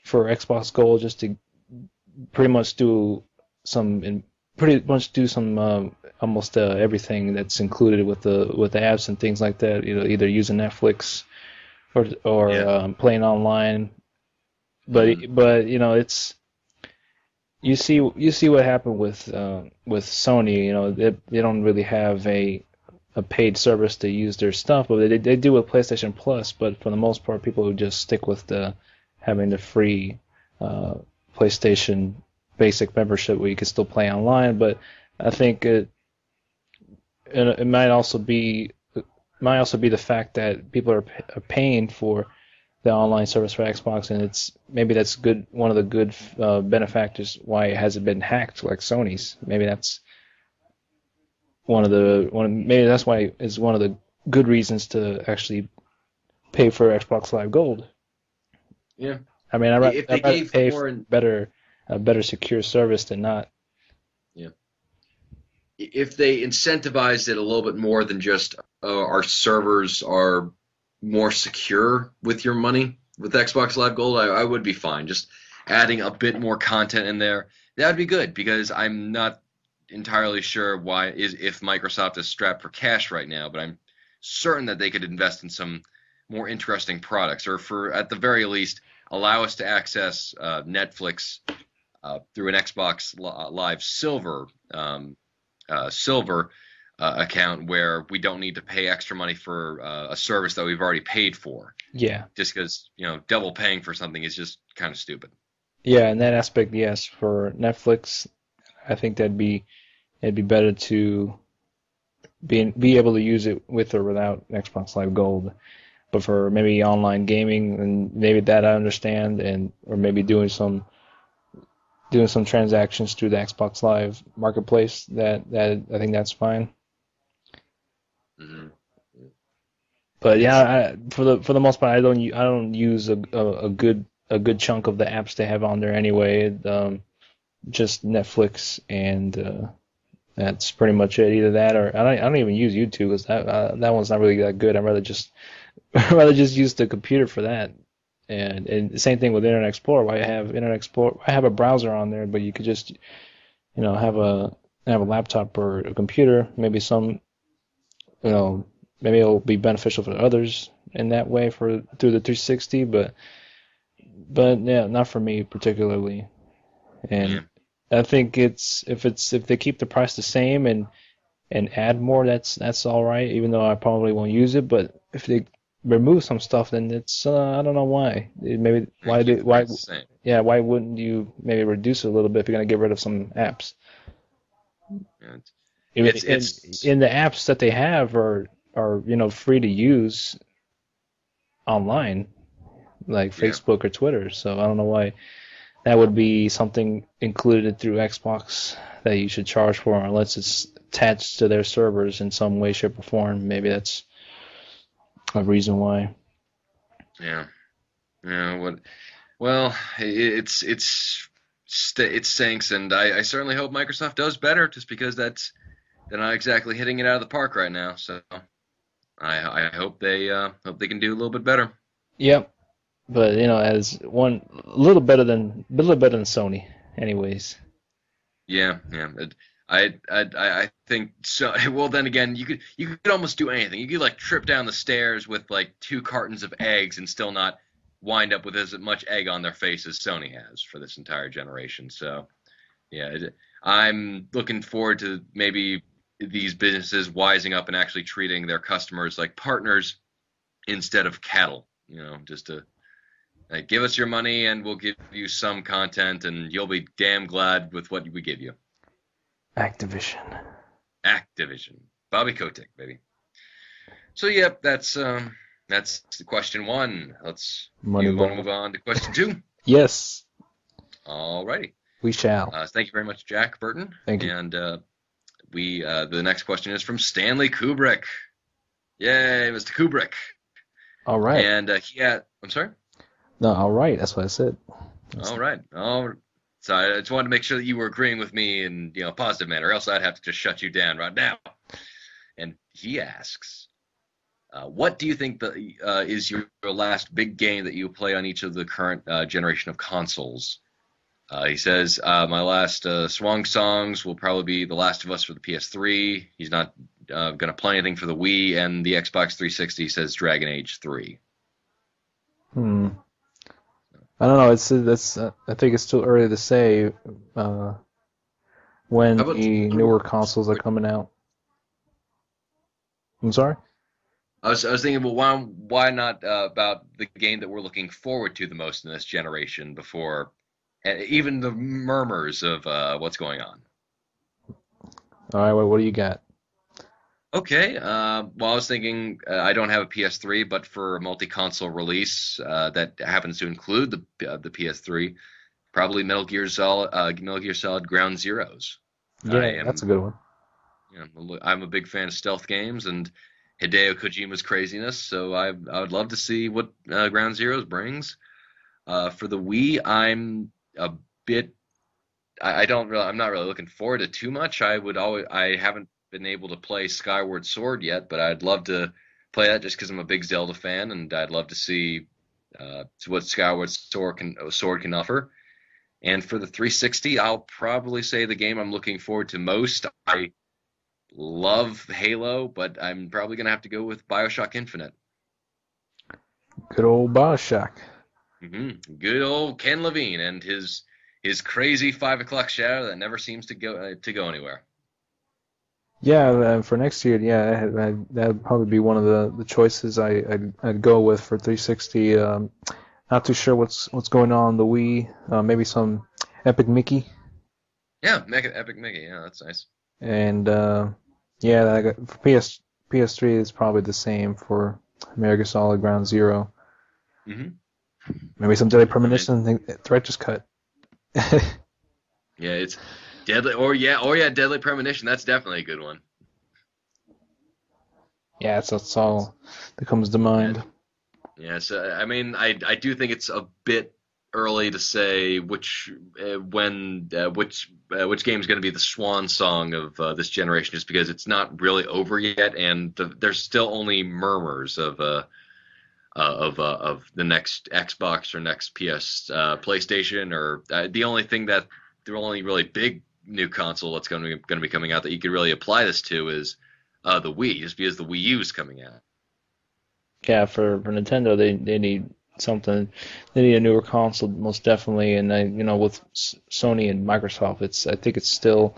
for Xbox Gold just to pretty much do some almost everything that's included with the apps and things like that. Either using Netflix or playing online. But it's you see what happened with Sony. They don't really have a paid service to use their stuff, but they do with PlayStation Plus. But for the most part, people who just stick with having the free PlayStation Basic membership, where you can still play online. But I think it might also be the fact that people are paying for the online service for Xbox, and maybe that's good. One of the good benefactors why it hasn't been hacked like Sony's. Maybe that's maybe that's why it's one of the good reasons to actually pay for Xbox Live Gold. Yeah. I mean, I'd rather pay for a better secure service than not. Yeah. If they incentivized it a little bit more than just our servers are more secure with your money with Xbox Live Gold, I would be fine. Just adding a bit more content in there, that would be good, because I'm not entirely sure if Microsoft is strapped for cash right now, but I'm certain that they could invest in some more interesting products, or for at the very least allow us to access Netflix through an Xbox Live Silver account, where we don't need to pay extra money for a service that we've already paid for. Yeah. Just because double paying for something is just kind of stupid. Yeah, in that aspect, yes. For Netflix, I think it'd be better to be able to use it with or without Xbox Live Gold. But for maybe online gaming, and maybe that I understand, or maybe doing some transactions through the Xbox Live marketplace, that I think that's fine. Mm-hmm. But yeah, for the most part, I don't use a good chunk of the apps they have on there anyway. Just Netflix, and that's pretty much it. Either that, or I don't even use YouTube, because that one's not really that good. I'd rather just use the computer for that. And the same thing with Internet Explorer. I have Internet Explorer. I have a browser on there, but you could just have a laptop or a computer. Maybe maybe it'll be beneficial for others in that way through the 360. But yeah, not for me particularly. And I think if they keep the price the same and add more, that's all right. Even though I probably won't use it, but if they remove some stuff, then it's I don't know why. Why wouldn't you maybe reduce it a little bit if you're gonna get rid of some apps? In the apps that they have are free to use online, like Facebook or Twitter. So I don't know why that would be something included through Xbox that you should charge for, unless it's attached to their servers in some way, shape, or form. Maybe that's a reason why. Yeah. Yeah. What? Well, it stinks, and I certainly hope Microsoft does better, just because they're not exactly hitting it out of the park right now. So I hope they can do a little bit better. Yep, but as one a little better than Sony, anyways. Yeah, yeah. I think so. Well, then again, you could almost do anything. You could like trip down the stairs with like 2 cartons of eggs and still not wind up with as much egg on their face as Sony has for this entire generation. So yeah, I'm looking forward to maybe these businesses wising up and actually treating their customers like partners instead of cattle. Just to give us your money and we'll give you some content, and you'll be damn glad with what we give you. Activision. Activision. Bobby Kotick, baby. So, yep, that's the question one. You want to move on to question two? Yes. Alrighty. We shall. Thank you very much, Jack Burton. Thank you. And the next question is from Stanley Kubrick. Yay, Mr. Kubrick. All right. And I'm sorry? No, all right. That's what I said. All right. So I just wanted to make sure that you were agreeing with me in a positive manner, or else I'd have to just shut you down right now. And he asks, what do you think is your last big game that you play on each of the current generation of consoles? He says, my last swan songs will probably be The Last of Us for the PS3. He's not going to play anything for the Wii, and the Xbox 360. He says Dragon Age 3. I don't know. I think it's too early to say when the newer consoles are coming out. I'm sorry? I was thinking, well, why not about the game that we're looking forward to the most in this generation before even the murmurs of what's going on. All right, well, what do you got? Okay, well, I was thinking I don't have a PS3, but for a multi-console release that happens to include the PS3, probably Metal Gear Solid Ground Zeroes. Yeah, that's a good one. I'm a big fan of stealth games and Hideo Kojima's craziness, so I would love to see what Ground Zeroes brings. For the Wii, I'm a bit. I'm not really looking forward to too much. I haven't been able to play Skyward Sword yet, but I'd love to play that just because I'm a big Zelda fan, and I'd love to see what Skyward Sword can offer. And for the 360, I'll probably say the game I'm looking forward to most. I love Halo, but I'm probably going to have to go with BioShock Infinite. Good old BioShock. Mm-hmm. Good old Ken Levine and his crazy 5 o'clock shadow that never seems to go anywhere. Yeah, for next year, yeah, that'd probably be one of the choices I'd go with for 360. Not too sure what's going on the Wii. Maybe some Epic Mickey. Yeah, Epic Mickey. Yeah, that's nice. And for PS3 it's probably the same for Metal Gear Solid Ground Zero. Mm-hmm. Maybe some Deadly Premonition. Director's cut. Yeah, it's Deadly. Deadly Premonition. That's definitely a good one. Yeah, that's all that comes to mind. Yeah, so I mean, I do think it's a bit early to say which game is going to be the swan song of this generation, just because it's not really over yet, and there's still only murmurs of the next Xbox or next PlayStation, or the only really big new console that's going to be coming out that you could really apply this to is the Wii, just because the Wii U is coming out. Yeah, for Nintendo, they need something. They need a newer console, most definitely. And with Sony and Microsoft, I think it's still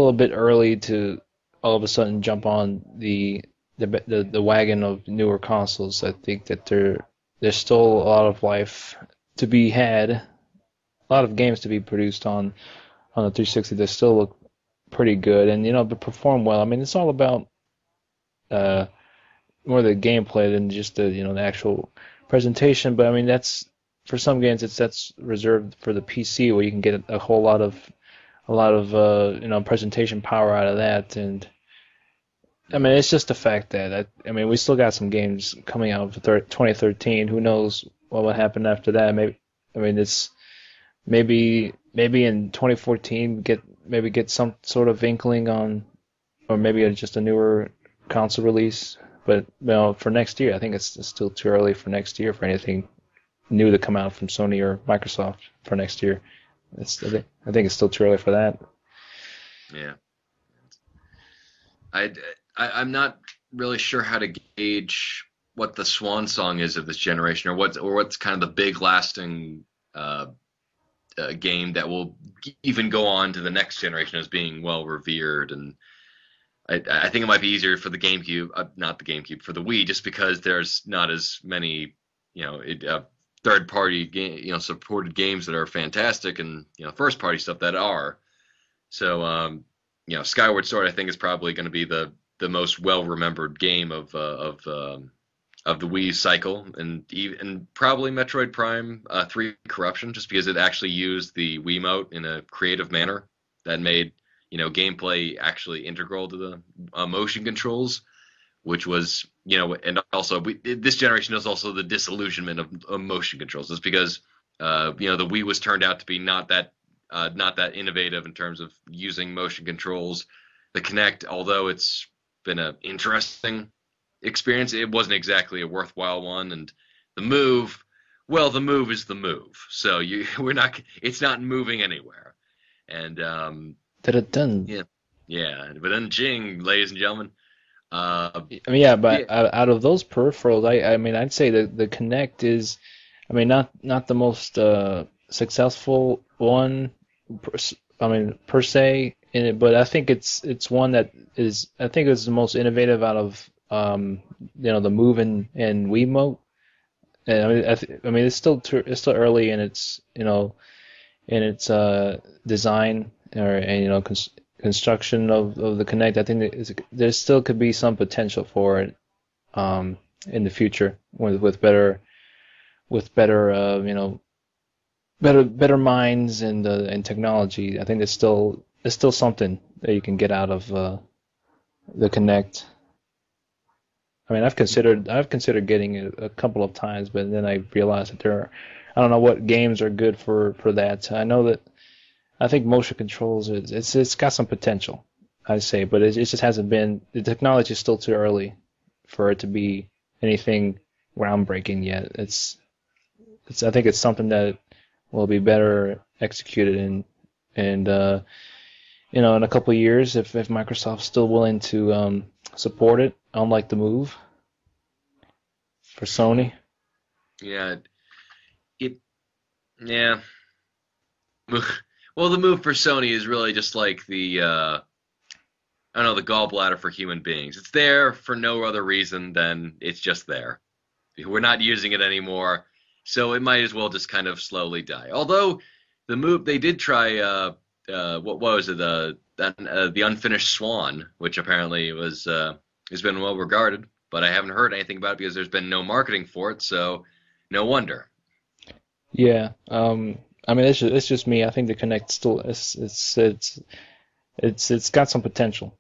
a bit early to all of a sudden jump on the wagon of newer consoles. I think that there's still a lot of life to be had, a lot of games to be produced on the 360 that still look pretty good and but perform well. I mean, it's all about more the gameplay than just the the actual presentation. But I mean, that's for some games that's reserved for the PC, where you can get a whole lot of presentation power out of that. And I mean, it's just the fact that I mean, we still got some games coming out for 2013. Who knows what will happen after that? Maybe, I mean, it's maybe in 2014 get some sort of inkling on, or maybe just a newer console release. But for next year, I think it's still too early for next year for anything new to come out from Sony or Microsoft for next year. I think it's still too early for that. Yeah. I'm not really sure how to gauge what the swan song is of this generation, or what's kind of the big lasting game that will even go on to the next generation as being well revered. And I think it might be easier for the GameCube, not the GameCube, for the Wii, just because there's not as many, third-party game, supported games that are fantastic, and first-party stuff that are. So, Skyward Sword, I think, is probably going to be the most well-remembered game of the Wii cycle, and probably Metroid Prime 3 Corruption, just because it actually used the Wiimote in a creative manner that made gameplay actually integral to the motion controls, which was and also this generation is also the disillusionment of motion controls, just because the Wii was turned out to be not that innovative in terms of using motion controls. The Kinect, although it's been an interesting experience, it wasn't exactly a worthwhile one. And the Move, well, the Move is the Move, so it's not moving anywhere. And Dun. yeah, but then Jing, ladies and gentlemen. Out of those peripherals, I mean, I'd say the Kinect is, I mean, not the most successful one, per se in it, but I think it's one that is, I think it's the most innovative out of the Move and Wiimote. And I mean, it's still early in its design construction of the Kinect. I think there still could be some potential for it in the future with better better minds and technology. I think there's still something that you can get out of the Kinect. I mean, I've considered getting it a couple of times, but then I realized that I don't know what games are good for that. I think motion controls it's got some potential, I'd say, but it just hasn't been, the technology is still too early for it to be anything groundbreaking yet. I think it's something that will be better executed in a couple of years if Microsoft's still willing to support it, unlike the Move for Sony. Yeah. Yeah. Well, the Move for Sony is really just like the gallbladder for human beings. It's there for no other reason than it's just there. We're not using it anymore, so it might as well just kind of slowly die. Although the Move, they did try what was it, the Unfinished Swan, which apparently has been well regarded, but I haven't heard anything about it because there's been no marketing for it, so no wonder. Yeah. I mean, it's just me. I think the Kinect still it's got some potential,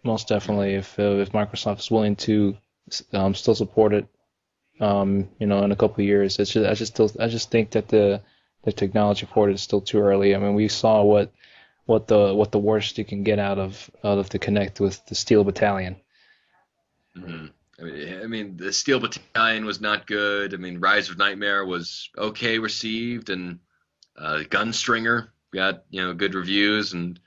most definitely. If Microsoft is willing to still support it, in a couple of years, I just think that the technology for it is still too early. I mean, we saw what the worst you can get out of the Kinect with the Steel Battalion. Mm-hmm. I mean, the Steel Battalion was not good. I mean, Rise of Nightmare was okay received, and Gunstringer got good reviews, and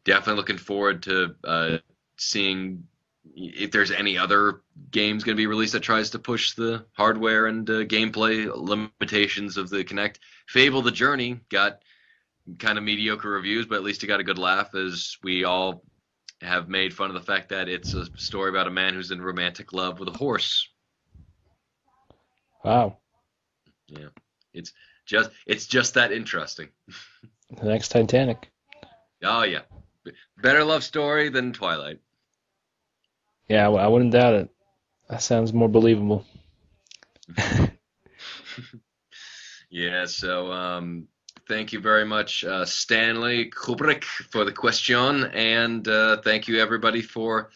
definitely looking forward to seeing if there's any other games going to be released that tries to push the hardware and gameplay limitations of the Kinect. Fable: The Journey got kind of mediocre reviews, but at least it got a good laugh, as we all have made fun of the fact that it's a story about a man who's in romantic love with a horse. Wow. Yeah, it's just that interesting. The next Titanic. Oh yeah, better love story than Twilight. Yeah, I wouldn't doubt it. That sounds more believable. Yeah, so thank you very much, Stanley Kubrick, for the question, and thank you everybody for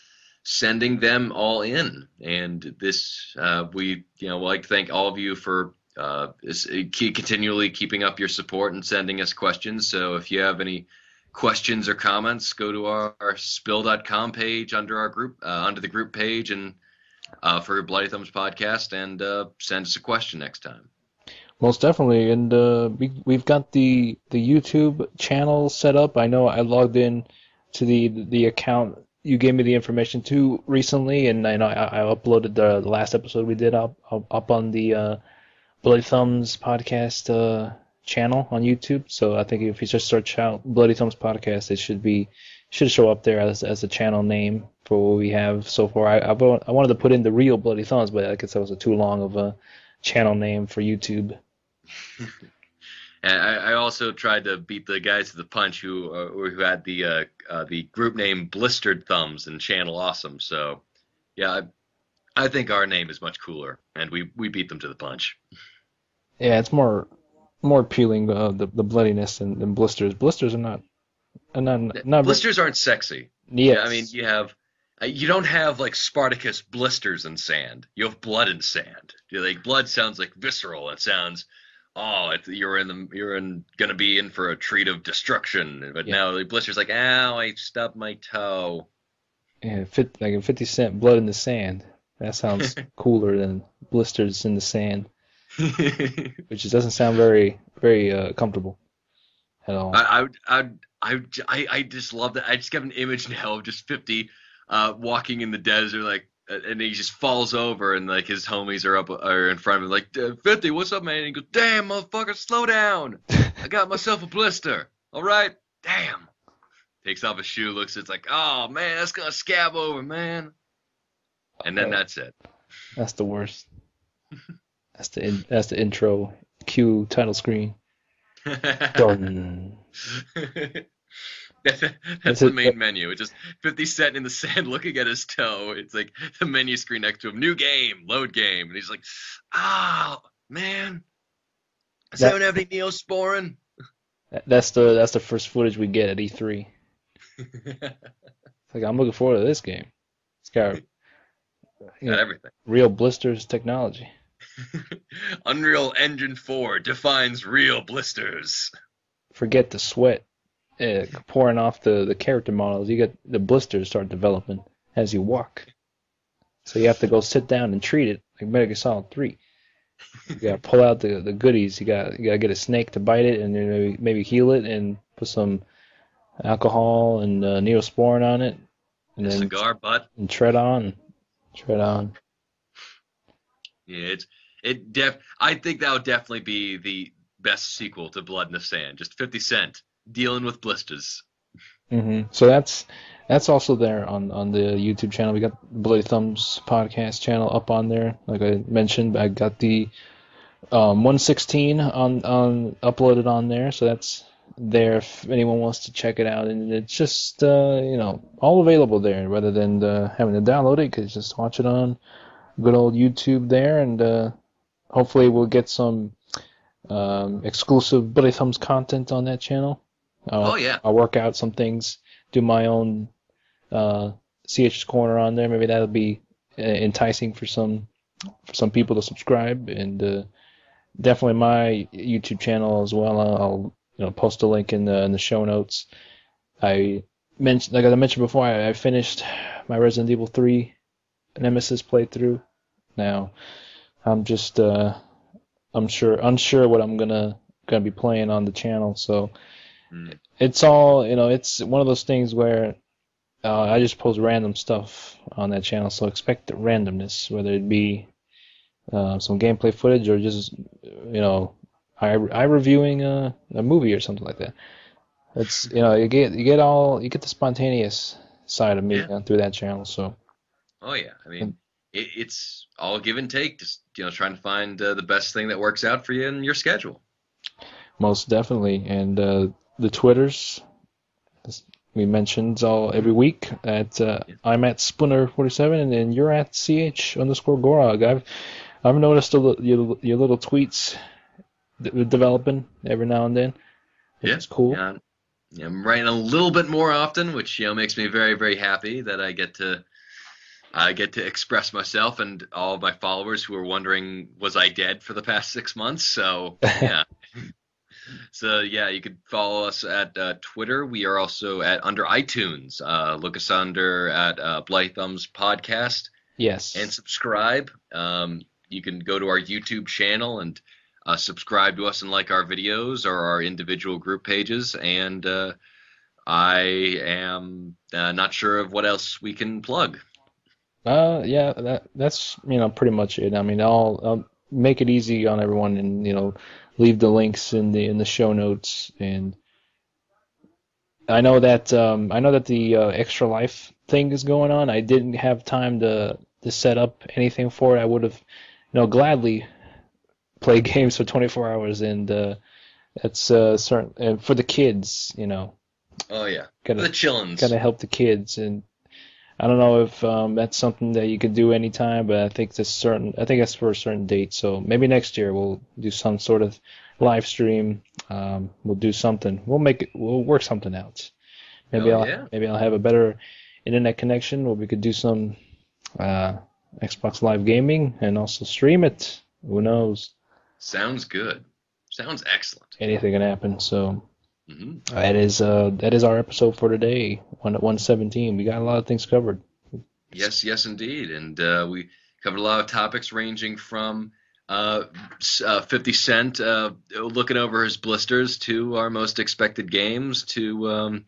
sending them all in. And this, we, would like to thank all of you for continually keeping up your support and sending us questions. So if you have any questions or comments, go to our spill.com page under our group, under the group page, and for Bloody Thumbs podcast, and send us a question next time. Most definitely, and we've got the YouTube channel set up. I know I logged in to the account you gave me the information to recently, and I know I uploaded the last episode we did up on the Bloody Thumbs podcast channel on YouTube. So I think if you just search out Bloody Thumbs podcast, it should show up there as a channel name for what we have so far. I wanted to put in the real Bloody Thumbs, but I guess that was too long of a channel name for YouTube. And I also tried to beat the guys to the punch who had the group name Blistered Thumbs and Channel Awesome. So yeah, I think our name is much cooler, and we beat them to the punch. Yeah, it's more appealing, the bloodiness than blisters. Blisters are not blisters aren't sexy. Yes. Yeah, I mean you don't have like Spartacus blisters in sand. You have blood in sand. Like blood sounds like visceral. It sounds, you're gonna be in for a treat of destruction. But now like blisters like, ow, I stubbed my toe. Yeah, like a 50 Cent blood in the sand. That sounds cooler than blisters in the sand. Which just doesn't sound very comfortable at all. I just love that. I just got an image now of just 50 walking in the desert, like, and he just falls over, and like his homies are in front of him, like, 50, what's up, man? And he goes, damn, motherfucker, slow down. I got myself a blister. All right, damn. Takes off his shoe, looks, it's like, oh man, that's gonna scab over, man. And then that's it. That's the worst. That's the intro cue title screen. Done. That's the main menu. It's just 50 Cent in the sand looking at his toe. It's like the menu screen next to him. New game, load game. And he's like, oh, man. Does anyone have any Neosporin? That's the first footage we get at E3. It's like, I'm looking forward to this game. It's got everything. Real blisters technology. Unreal Engine 4 defines real blisters. Forget the sweat pouring off the character models. You get the blisters start developing as you walk. So you have to go sit down and treat it like Metal Gear Solid 3. You gotta pull out the goodies. You gotta get a snake to bite it, and then maybe heal it and put some alcohol and Neosporin on it, and then cigar butt and tread on. Yeah, I think that would definitely be the best sequel to Blood in the Sand. Just 50 Cent dealing with blisters. Mm-hmm. So that's also there on the YouTube channel. We got Bloody Thumbs podcast channel up on there. Like I mentioned, I got the 116 on uploaded on there. So that's there if anyone wants to check it out. And it's just all available there, rather than having to download it. You could just watch it on good old YouTube there, and hopefully we'll get some exclusive Bloody Thumbs content on that channel. Oh yeah, I'll work out some things, do my own CH's Corner on there. Maybe that'll be enticing for some people to subscribe, and definitely my YouTube channel as well. I'll post a link in the show notes. Like I mentioned before, I finished my Resident Evil 3 Nemesis playthrough. Now I'm just unsure what I'm gonna be playing on the channel. So it's all it's one of those things where I just post random stuff on that channel. So expect the randomness, whether it be some gameplay footage or just I reviewing a movie or something like that. It's you get the spontaneous side of me through that channel. So. Oh yeah, I mean it's all give and take. Just trying to find the best thing that works out for you in your schedule. Most definitely, and the Twitters we mentioned all every week. I'm at Spooner47, and then you're at ch_Gorog. I've noticed your little tweets developing every now and then, which Yeah, is cool. yeah. I'm writing a little bit more often, which makes me very, very happy that I get to express myself and all of my followers who are wondering, was I dead for the past 6 months? So yeah. So yeah, you could follow us at Twitter. We are also at under iTunes. Look us under at Blythe Thumbs Podcast Yes. and subscribe. You can go to our YouTube channel and subscribe to us and like our videos or our individual group pages. And I am not sure of what else we can plug. Yeah, that's pretty much it. I mean, I'll make it easy on everyone, and leave the links in the show notes. And I know that the Extra Life thing is going on. I didn't have time to set up anything for it. I would have, gladly played games for 24 hours, and that's certain. And for the kids, Oh yeah, gotta the chillins. gotta help the kids. And I don't know if that's something that you could do anytime, but I think that's for a certain date. So maybe next year we'll do some sort of live stream. We'll do something. We'll work something out. Maybe I'll have a better internet connection where we could do some Xbox Live gaming and also stream it. Who knows? Sounds good. Sounds excellent. Anything can happen. So. Mm-hmm. That is our episode for today, 117. We got a lot of things covered. Yes, indeed, and we covered a lot of topics ranging from 50 Cent looking over his blisters to our most expected games to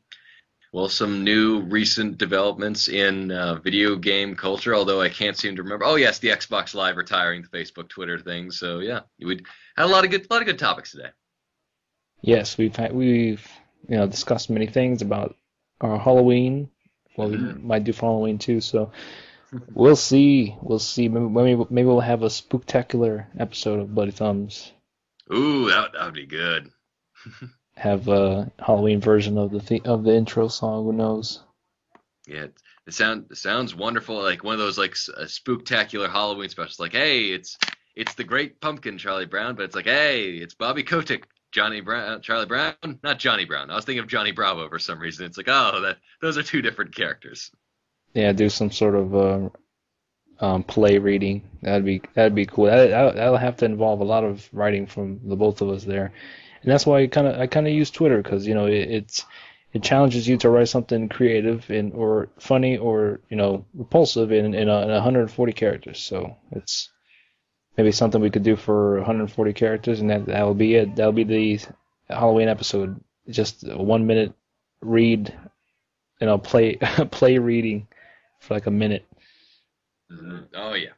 some new recent developments in video game culture. Although I can't seem to remember. Oh yes, the Xbox Live retiring the Facebook, Twitter thing. So yeah, we had a lot of good topics today. Yes, we've discussed many things about our Halloween. Well, we might do for Halloween too. So we'll see. Maybe we'll have a spooktacular episode of Bloody Thumbs. Ooh, that would be good. Have a Halloween version of the intro song. Who knows? Yeah, it sounds wonderful. Like one of those like spooktacular Halloween specials. Like, hey, it's the Great Pumpkin, Charlie Brown, but it's like, hey, it's Bobby Kotick. Charlie Brown, not Johnny Brown. I was thinking of Johnny Bravo for some reason. It's like, those are two different characters. Yeah, do some sort of play reading. That'd be cool. That'll have to involve a lot of writing from the both of us there, and that's why I kind of use Twitter, because it challenges you to write something creative or funny or repulsive in 140 characters. So it's maybe something we could do for 140 characters, and that'll be it. That'll be the Halloween episode. Just a 1 minute read, play reading for like a minute. Mm-hmm. Oh yeah,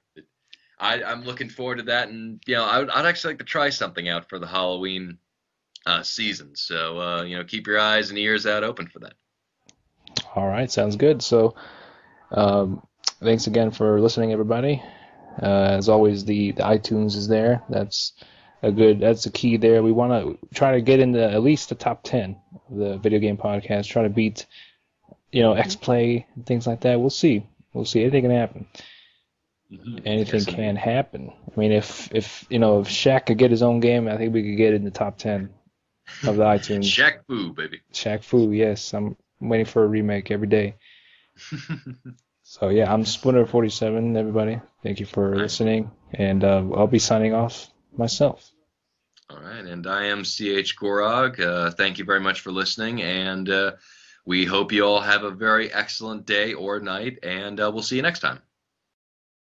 I'm looking forward to that, and I'd actually like to try something out for the Halloween season. So keep your eyes and ears out open for that. All right, sounds good. So thanks again for listening, everybody. As always, the iTunes is there. That's a key there. We want to try to get into at least the top 10 of the video game podcast. Try to beat, X-Play and things like that. We'll see. Anything can happen. Mm-hmm. Anything can happen. I mean, if Shaq could get his own game, I think we could get in the top 10 of the iTunes. Shaq Fu, baby. Shaq Fu, yes. I'm waiting for a remake every day. So yeah, I'm Splinter47, everybody. Thank you for listening, and I'll be signing off myself. All right, and I am CH Gorog. Thank you very much for listening, and we hope you all have a very excellent day or night, and we'll see you next time.